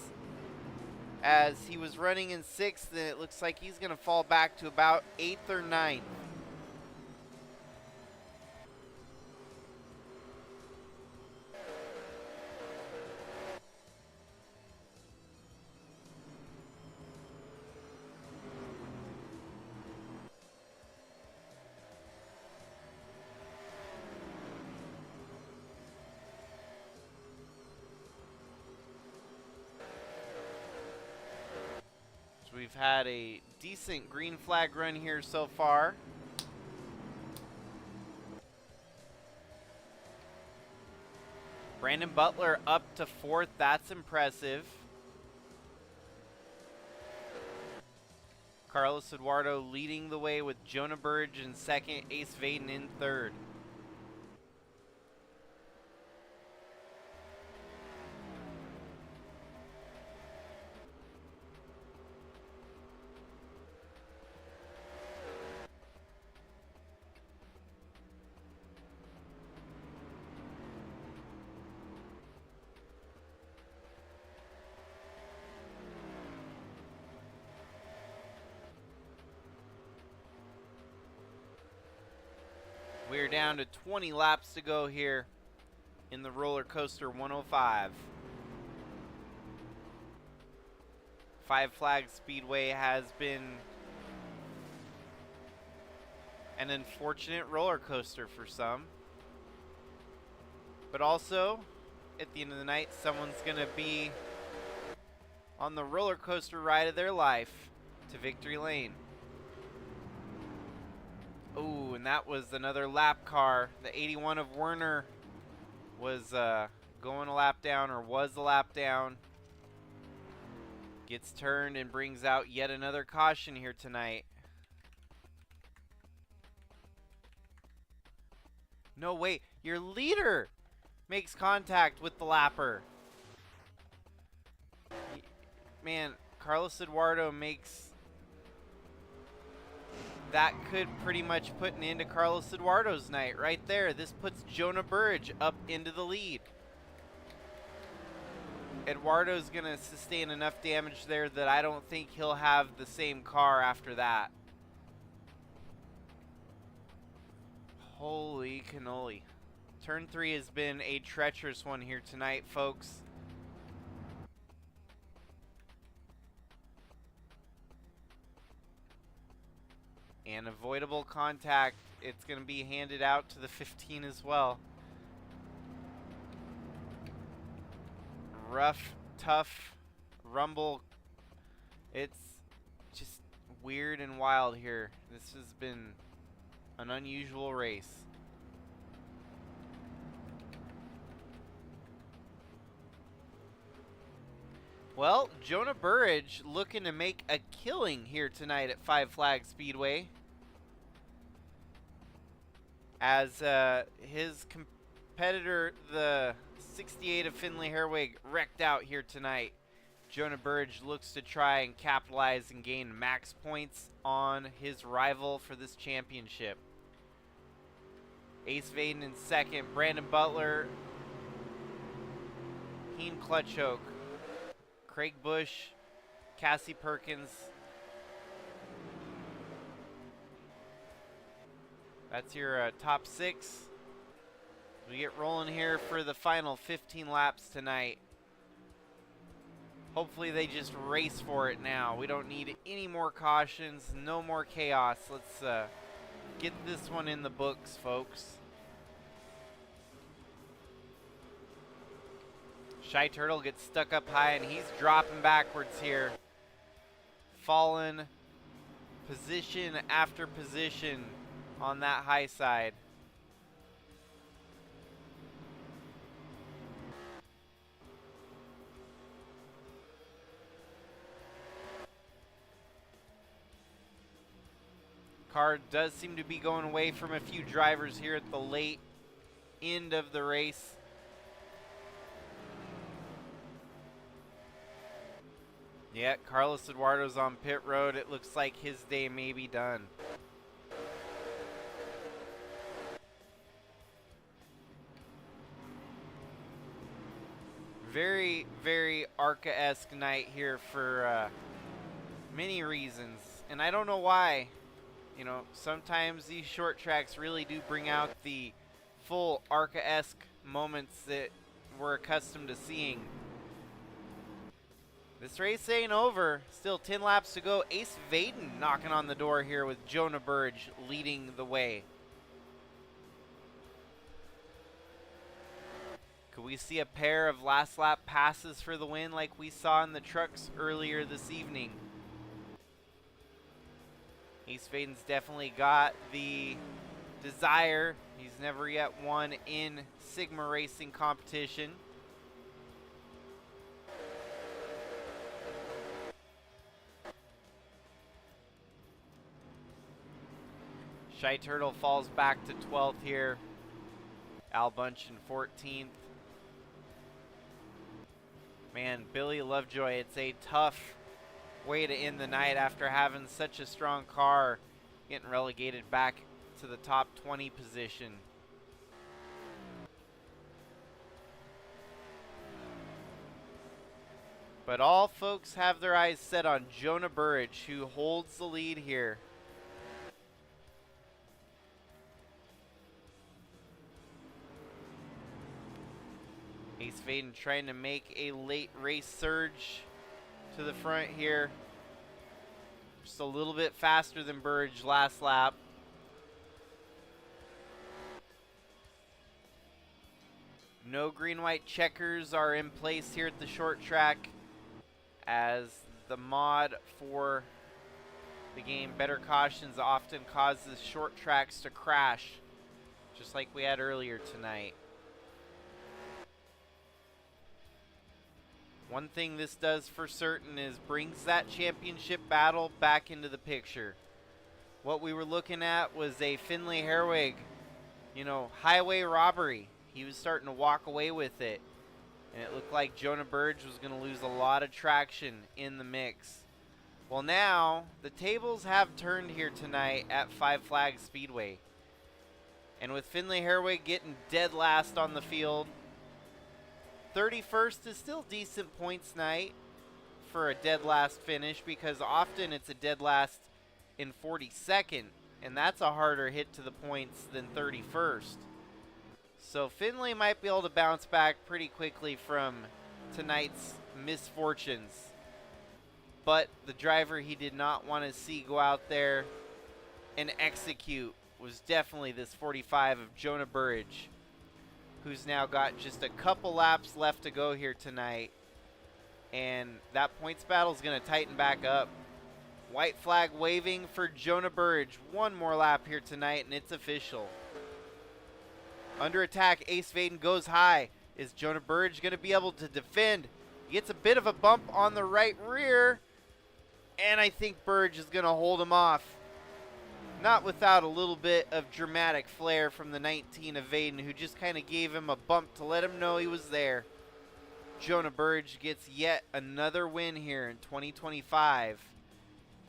as he was running in 6th, and it looks like he's going to fall back to about 8th or 9th. We've had a decent green flag run here so far. Brandon Butler up to 4th. That's impressive. Carlos Eduardo leading the way with Jonah Burge in second, Ace Vaden in third. We're down to 20 laps to go here in the Roller Coaster 105. Five Flags Speedway has been an unfortunate roller coaster for some. But also, at the end of the night, someone's going to be on the roller coaster ride of their life to victory lane. Ooh, and that was another lap car. The 81 of Werner was going a lap down, or was a lap down. Gets turned and brings out yet another caution here tonight. No, wait. Your leader makes contact with the lapper. Man, Carlos Eduardo makes... That could pretty much put an end to Carlos Eduardo's night right there. This puts Jonah Burge up into the lead. Eduardo's going to sustain enough damage there that I don't think he'll have the same car after that. Holy cannoli. Turn 3 has been a treacherous one here tonight, folks. And avoidable contact, it's going to be handed out to the 15 as well. Rough, tough rumble. It's just weird and wild here. This has been an unusual race. Well, Jonah Burge looking to make a killing here tonight at Five Flags Speedway, as his competitor, the 68 of Finley Herwig, wrecked out here tonight. Jonah Burge looks to try and capitalize and gain max points on his rival for this championship. Ace Vaden in second, Brandon Butler, Heen Clutchoke, Craig Bush, Cassie Perkins. That's your top 6. We get rolling here for the final 15 laps tonight. Hopefully they just race for it now. We don't need any more cautions, no more chaos. Let's get this one in the books, folks. Shy Turtle gets stuck up high and he's dropping backwards here. Fallen position after position on that high side. Car does seem to be going away from a few drivers here at the late end of the race. Yeah, Carlos Eduardo's on pit road. It looks like his day may be done. Very, very Arca-esque night here for many reasons. And I don't know why. You know, sometimes these short tracks really do bring out the full Arca-esque moments that we're accustomed to seeing. This race ain't over. Still 10 laps to go. Ace Vaden knocking on the door here with Jonah Burge leading the way. Could we see a pair of last lap passes for the win like we saw in the trucks earlier this evening? Ace Vaden's definitely got the desire. He's never yet won in Sigma racing competition. Shy Turtle falls back to 12th here. Al Bunch in 14th. Man, Billy Lovejoy, it's a tough way to end the night after having such a strong car, getting relegated back to the top 20 position. But all folks have their eyes set on Jonah Burridge, who holds the lead here. Ace Vaden trying to make a late race surge to the front here. Just a little bit faster than Burridge last lap. No green-white checkers are in place here at the short track, as the mod for the game Better Cautions often causes short tracks to crash, just like we had earlier tonight. One thing this does for certain is brings that championship battle back into the picture. What we were looking at was a Finley Herwig, highway robbery. He was starting to walk away with it. And it looked like Jonah Burridge was going to lose a lot of traction in the mix. Well, now the tables have turned here tonight at Five Flags Speedway. And with Finley Herwig getting dead last on the field, 31st is still decent points night for a dead last finish, because often it's a dead last in 42nd, and that's a harder hit to the points than 31st. So Finley might be able to bounce back pretty quickly from tonight's misfortunes. But the driver he did not want to see go out there and execute was definitely this 45 of Jonah Burridge, who's now got just a couple laps left to go here tonight. And that points battle is going to tighten back up. White flag waving for Jonah Burridge. One more lap here tonight, and it's official. Under attack, Ace Vaden goes high. Is Jonah Burridge going to be able to defend? He gets a bit of a bump on the right rear, and I think Burridge is going to hold him off. Not without a little bit of dramatic flair from the 19 of Vaden, who just kind of gave him a bump to let him know he was there. Jonah Burridge gets yet another win here in 2025,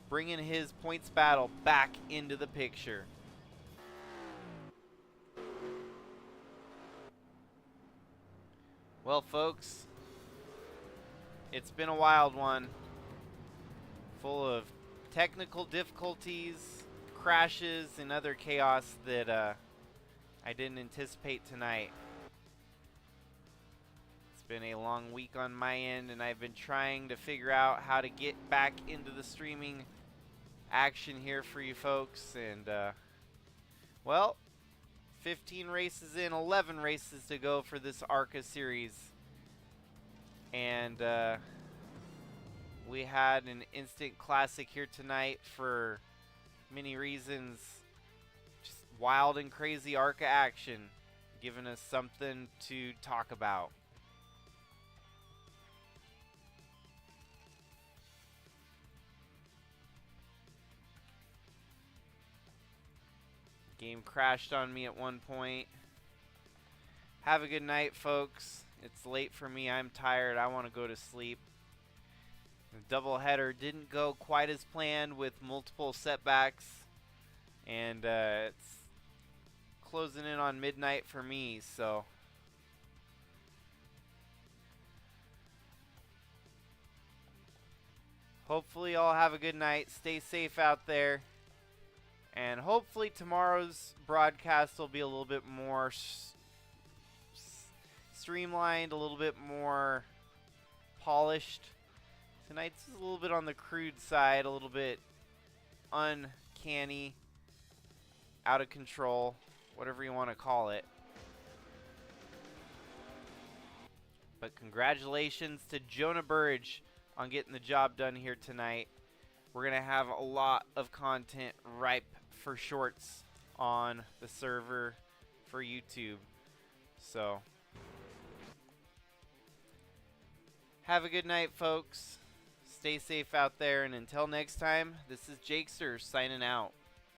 bringing his points battle back into the picture. Well, folks, it's been a wild one, full of technical difficulties, crashes, and other chaos that I didn't anticipate tonight. It's been a long week on my end, and I've been trying to figure out how to get back into the streaming action here for you folks. And, well, 15 races in, 11 races to go for this Arca series. And we had an instant classic here tonight for many reasons. Just wild and crazy Arca action, giving us something to talk about. Game crashed on me at one point. Have a good night, folks. It's late for me. I'm tired. I want to go to sleep. The doubleheader didn't go quite as planned with multiple setbacks. And it's closing in on midnight for me, so hopefully y'all have a good night. Stay safe out there. And hopefully tomorrow's broadcast will be a little bit more streamlined, a little bit more polished. Tonight's a little bit on the crude side, a little bit uncanny, out of control, whatever you want to call it. But congratulations to Jonah Burridge on getting the job done here tonight. We're going to have a lot of content ripe for shorts on the server for YouTube. So, have a good night, folks. Stay safe out there, and until next time, this is Jakester signing out.